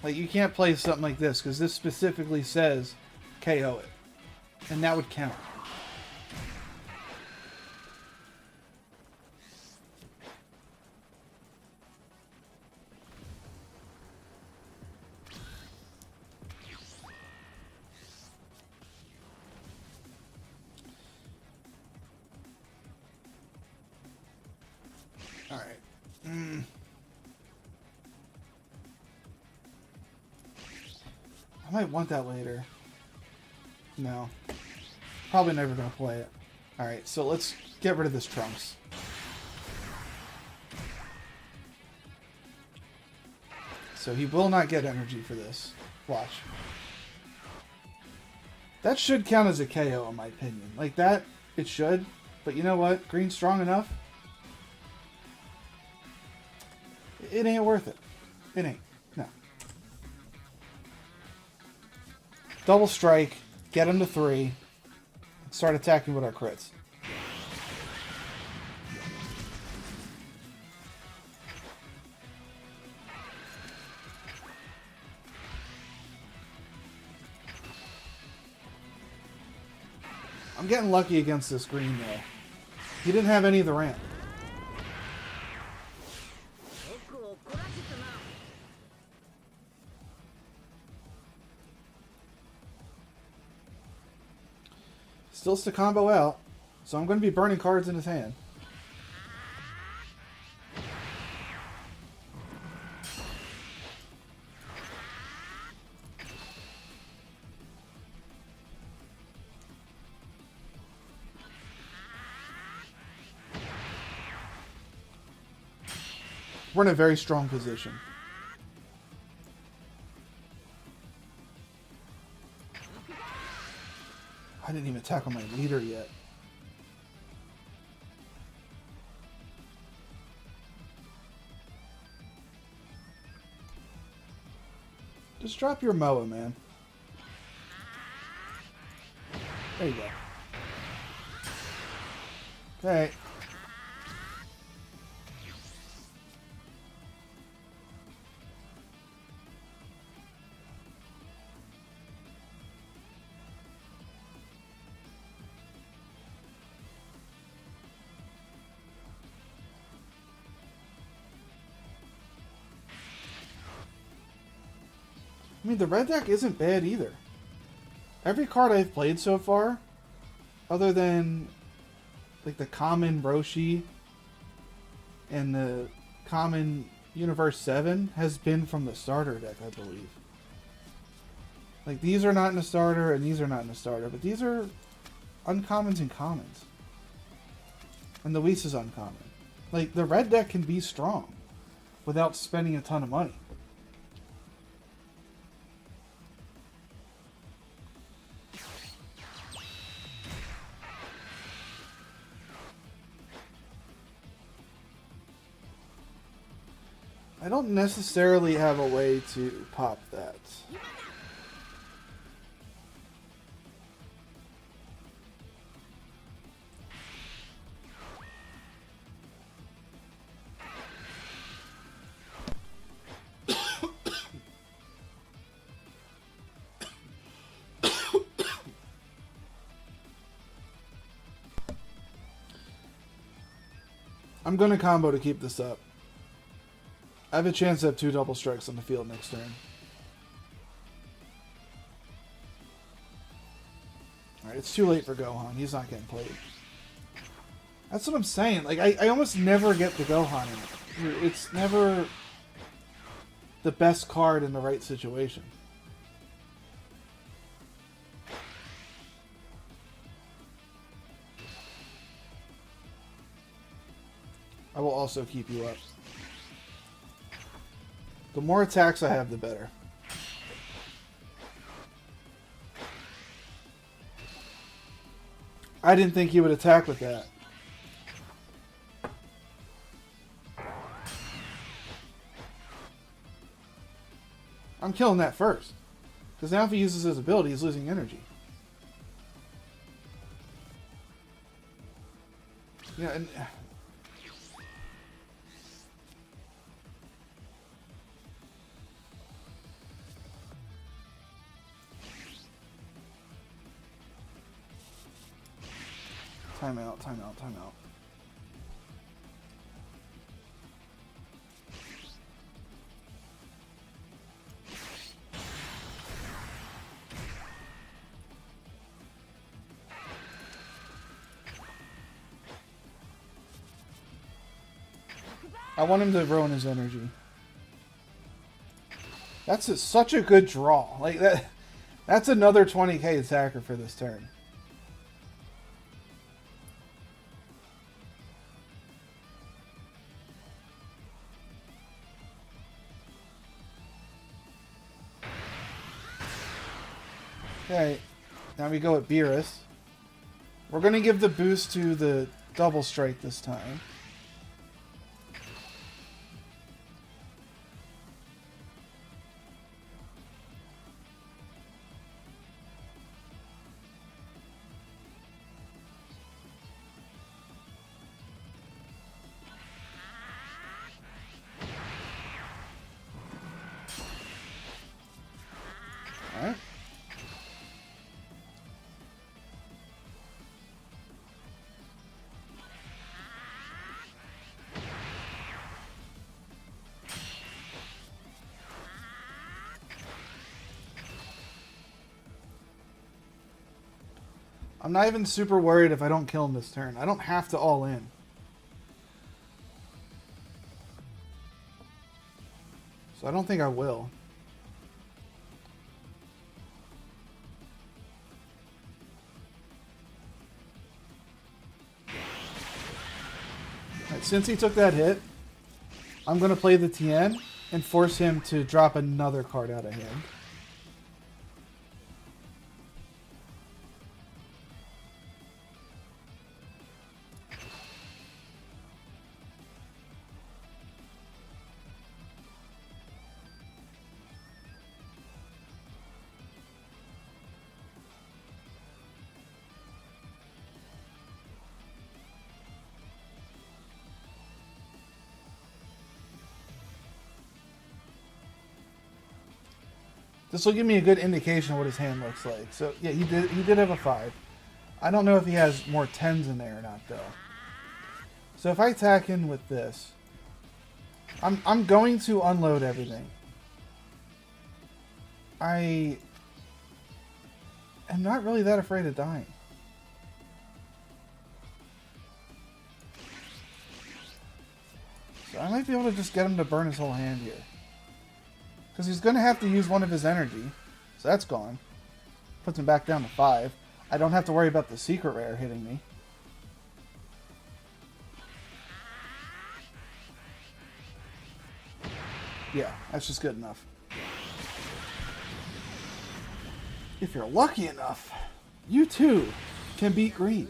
Like, you can't play something like this, because this specifically says KO it. And that would count. I might want that later. No. Probably never going to play it. Alright, so let's get rid of this Trunks. So he will not get energy for this. Watch. That should count as a KO in my opinion. Like that, it should. But you know what? Green's strong enough. It ain't worth it. It ain't. No. Double strike. Get him to 3. Start attacking with our crits. I'm getting lucky against this green though. He didn't have any of the ramp. Still to combo out, so I'm going to be burning cards in his hand. We're in a very strong position. I didn't even tackle my leader yet. Just drop your Moa, man. There you go. Okay. I mean, the red deck isn't bad either. Every card I've played so far, other than like the common Roshi and the common Universe 7, has been from the starter deck, I believe. Like, these are not in the starter, and these are not in the starter, but these are uncommons and commons. And the Whis is uncommon. Like, the red deck can be strong without spending a ton of money. I don't necessarily have a way to pop that. I'm going to combo to keep this up. I have a chance to have 2 double strikes on the field next turn. Alright, it's too late for Gohan. He's not getting played. That's what I'm saying. Like, I almost never get the Gohan in it. It's never the best card in the right situation. I will also keep you up. The more attacks I have, the better. I didn't think he would attack with that. I'm killing that first. Because now if he uses his ability, he's losing energy. Yeah, and... Time out, time out, time out. I want him to ruin his energy. That's such a good draw. Like that. That's another 20k attacker for this turn. Okay, now we go at Beerus. We're going to give the boost to the double strike this time. Alright. I'm not even super worried if I don't kill him this turn. I don't have to all in. So I don't think I will. Right, since he took that hit, I'm going to play the Tien and force him to drop another card out of hand. This will give me a good indication of what his hand looks like. So yeah, he did have a 5. I don't know if he has more 10s in there or not though. So if I attack in with this, I'm going to unload everything. I am not really that afraid of dying. So I might be able to just get him to burn his whole hand here. Because he's going to have to use one of his energy. So that's gone. Puts him back down to 5. I don't have to worry about the secret rare hitting me. Yeah, that's just good enough. If you're lucky enough, you too can beat green.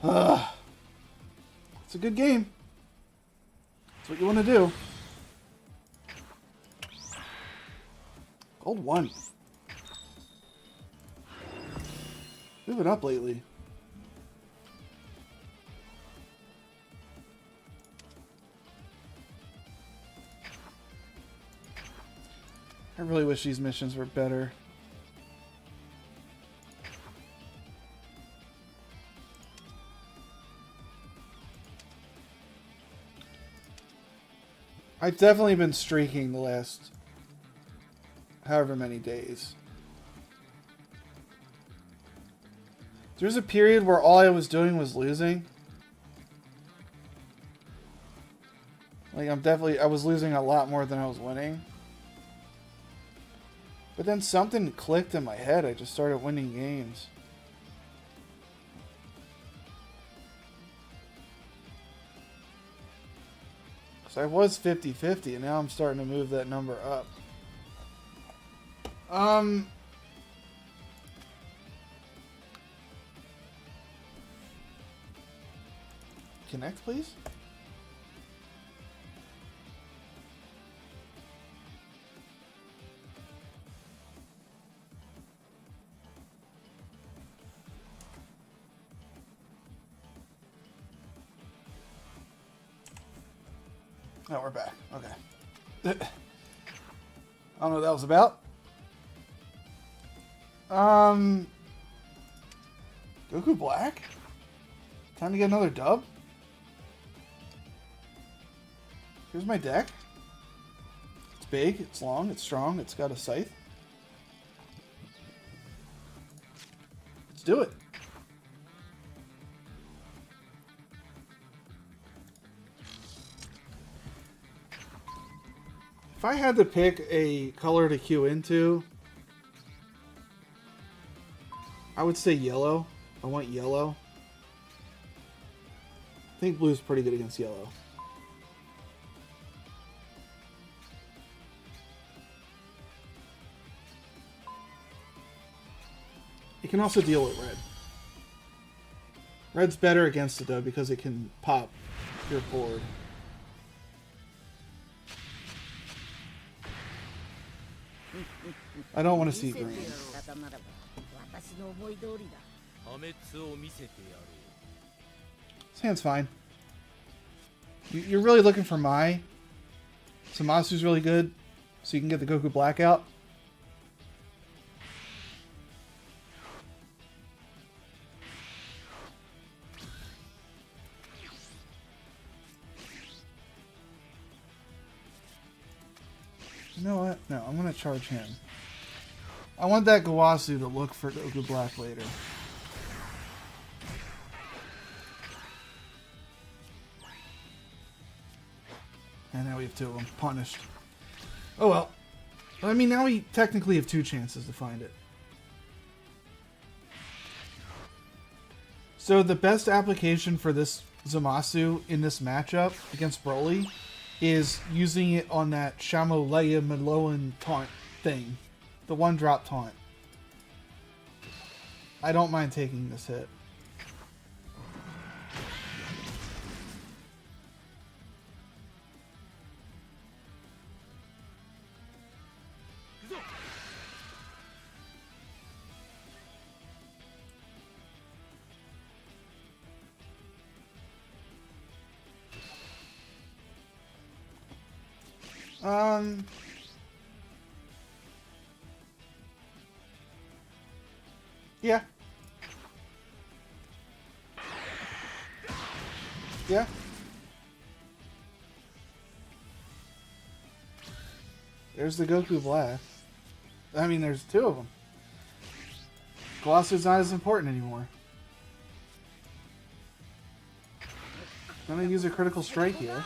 It's a good game. That's what you want to do. Gold 1. Moving up lately. I really wish these missions were better. I've definitely been streaking the last however many days. There's a period where all I was doing was losing. Like I was losing a lot more than I was winning. But then something clicked in my head. I just started winning games. So I was 50-50 and now I'm starting to move that number up. Connect, please. Oh, we're back. Okay. I don't know what that was about. Goku Black? Time to get another dub? Here's my deck. It's big, it's long, it's strong, it's got a scythe. Let's do it. If I had to pick a color to queue into, I would say yellow. I want yellow. I think blue's pretty good against yellow. It can also deal with red. Red's better against it though because it can pop your board. I don't want to see green. This hand's fine. You're really looking for Mai. Zamasu's really good, so you can get the Goku Black out. You know what? No, I'm going to charge him. I want that Gawasu to look for Goku Black later. And now we have two of them. Punished. Oh well. I mean, now we technically have two chances to find it. So the best application for this Zamasu in this matchup against Broly is using it on that Shamoleya Maloan taunt thing. The one drop taunt. I don't mind taking this hit. Yeah. Yeah. There's the Goku Black. I mean, there's two of them. Glossu's not as important anymore. I'm gonna use a critical strike here.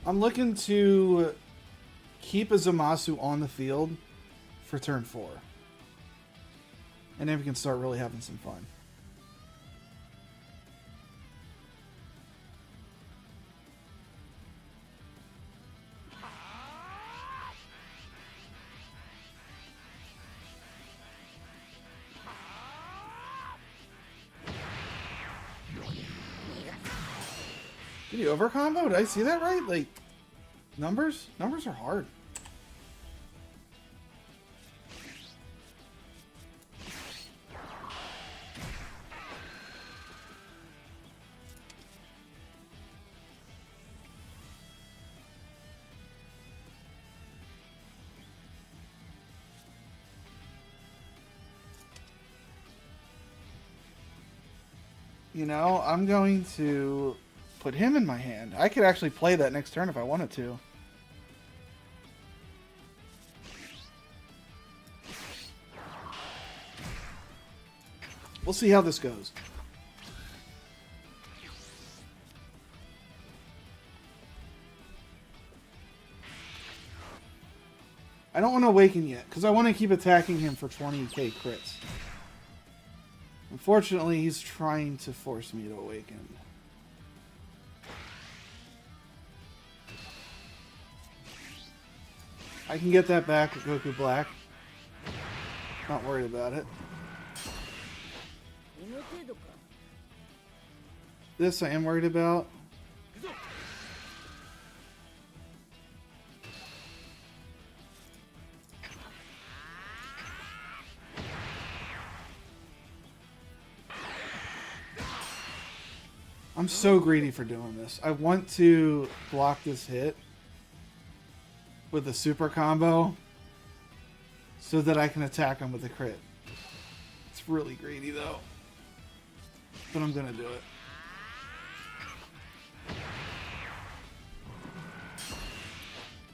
I'm looking to keep a Zamasu on the field for turn 4. And then we can start really having some fun. Did he over combo? Did I see that right? Like, numbers? Numbers are hard. You know, I'm going to put him in my hand. I could actually play that next turn if I wanted to. We'll see how this goes. I don't want to awaken yet, because I want to keep attacking him for 20k crits. Unfortunately, he's trying to force me to awaken. I can get that back with Goku Black. Not worried about it. This I am worried about. I'm so greedy for doing this. I want to block this hit with a super combo so that I can attack him with a crit. It's really greedy though, but I'm gonna do it.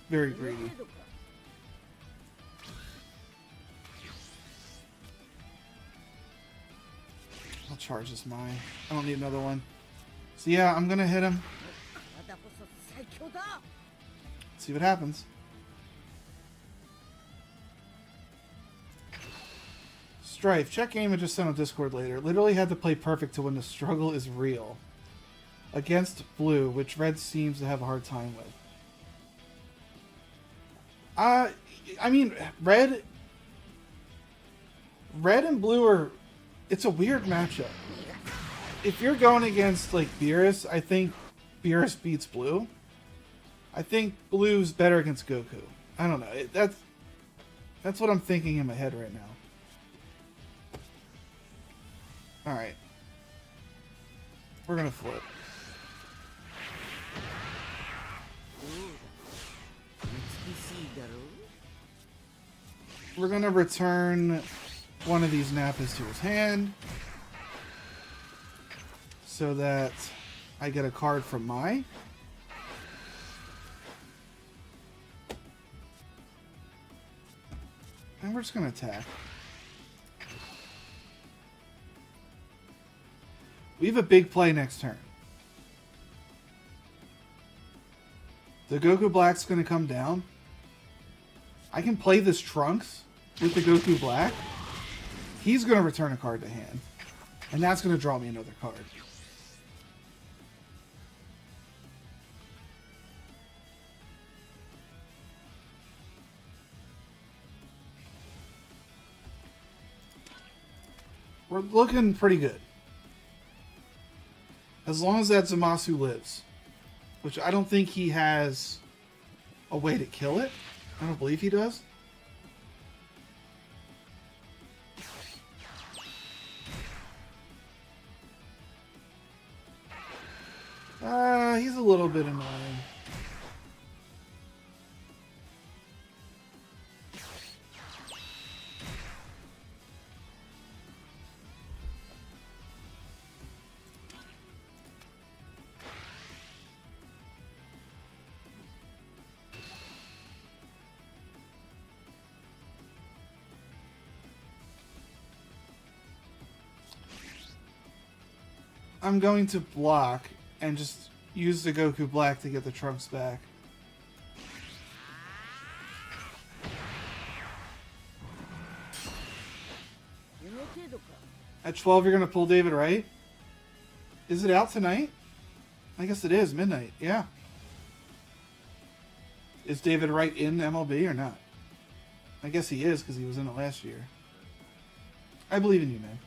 Very greedy. I'll charge this mine. I don't need another one. So yeah, I'm gonna hit him. See what happens. Strife, check game and just sent on Discord later. Literally had to play perfect to win. The struggle is real. Against blue, which red seems to have a hard time with. I mean, red and blue are... It's a weird matchup. If you're going against, like, Beerus, I think Beerus beats blue. I think blue's better against Goku. I don't know. That's what I'm thinking in my head right now. Alright. We're gonna flip. We're gonna return one of these Nappas to his hand so that I get a card from Mai. And we're just gonna attack. We have a big play next turn. The Goku Black's gonna come down. I can play this Trunks with the Goku Black. He's gonna return a card to hand. And that's gonna draw me another card. We're looking pretty good. As long as that Zamasu lives. Which I don't think he has a way to kill it. I don't believe he does. He's a little bit annoying. I'm going to block and just use the Goku Black to get the Trunks back. At 12, you're going to pull David Wright? Is it out tonight? I guess it is, midnight, yeah. Is David Wright in MLB or not? I guess he is because he was in it last year. I believe in you, man.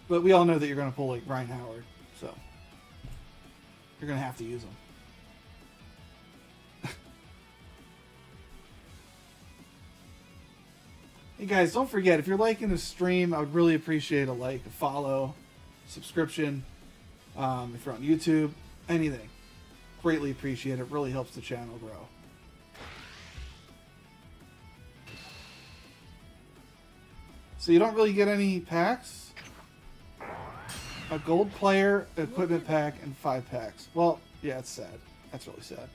But we all know that you're going to pull like Ryan Howard, so you're going to have to use him. Hey guys, don't forget, if you're liking the stream, I would really appreciate a like, a follow, subscription. If you're on YouTube, anything. Greatly appreciate it. It really helps the channel grow. So you don't really get any packs? A gold player, equipment pack, and 5 packs. Well, yeah, it's sad. That's really sad.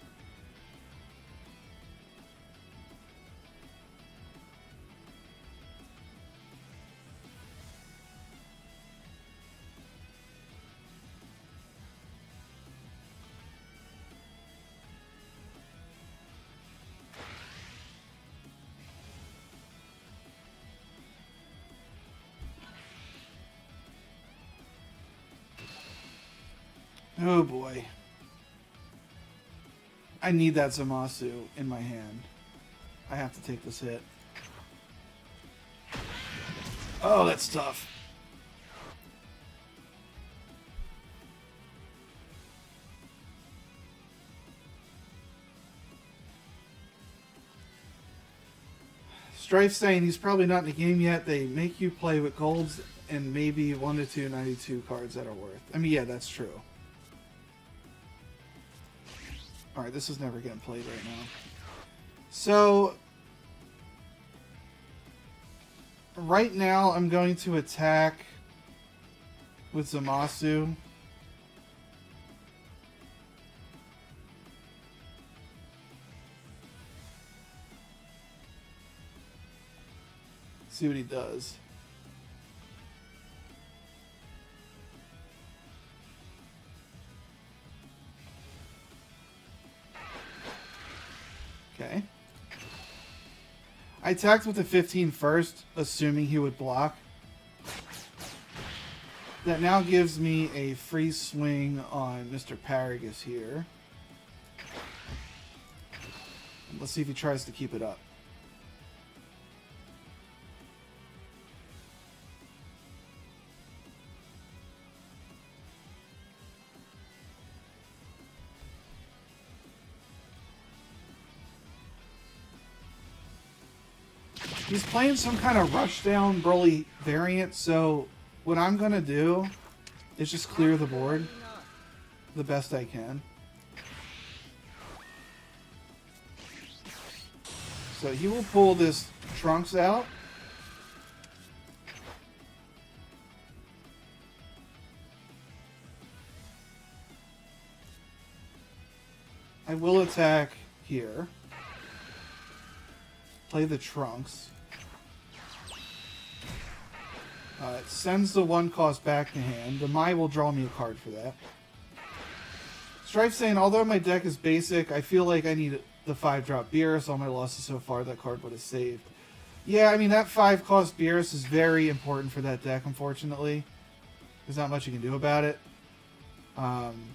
Oh boy. I need that Zamasu in my hand. I have to take this hit. Oh, that's tough. Strife saying he's probably not in the game yet. They make you play with golds and maybe 1 to 2 92 cards that are worth. I mean, yeah, that's true. Alright, this is never getting played right now. So, right now I'm going to attack with Zamasu. See what he does. Okay. I attacked with the 15 first, assuming he would block. That now gives me a free swing on Mr. Paragus here. Let's see if he tries to keep it up. He's playing some kind of rushdown Broly variant, so what I'm going to do is just clear the board the best I can. So he will pull this Trunks out. I will attack here. Play the Trunks. It sends the 1 cost back to hand. The Mai will draw me a card for that. Strife saying, although my deck is basic, I feel like I need the 5-drop Beerus. All my losses so far, that card would have saved. Yeah, I mean, that 5 cost Beerus is very important for that deck, unfortunately. There's not much you can do about it. I'm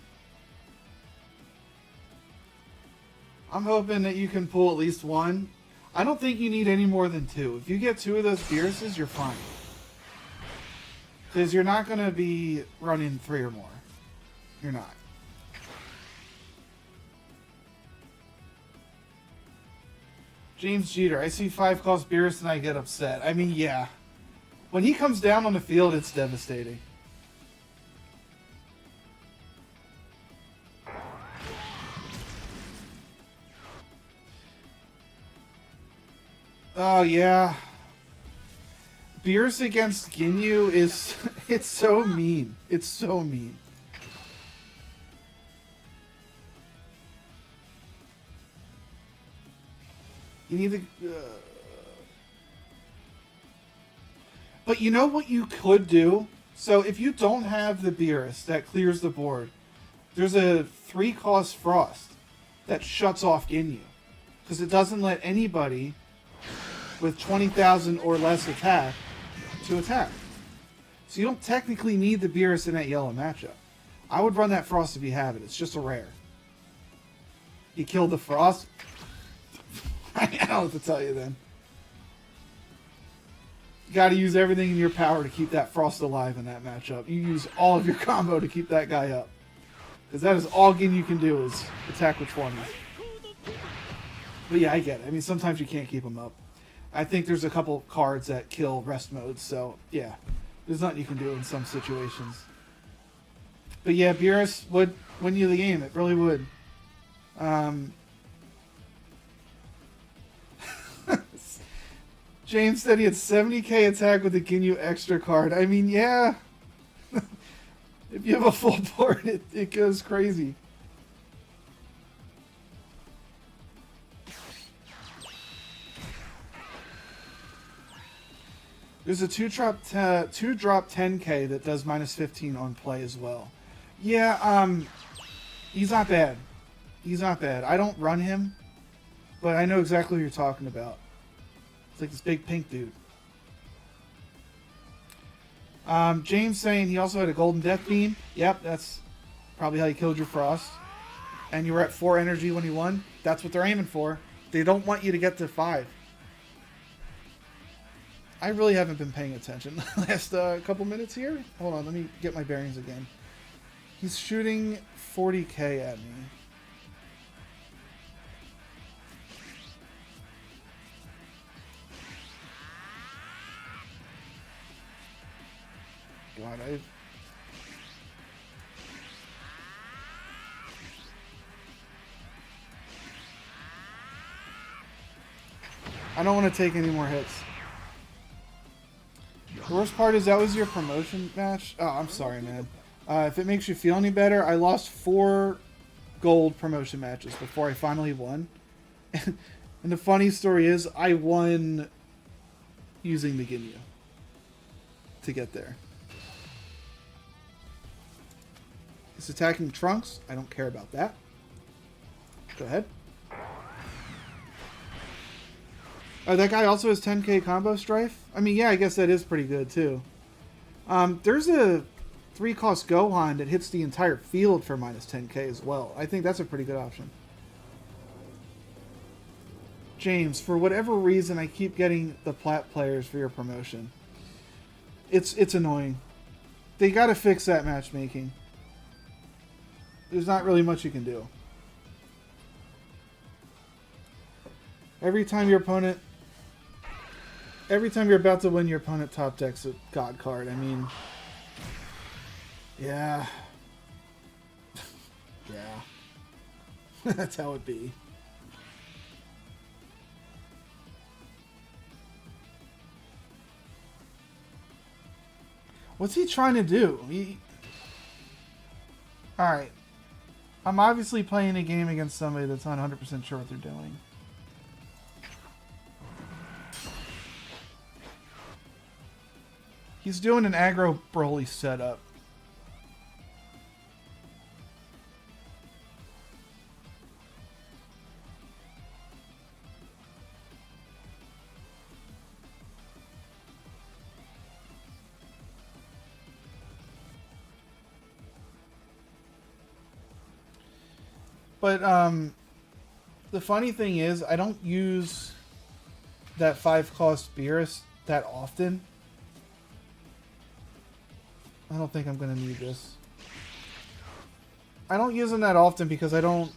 hoping that you can pull at least 1. I don't think you need any more than 2. If you get 2 of those Beeruses, you're fine. Because you're not going to be running 3 or more. You're not. James Jeter, I see 5 cost Beerus and I get upset. I mean, yeah. When he comes down on the field, it's devastating. Oh, yeah. Beerus against Ginyu is... it's so mean. It's so mean. You need to... But you know what you could do? So if you don't have the Beerus that clears the board, there's a 3-cost Frost that shuts off Ginyu. Because it doesn't let anybody with 20,000 or less attack to attack. So you don't technically need the Beerus in that yellow matchup. I would run that Frost if you have it. It's just a rare. You killed the Frost? I don't know what to tell you then. You got to use everything in your power to keep that Frost alive in that matchup. You use all of your combo to keep that guy up. Because that is all Ginyu can do is attack with 20. But yeah, I get it. I mean, sometimes you can't keep him up. I think there's a couple cards that kill rest modes, so yeah, there's nothing you can do in some situations. But yeah, Beerus would win you the game. It really would. James said he had 70k attack with the Ginyu extra card. I mean, yeah. If you have a full board, it goes crazy. There's a 2-drop 10k that does -15 on play as well. Yeah, he's not bad. He's not bad. I don't run him, but I know exactly what you're talking about. It's like this big pink dude. James saying he also had a golden death beam. Yep, that's probably how you killed your Frost. And you were at 4 energy when he won. That's what they're aiming for. They don't want you to get to 5. I really haven't been paying attention the last couple minutes here. Hold on, let me get my bearings again. He's shooting 40k at me. God, I don't want to take any more hits. The worst part is that was your promotion match. Oh, I'm sorry, man. If it makes you feel any better, I lost 4 gold promotion matches before I finally won. And the funny story is, I won, using the Ginyu to get there. He's attacking Trunks. I don't care about that. Go ahead. Oh, that guy also has 10k combo strife? I mean, yeah, I guess that is pretty good, too. There's a 3-cost Gohan that hits the entire field for minus 10k as well. I think that's a pretty good option. James, for whatever reason, I keep getting the plat players for your promotion. It's annoying. They gotta fix that matchmaking. There's not really much you can do. Every time you're about to win, your opponent top decks a God card. I mean, yeah. Yeah. That's how it be. What's he trying to do? Alright. I'm obviously playing a game against somebody that's not 100% sure what they're doing. He's doing an aggro Broly setup. But the funny thing is, I don't use that 5-cost Beerus that often. I don't think I'm going to need this. I don't use them that often because I don't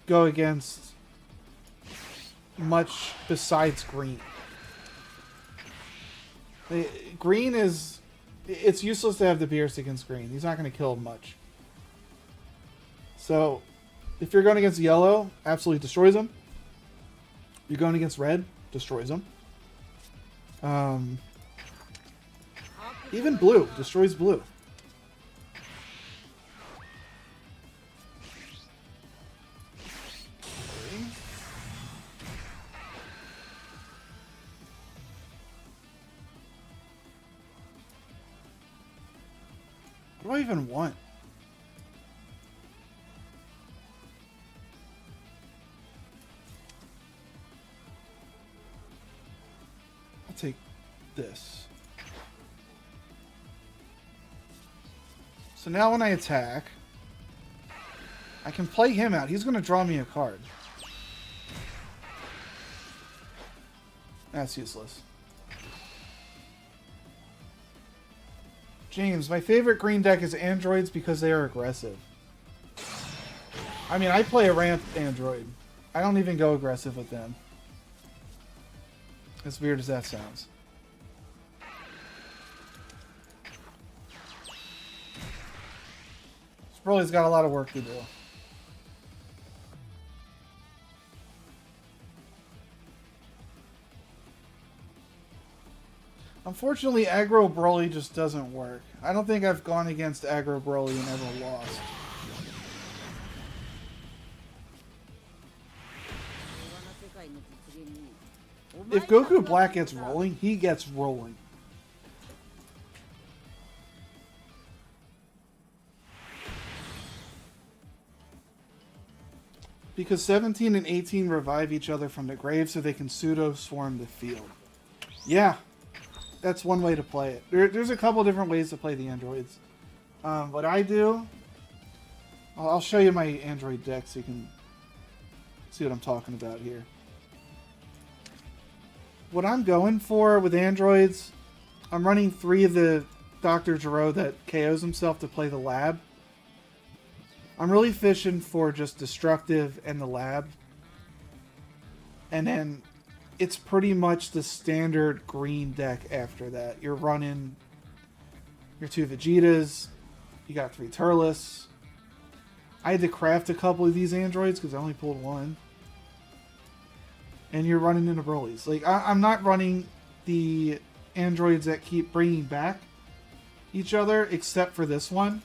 go against much besides green. Green is... It's useless to have the Beerus against green. He's not going to kill much. So, if you're going against yellow, absolutely destroys him. You're going against red, destroys him. Even blue, destroys blue. Okay. What do I even want? I'll take this. So now when I attack, I can play him out. He's going to draw me a card. That's useless. James, my favorite green deck is androids because they are aggressive. I mean, I play a ramped android. I don't even go aggressive with them. As weird as that sounds. Broly's got a lot of work to do. Unfortunately, aggro Broly just doesn't work. I don't think I've gone against aggro Broly and ever lost. If Goku Black gets rolling, he gets rolling. Because 17 and 18 revive each other from the grave so they can pseudo-swarm the field. Yeah, that's one way to play it. There's a couple different ways to play the androids. What I do... I'll show you my android deck so you can see what I'm talking about here. What I'm going for with androids, I'm running 3 of the Dr. Gero that KOs himself to play the lab. I'm really fishing for just destructive and the lab. And then it's pretty much the standard green deck after that. You're running your 2 Vegetas. You got 3 Turles. I had to craft a couple of these androids because I only pulled 1. And you're running into Broly's. Like, I'm not running the androids that keep bringing back each other except for this one.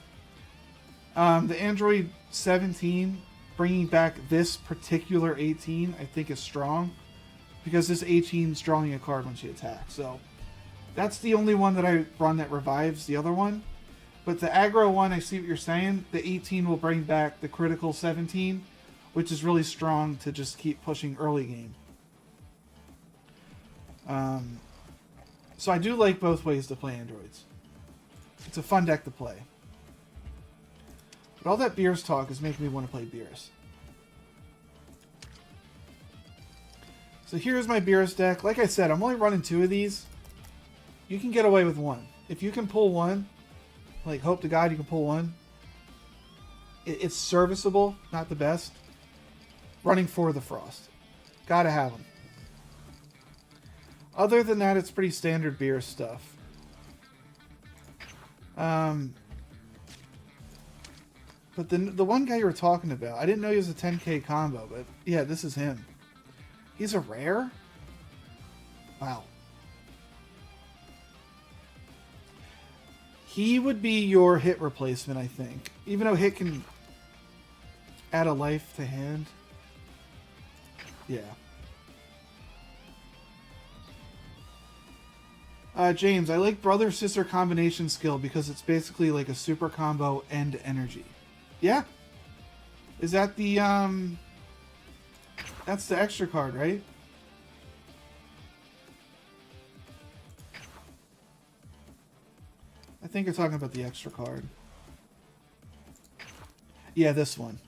The Android 17 bringing back this particular 18 I think is strong because this 18's drawing a card when she attacks. So that's the only one that I run that revives the other one. But the aggro one, I see what you're saying. The 18 will bring back the critical 17, which is really strong to just keep pushing early game. So I do like both ways to play androids. It's a fun deck to play. But all that Beerus talk is making me want to play Beerus. So here's my Beerus deck. Like I said, I'm only running 2 of these. You can get away with 1. If you can pull 1, like hope to God you can pull 1. It's serviceable, not the best. Running 4 of the Frost. Gotta have them. Other than that, it's pretty standard Beerus stuff. But the one guy you were talking about, I didn't know he was a 10k combo, but yeah, this is him. He's a rare? Wow. He would be your hit replacement, I think. Even though hit can add a life to hand. Yeah. James, I like brother-sister combination skill because it's basically like a super combo and energy. Yeah. Is that the, that's the extra card, right? I think you're talking about the extra card. Yeah, this one.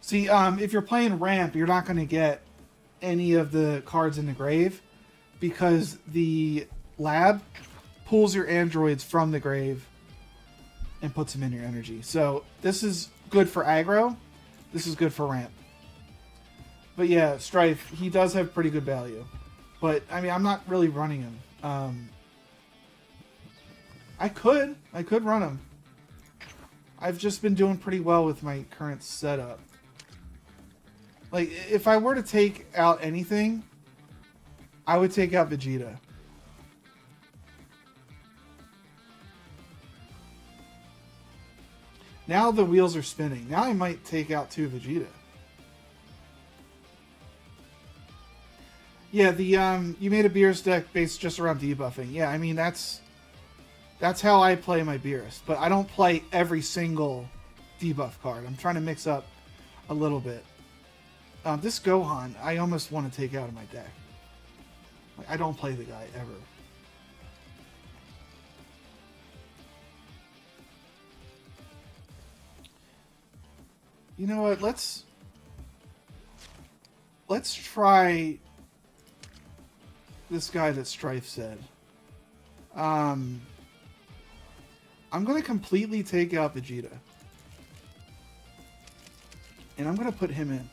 See, if you're playing ramp, you're not going to get any of the cards in the grave because the lab pulls your androids from the grave and puts them in your energy. So this is good for aggro. This is good for ramp. But yeah, Strife, he does have pretty good value. But, I mean, I'm not really running him. I could run him. I've just been doing pretty well with my current setup. Like, if I were to take out anything, I would take out Vegeta. Now the wheels are spinning. Now I might take out 2 Vegeta. Yeah, the you made a Beerus deck based just around debuffing. Yeah, I mean that's how I play my Beerus, but I don't play every single debuff card. I'm trying to mix up a little bit. This Gohan, I almost want to take out of my deck. Like, I don't play the guy ever. You know what? Let's try this guy that Strife said. I'm going to completely take out Vegeta. And I'm going to put him in.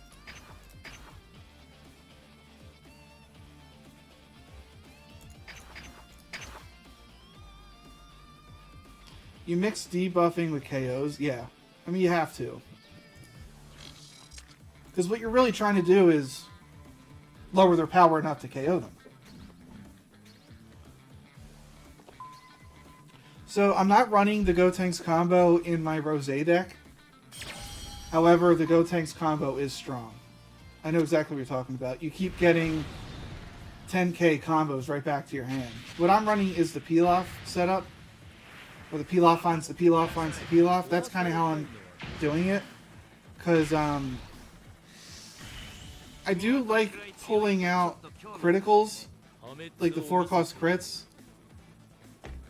You mix debuffing with KOs? Yeah. I mean, you have to. Because what you're really trying to do is lower their power enough to KO them. So I'm not running the Gotenks combo in my Rosé deck. However, the Gotenks combo is strong. I know exactly what you're talking about. You keep getting 10k combos right back to your hand. What I'm running is the Pilaf setup. Where the Pilaf finds the Pilaf finds the Pilaf. That's kind of how I'm doing it. Because I do like pulling out criticals. Like the 4-cost crits.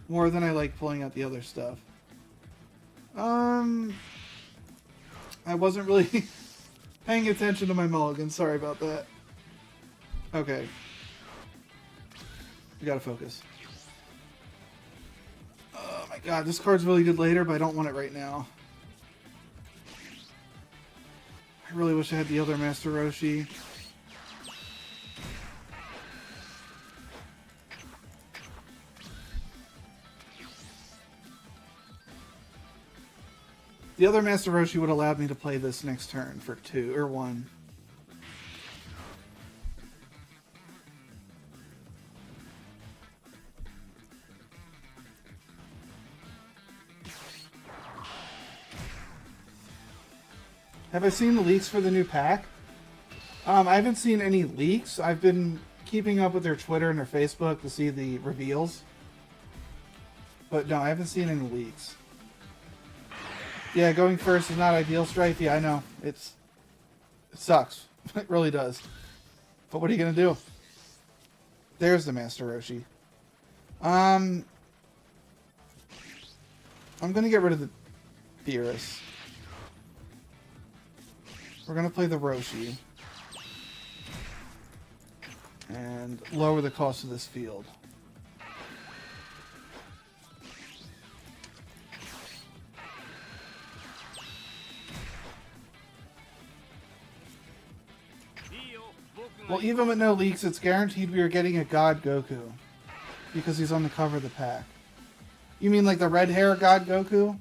More than I like pulling out the other stuff. I wasn't really paying attention to my mulligan. Sorry about that. Okay. We gotta focus. Oh my god, this card's really good later, but I don't want it right now. I really wish I had the other Master Roshi. The other Master Roshi would allow me to play this next turn for 2 or 1. Have I seen the leaks for the new pack? I haven't seen any leaks. I've been keeping up with their Twitter and their Facebook to see the reveals. But no, I haven't seen any leaks. Yeah, going first is not ideal, Strife. Yeah, I know. It sucks. It really does. But what are you going to do? There's the Master Roshi. I'm going to get rid of the Beerus. We're going to play the Roshi. And lower the cost of this field. Well, even with no leaks, it's guaranteed we are getting a God Goku. Because he's on the cover of the pack. You mean like the red hair God Goku?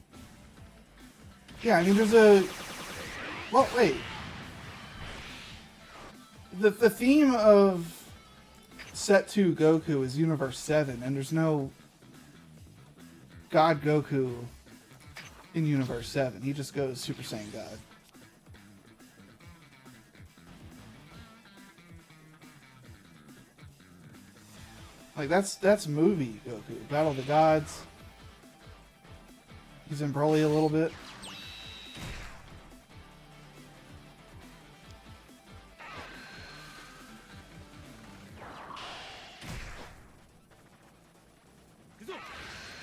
Yeah, I mean there's a... Well, wait. The theme of Set 2 Goku is Universe 7, and there's no God Goku in Universe 7. He just goes Super Saiyan God. Like, that's movie Goku. Battle of the Gods. He's in Broly a little bit.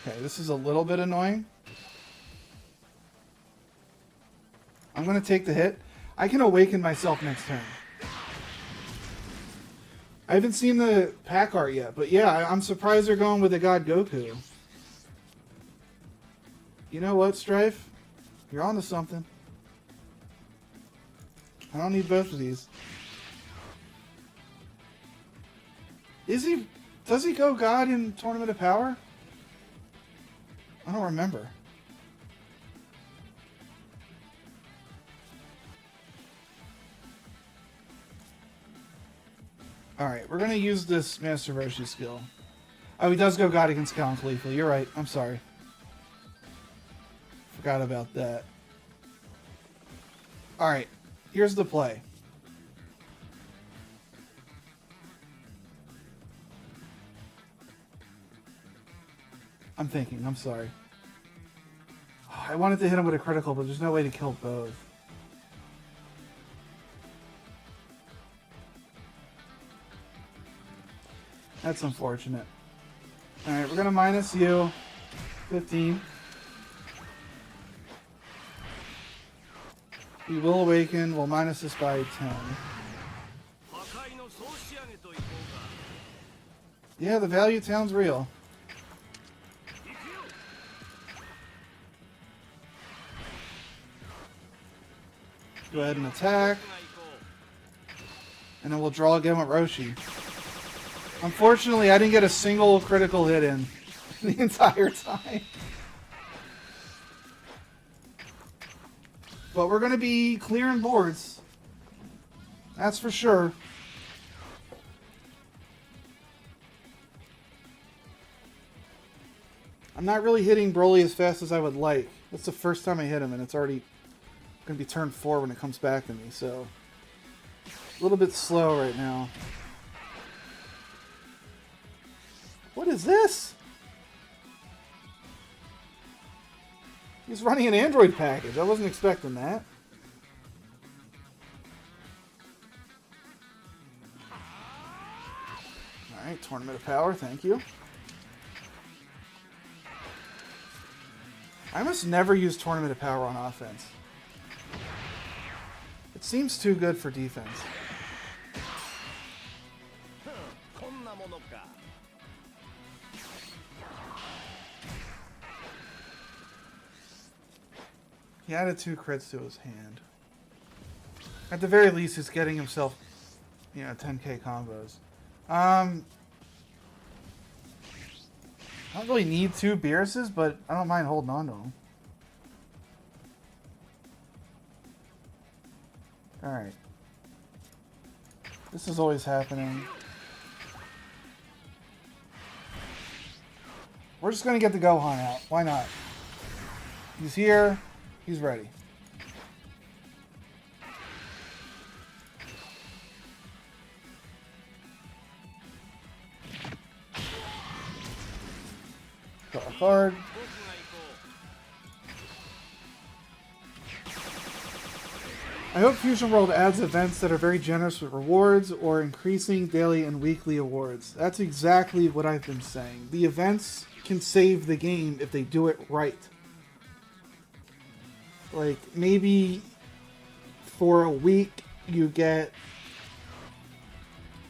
Okay, this is a little bit annoying. I'm going to take the hit. I can awaken myself next turn. I haven't seen the pack art yet, but yeah, I'm surprised they're going with a God Goku. You know what, Strife? You're onto something. I don't need both of these. Is he... Does he go God in Tournament of Power? I don't remember. Alright, we're going to use this Master Roshi skill. Oh, he does go God against Cal and Khalifa. You're right. I'm sorry. Forgot about that. Alright, here's the play. I'm thinking. I'm sorry. I wanted to hit him with a critical, but there's no way to kill both. That's unfortunate. Alright, we're going to minus you. 15. We will awaken. We'll minus this by 10. Yeah, the value sounds real. Go ahead and attack. And then we'll draw again with Roshi. Unfortunately, I didn't get a single critical hit in the entire time. But we're going to be clearing boards. That's for sure. I'm not really hitting Broly as fast as I would like. That's the first time I hit him, and it's already going to be turn 4 when it comes back to me, so a little bit slow right now. What is this? He's running an Android package. I wasn't expecting that. Alright, Tournament of Power, thank you. I must never use Tournament of Power on offense. It seems too good for defense. He added 2 crits to his hand. At the very least, he's getting himself, 10k combos. I don't really need 2 Beeruses, but I don't mind holding on to them. Alright. This is always happening. We're just going to get the Gohan out. Why not? He's here. He's ready. a card. I hope Fusion World adds events that are very generous with rewards or increasing daily and weekly awards. That's exactly what I've been saying. The events can save the game if they do it right. Like, maybe for a week you get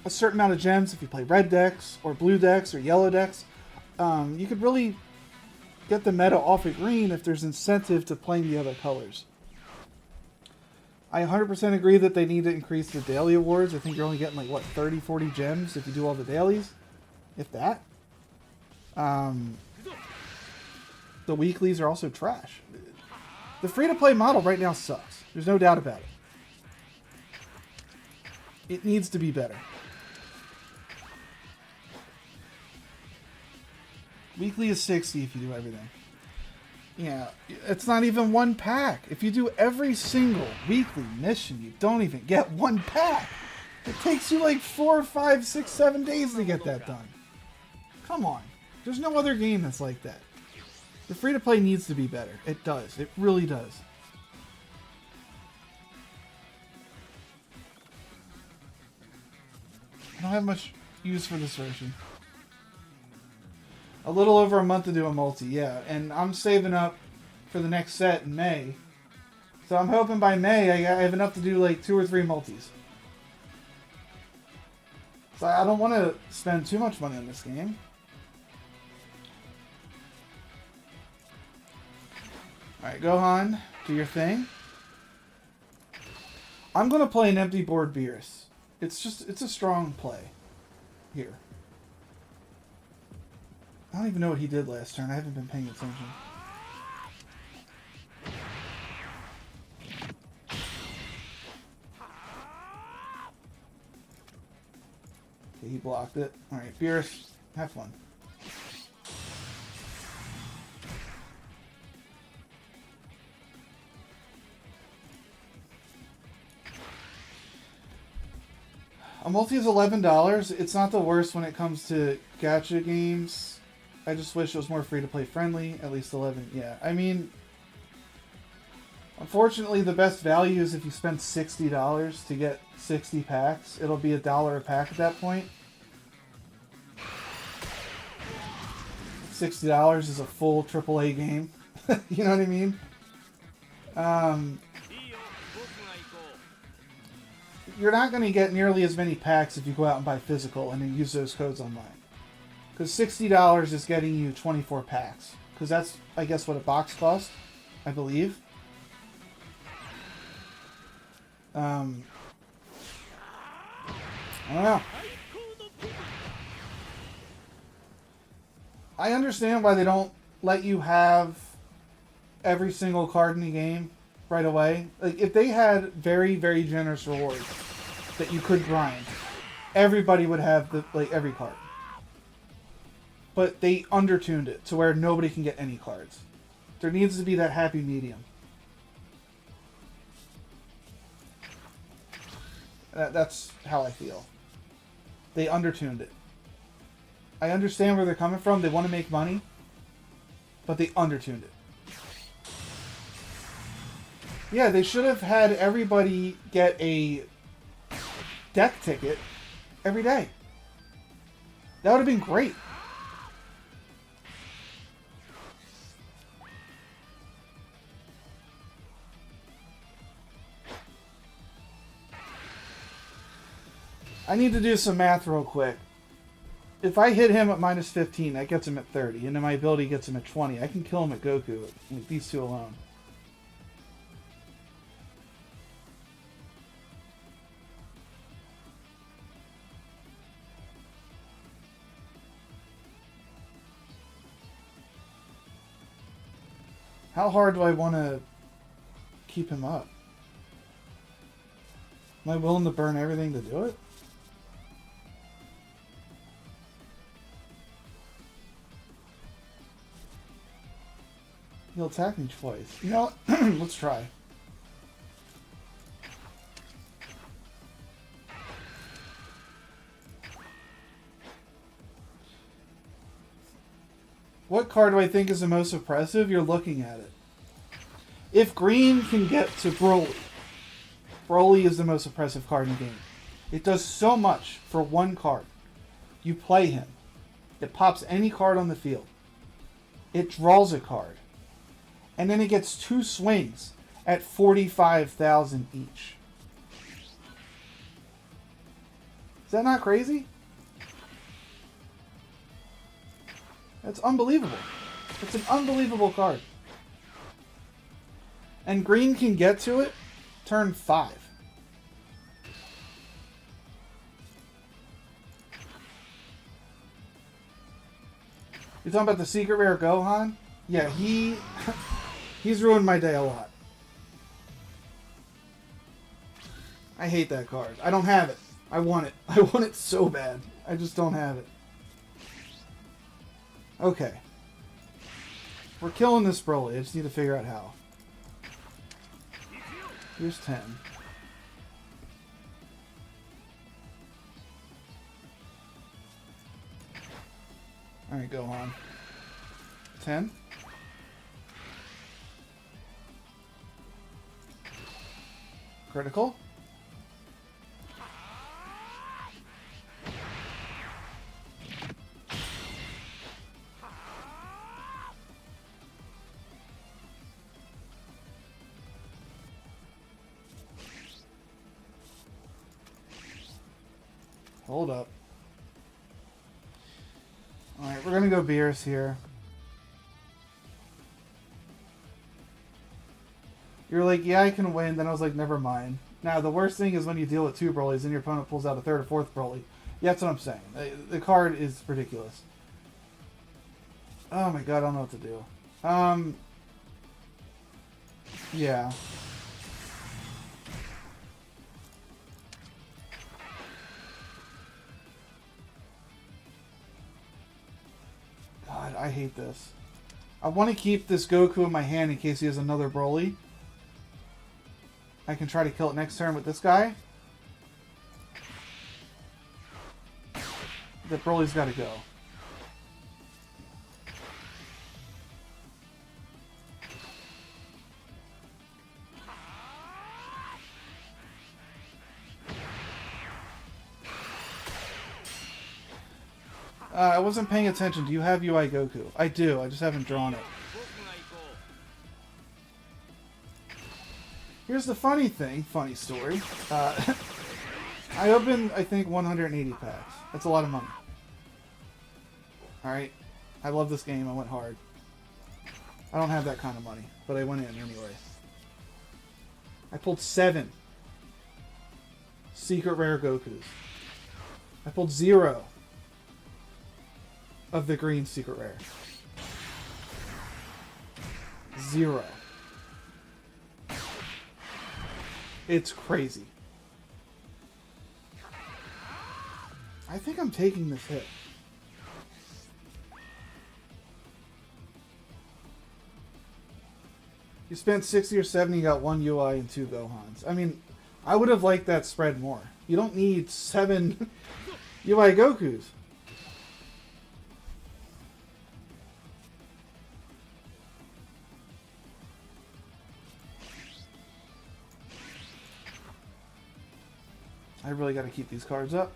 a certain amount of gems if you play red decks or blue decks or yellow decks. You could really get the meta off of green if there's incentive to playing the other colors. I 100% agree that they need to increase the daily awards. I think you're only getting like, what, 30, 40 gems if you do all the dailies? If that. The weeklies are also trash. The free-to-play model right now sucks. There's no doubt about it. It needs to be better. Weekly is 60 if you do everything. Yeah, it's not even one pack. If you do every single weekly mission, you don't even get one pack. It takes you like 4, 5, 6, 7 days to get that done. Come on. There's no other game that's like that. The free-to-play needs to be better. It does. It really does. I don't have much use for this version. A little over a month to do a multi, yeah. And I'm saving up for the next set in May. So I'm hoping by May I have enough to do like 2 or 3 multis. So I don't want to spend too much money on this game. Alright, Gohan, do your thing. I'm going to play an empty board Beerus. It's a strong play here. I don't even know what he did last turn. I haven't been paying attention. Okay, he blocked it. Alright, Beerus, have fun. A multi is $11. It's not the worst when it comes to gacha games. I just wish it was more free-to-play friendly. At least 11. Yeah, I mean, unfortunately, the best value is if you spend $60 to get 60 packs. It'll be $1 a pack at that point. $60 is a full AAA game. You know what I mean? You're not going to get nearly as many packs if you go out and buy physical and then use those codes online. Because $60 is getting you 24 packs. Because that's, I guess, what a box costs, I believe. I don't know. I understand why they don't let you have every single card in the game right away. Like, if they had very, very generous rewards that you could grind, everybody would have every card. But they undertuned it to where nobody can get any cards. There needs to be that happy medium. That's how I feel. They undertuned it. I understand where they're coming from. They want to make money. But they undertuned it. Yeah, they should have had everybody get a deck ticket every day. That would have been great. I need to do some math real quick. If I hit him at minus 15, that gets him at 30, and then my ability gets him at 20. I can kill him at Goku with these two alone. How hard do I want to keep him up? Am I willing to burn everything to do it? He'll attack me twice. You know, let's try. What card do I think is the most oppressive? You're looking at it. If green can get to Broly, Broly is the most oppressive card in the game. It does so much for one card. You play him. It pops any card on the field. It draws a card. And then it gets 2 swings at 45,000 each. Is that not crazy? That's unbelievable. It's an unbelievable card. And green can get to it turn 5. You're talking about the secret rare Gohan? Yeah, he's ruined my day a lot. I hate that card. I don't have it. I want it. I want it so bad. I just don't have it. Okay. We're killing this Broly. I just need to figure out how. Here's 10. Alright, Gohan. 10. Critical. Hold up. Alright, we're gonna go Beerus here. You're like, yeah, I can win. Then I was like, never mind. Now, the worst thing is when you deal with 2 Brolys and your opponent pulls out a 3rd or 4th Broly. Yeah, that's what I'm saying. The card is ridiculous. Oh my god, I don't know what to do. Yeah. God, I hate this. I want to keep this Goku in my hand in case he has another Broly. I can try to kill it next turn with this guy. That Broly's got to go. I wasn't paying attention. Do you have UI Goku? I do. I just haven't drawn it. Here's the funny thing. Funny story. I opened, I think, 180 packs. That's a lot of money. Alright. I love this game. I went hard. I don't have that kind of money, but I went in anyway. I pulled 7 secret rare Gokus. I pulled 0 of the green secret rare. 0. It's crazy. I think I'm taking this hit. You spent 60 or 70, you got 1 UI and 2 Gohans. I mean, I would have liked that spread more. You don't need 7 UI Gokus. I really got to keep these cards up.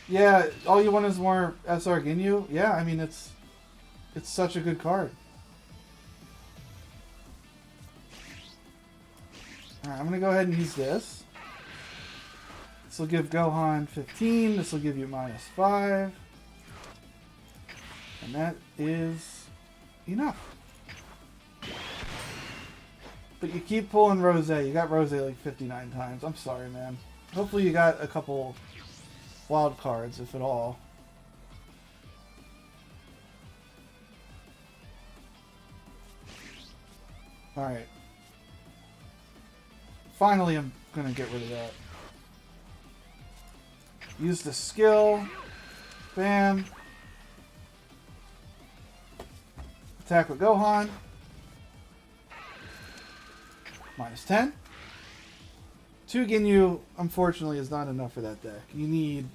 Yeah, all you want is more SR Ginyu? Yeah, I mean, it's such a good card. Alright, I'm going to go ahead and use this. This will give Gohan 15. This will give you -5. And that is enough. But you keep pulling Rose. You got Rose like 59 times. I'm sorry, man. Hopefully you got a couple wild cards, if at all. Alright. Finally, I'm going to get rid of that. Use the skill. Bam. Attack with Gohan. -10. 2 Ginyu, unfortunately, is not enough for that deck. You need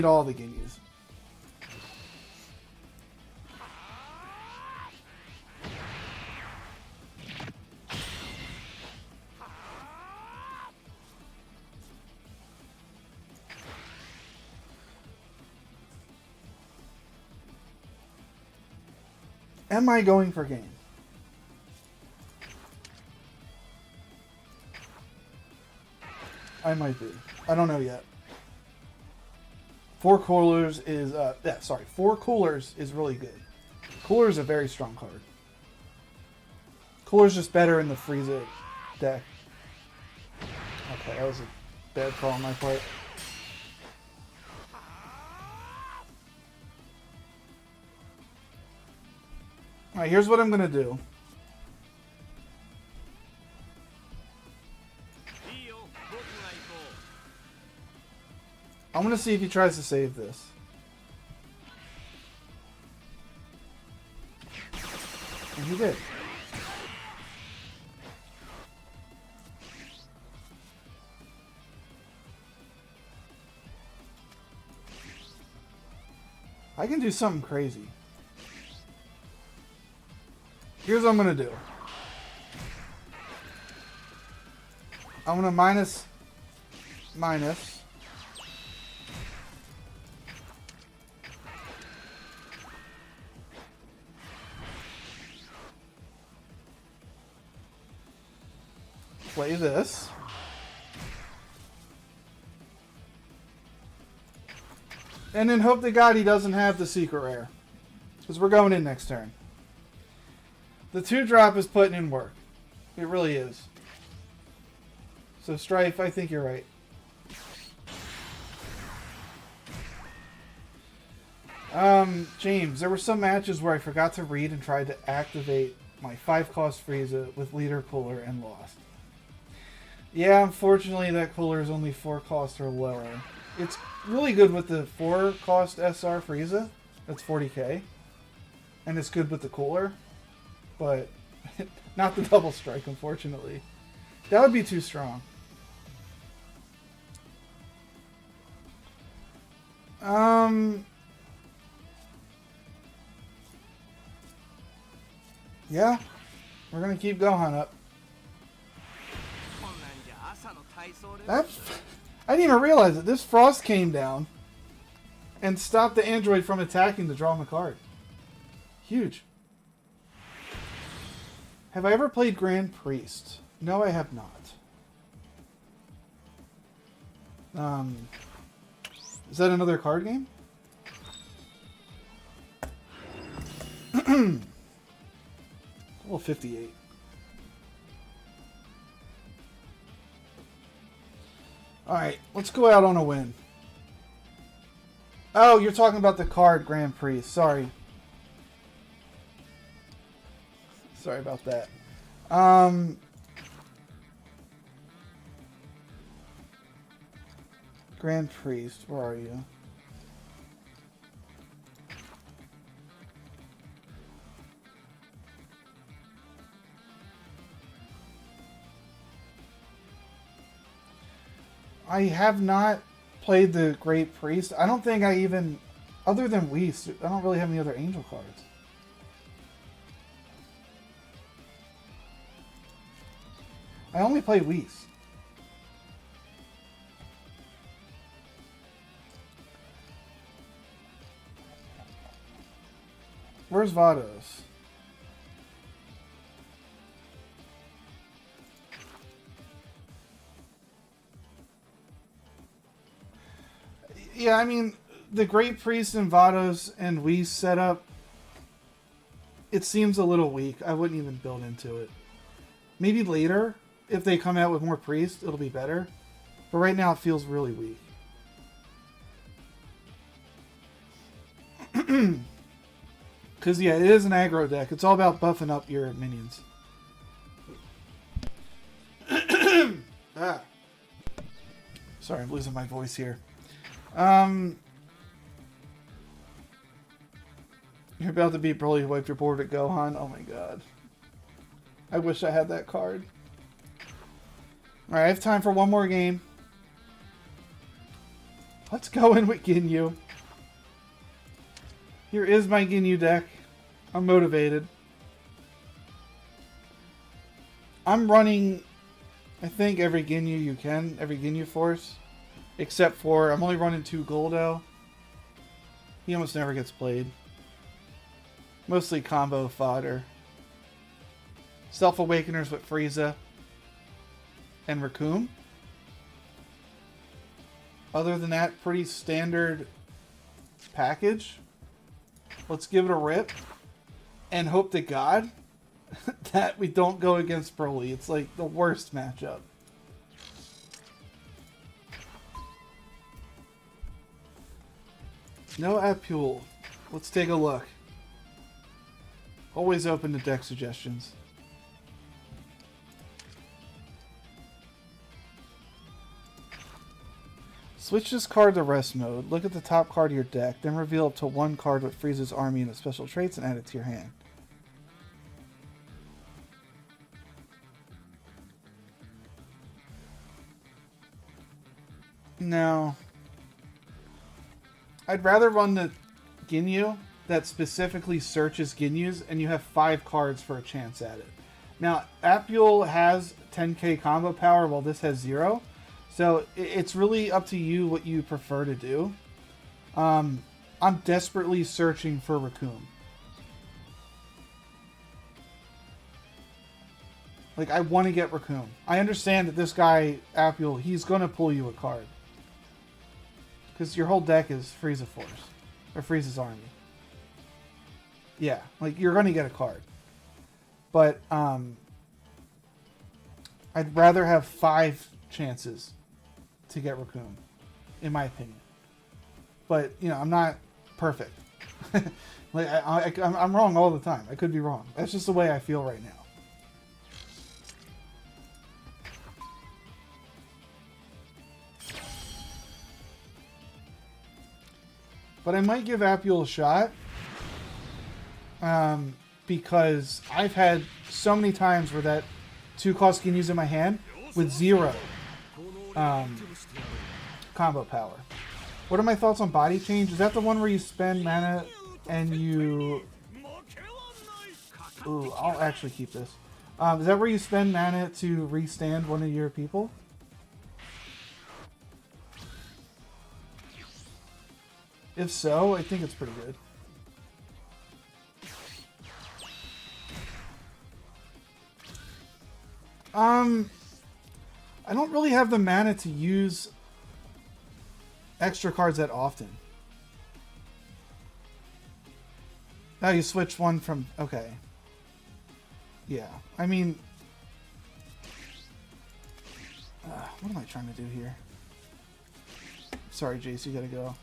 all the Ginyus. Am I going for game? I might be. I don't know yet. 4 Coolers is, 4 Coolers is really good. Cooler is a very strong card. Cooler's just better in the Frieza deck. Okay, that was a bad call on my part. Alright, here's what I'm going to do. I'm going to see if he tries to save this. And he did. I can do something crazy. Here's what I'm going to do. I'm going to minus. Play this. And then hope to God he doesn't have the secret rare. Because we're going in next turn. The 2-drop is putting in work. It really is. So Strife, I think you're right. James, there were some matches where I forgot to read and tried to activate my 5-cost Frieza with Leader Cooler and lost. Yeah, unfortunately that cooler is only 4 cost or lower. It's really good with the 4-cost SR Frieza. That's 40k. And it's good with the cooler. But not the double strike, unfortunately. That would be too strong. Yeah. We're going to keep Gohan up. I didn't even realize it. This Frost came down and stopped the android from attacking to draw him a card. Huge. Have I ever played Grand Priest? No, I have not. Is that another card game? Level 58. Alright, let's go out on a win. Oh, you're talking about the card Grand Priest. Sorry. Sorry about that. Grand Priest, where are you? I have not played the Great Priest. I don't think I even, other than Whis, I don't really have any other angel cards. I only play Whis. Where's Vados? Yeah, I mean, the Great Priest and Vados and Whis setup, it seems a little weak. I wouldn't even build into it. Maybe later, if they come out with more Priest, it'll be better. But right now, it feels really weak. Because, yeah, it is an aggro deck. It's all about buffing up your minions. Sorry, I'm losing my voice here. You're about to beat Broly, wipe your board at Gohan. Oh my god. I wish I had that card. Alright, I have time for one more game. Let's go in with Ginyu. Here is my Ginyu deck. I'm motivated. I'm running, I think, every Ginyu you can. Every Ginyu force. Except for, I'm only running 2 Goldo. He almost never gets played. Mostly combo fodder. Self-Awakeners with Frieza. And Raccoon. Other than that, pretty standard package. Let's give it a rip. And hope to God that we don't go against Broly. It's like the worst matchup. No Apule. Let's take a look. Always open to deck suggestions. Switch this card to rest mode. Look at the top card of your deck, then reveal up to 1 card with Frieza's army and its special traits and add it to your hand. No. I'd rather run the Ginyu that specifically searches Ginyus, and you have 5 cards for a chance at it. Now, Apule has 10k combo power, while this has 0. So, it's really up to you what you prefer to do. I'm desperately searching for Raccoon. Like, I want to get Raccoon. I understand that this guy, Apule, he's going to pull you a card. Because your whole deck is Frieza Force. Or Frieza's army. Yeah, like, you're going to get a card. But, I'd rather have 5 chances to get Raccoon, in my opinion. But, you know, I'm not perfect. Like, I'm wrong all the time. I could be wrong. That's just the way I feel right now. But I might give Apule a shot. Because I've had so many times where that 2-cost Ginyu's in my hand with 0 combo power. What are my thoughts on Body Change? Is that the one where you spend mana and you... Ooh, I'll actually keep this. Is that where you spend mana to restand one of your people? If so, I think it's pretty good. I don't really have the mana to use extra cards that often. Now you switch one from... Okay. Yeah. I mean... what am I trying to do here? Sorry, Jace, you gotta go.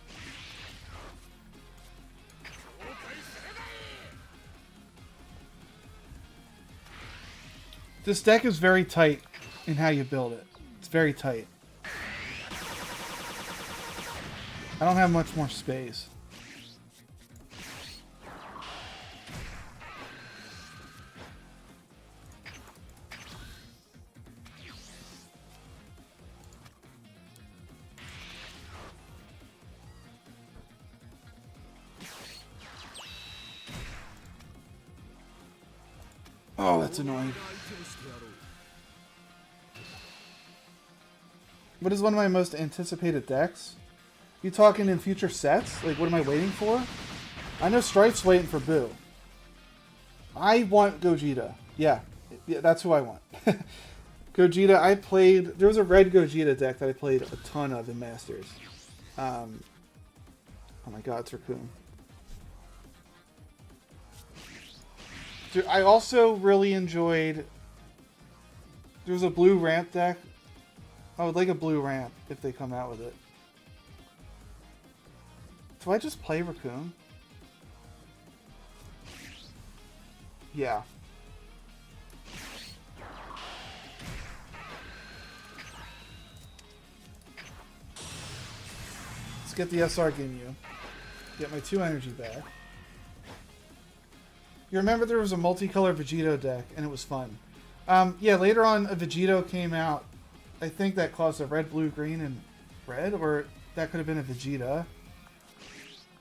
This deck is very tight in how you build it. It's very tight. I don't have much more space. Oh, that's annoying. What is one of my most anticipated decks? You talking in future sets? Like, what am I waiting for? I know Strife's waiting for Boo. I want Gogeta. Yeah, that's who I want. Gogeta, I played... There was a red Gogeta deck that I played a ton of in Masters. Oh my god, it's Raccoon. Dude, I also really enjoyed... There was a blue ramp deck. I would like a blue ramp if they come out with it. Do I just play Raccoon? Yeah. Let's get the SR Ginyu. Get my 2 energy back. You remember there was a multicolor Vegito deck, and it was fun. Yeah, later on, a Vegito came out I think that caused a red, blue, green, and red, or that could have been a Vegeta.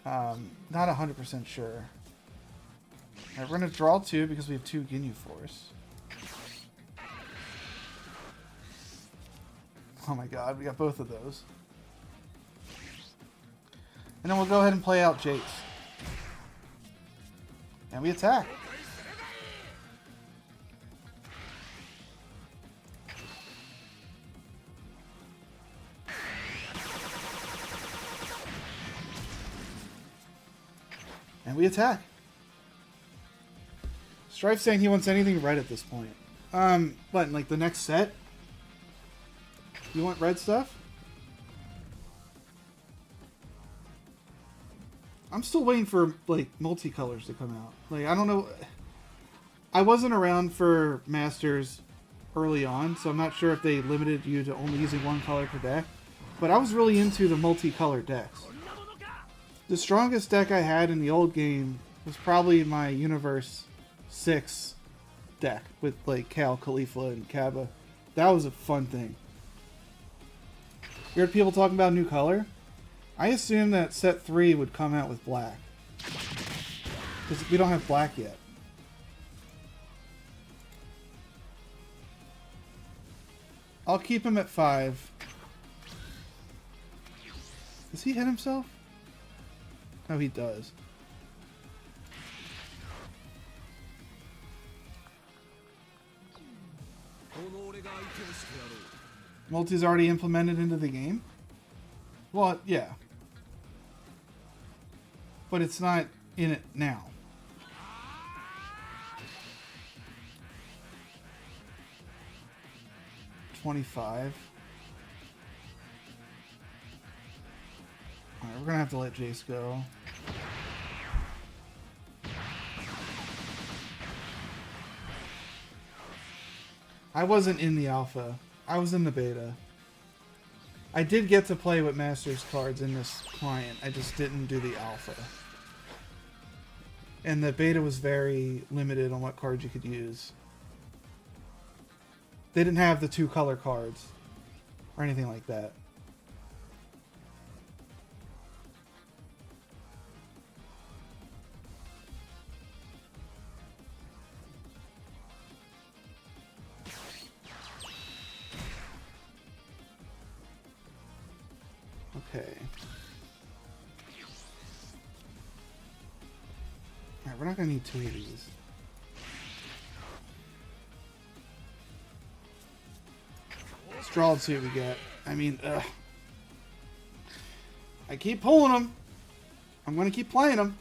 Not 100% sure. Alright, we're going to draw 2 because we have 2 Ginyu Force. Oh my god, we got both of those. And then we'll go ahead and play out Jace. And we attack. And we attack. Strife saying he wants anything red at this point. But like the next set? You want red stuff? I'm still waiting for like multicolors to come out. Like I don't know. I wasn't around for Masters early on, so I'm not sure if they limited you to only using one color per deck. But I was really into the multicolor decks. The strongest deck I had in the old game was probably my Universe 6 deck with like Cal, Khalifa, and Kaba. That was a fun thing. You heard people talking about new color? I assumed that set 3 would come out with black. Because we don't have black yet. I'll keep him at 5. Does he hit himself? Oh, he does. Multi's already implemented into the game? Well, yeah. But it's not in it now. $25. Alright, we're gonna have to let Jace go. I wasn't in the alpha. I was in the beta. I did get to play with Masters cards in this client. I just didn't do the alpha. And the beta was very limited on what cards you could use. They didn't have the 2 color cards or anything like that. Okay. Alright, we're not gonna need 2 of these. Let's draw and see what we get. I mean, I keep pulling them. I'm gonna keep playing them.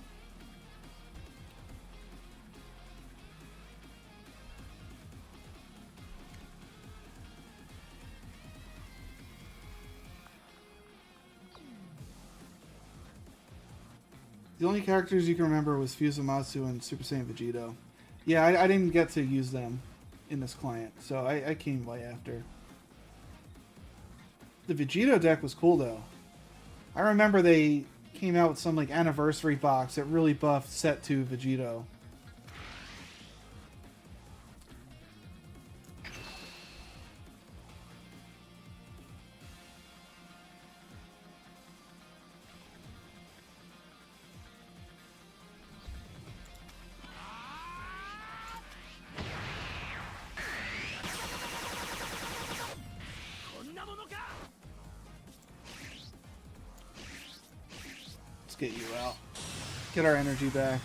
The only characters you can remember was Fusamatsu and Super Saiyan Vegito. Yeah, I didn't get to use them in this client, so I came way after. The Vegito deck was cool, though. I remember they came out with some like anniversary box that really buffed Set 2 Vegito. Get you out. Get our energy back.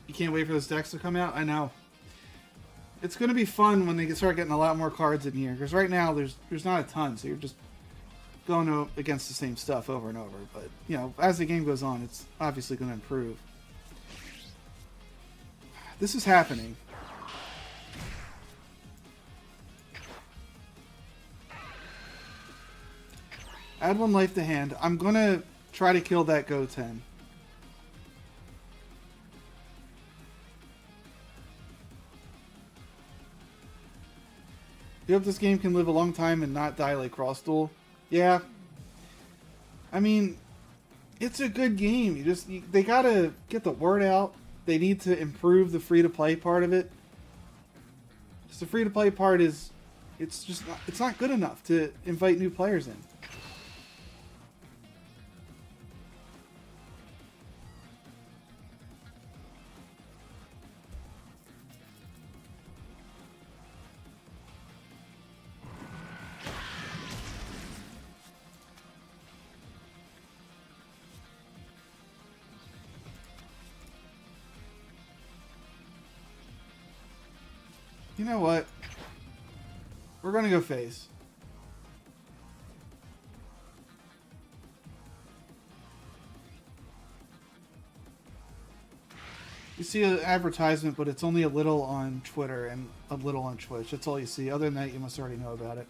You can't wait for those decks to come out? I know. It's going to be fun when they start getting a lot more cards in here. Because right now there's not a ton, so you're just going against the same stuff over and over. But, you know, as the game goes on, it's obviously going to improve. This is happening. Add 1 life to hand. I'm gonna try to kill that Goten. You hope this game can live a long time and not die like Cross Duel? Yeah. I mean, It's a good game. They gotta get the word out. They need to improve the free-to-play part of it. Because the free-to-play part is, it's not good enough to invite new players in. You know what? We're gonna go face. You see an advertisement, but it's only a little on Twitter and a little on Twitch. That's all you see. Other than that, you must already know about it.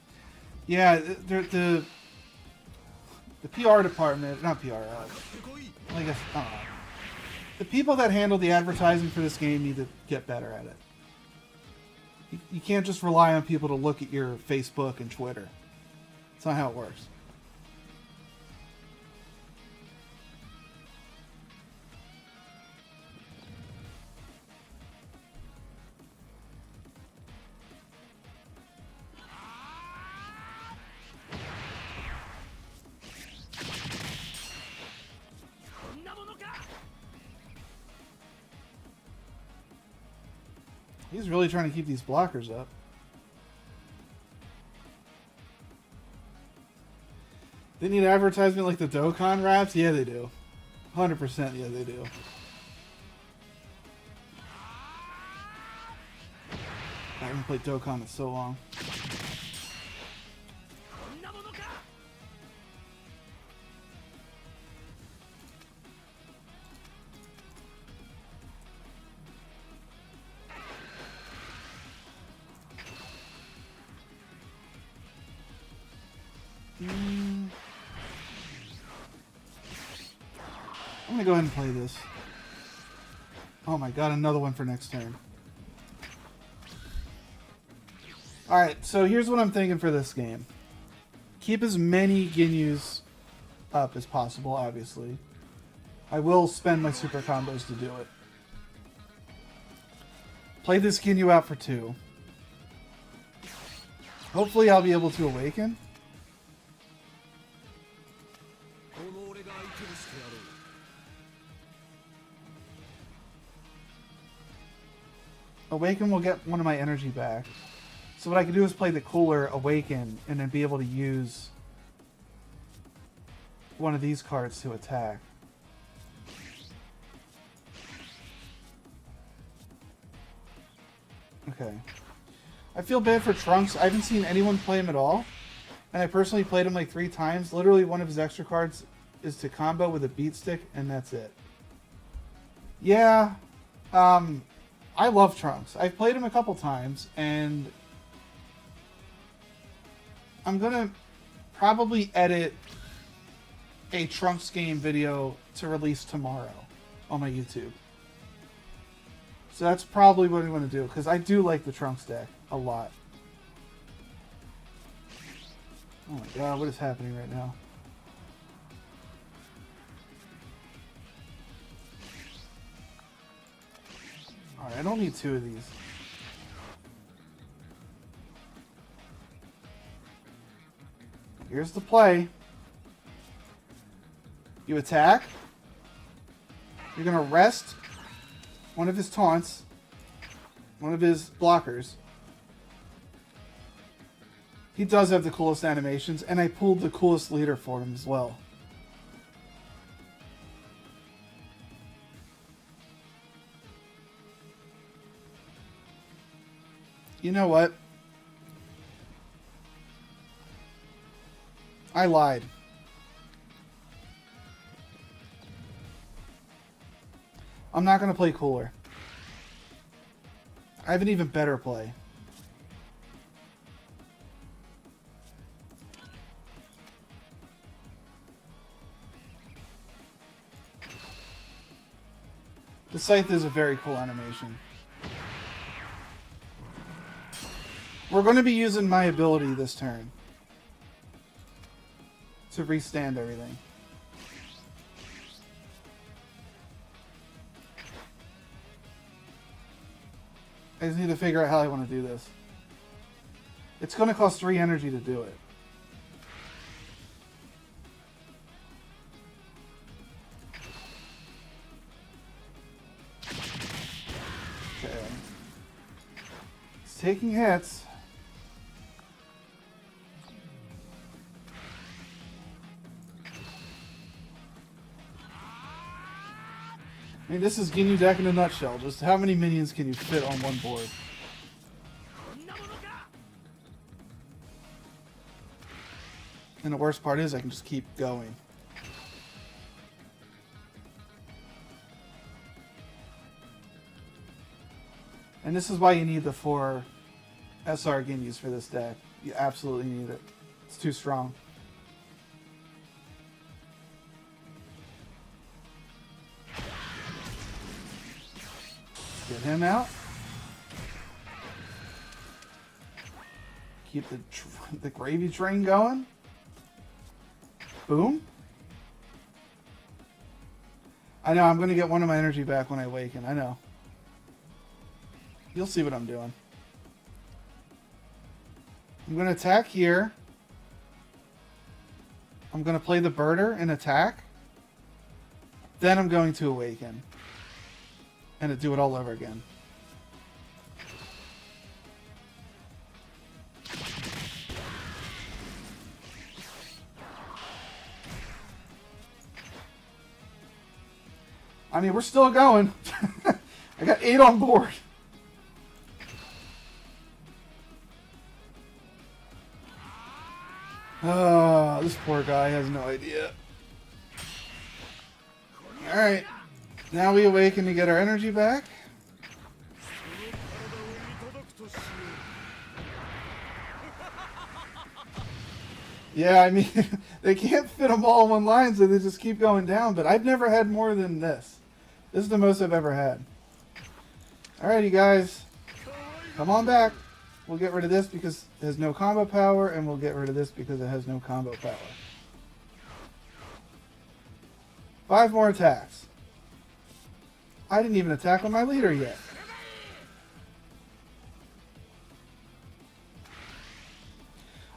Yeah, the PR department, not PR, I guess, I don't know. The people that handle the advertising for this game need to get better at it. You can't just rely on people to look at your Facebook and Twitter. That's not how it works. He's really trying to keep these blockers up. They need advertisement like the Dokkan wraps? Yeah, they do. 100% yeah, they do. I haven't played Dokkan in so long. I'm gonna go ahead and play this. Oh my god, another one for next turn. Alright, so here's what I'm thinking for this game. Keep as many Ginyus up as possible, obviously. I will spend my super combos to do it. Play this Ginyu out for 2. Hopefully I'll be able to awaken. Awaken will get one of my energy back. So what I can do is play the cooler Awaken and then be able to use one of these cards to attack. Okay. I feel bad for Trunks. I haven't seen anyone play him at all. And I personally played him like 3 times. Literally one of his extra cards is to combo with a beat stick and that's it. Yeah. I love Trunks. I've played him a couple times, and I'm gonna probably edit a Trunks game video to release tomorrow on my YouTube. So that's probably what I'm gonna do, because I do like the Trunks deck a lot. Oh my god, what is happening right now? Alright, I don't need 2 of these. Here's the play. You attack. You're going to rest one of his taunts, one of his blockers. He does have the coolest animations, and I pulled the coolest leader for him as well. You know what? I lied. I'm not going to play cooler. I have an even better play. The Scythe is a very cool animation. We're going to be using my ability this turn to restand everything. I just need to figure out how I want to do this. It's going to cost 3 energy to do it. Okay. It's taking hits. I mean, this is Ginyu deck in a nutshell. Just how many minions can you fit on one board? And the worst part is I can just keep going. And this is why you need the 4 SR Ginyus for this deck. You absolutely need it. It's too strong. Get him out. Keep the gravy train going. Boom. I know, I'm going to get one of my energy back when I awaken. I know. You'll see what I'm doing. I'm going to attack here. I'm going to play the birder and attack. Then I'm going to awaken. And to do it all over again. I mean, we're still going. I got 8 on board. Oh, this poor guy has no idea. Alright. Now we awaken to get our energy back. Yeah, I mean, they can't fit them all in one line, so they just keep going down. But I've never had more than this. This is the most I've ever had. Alrighty, guys. Come on back. We'll get rid of this because it has no combo power, and we'll get rid of this because it has no combo power. 5 more attacks. I didn't even attack on my leader yet.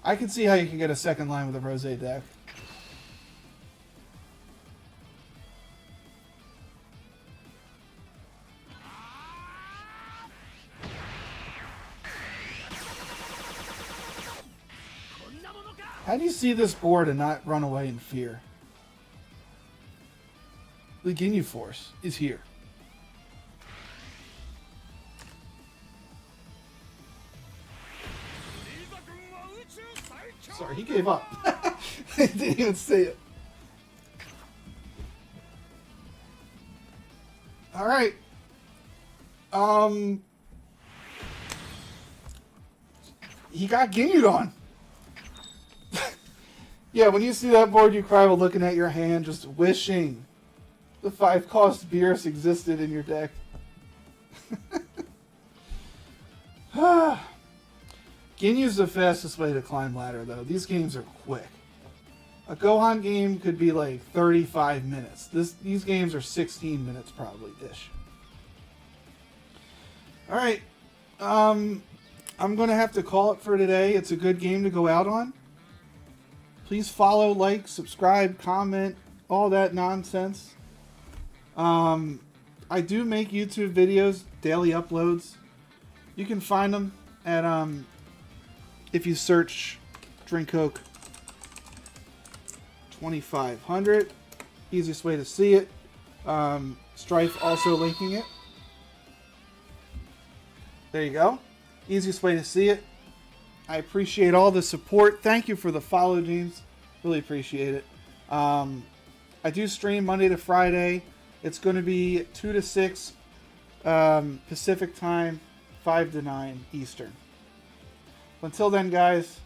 I can see how you can get a second line with a Rose deck. How do you see this board and not run away in fear? The Ginyu Force is here. Sorry, he gave up. He didn't even see it. Alright. He got Ginyu'd on. Yeah, when you see that board, you cry while looking at your hand, just wishing the 5-cost Beerus existed in your deck. Ginyu's the fastest way to climb ladder, though. These games are quick. A Gohan game could be like 35 minutes. These games are 16 minutes probably-ish. Alright. I'm going to have to call it for today. It's a good game to go out on. Please follow, like, subscribe, comment, all that nonsense. I do make YouTube videos, daily uploads. You can find them at, if you search Drink Coke 2500, easiest way to see it. Strife also linking it. There you go. Easiest way to see it. I appreciate all the support. Thank you for the follow, James. Really appreciate it. I do stream Monday to Friday. It's going to be 2 to 6 Pacific time, 5 to 9 Eastern. Until then, guys,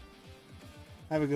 have a good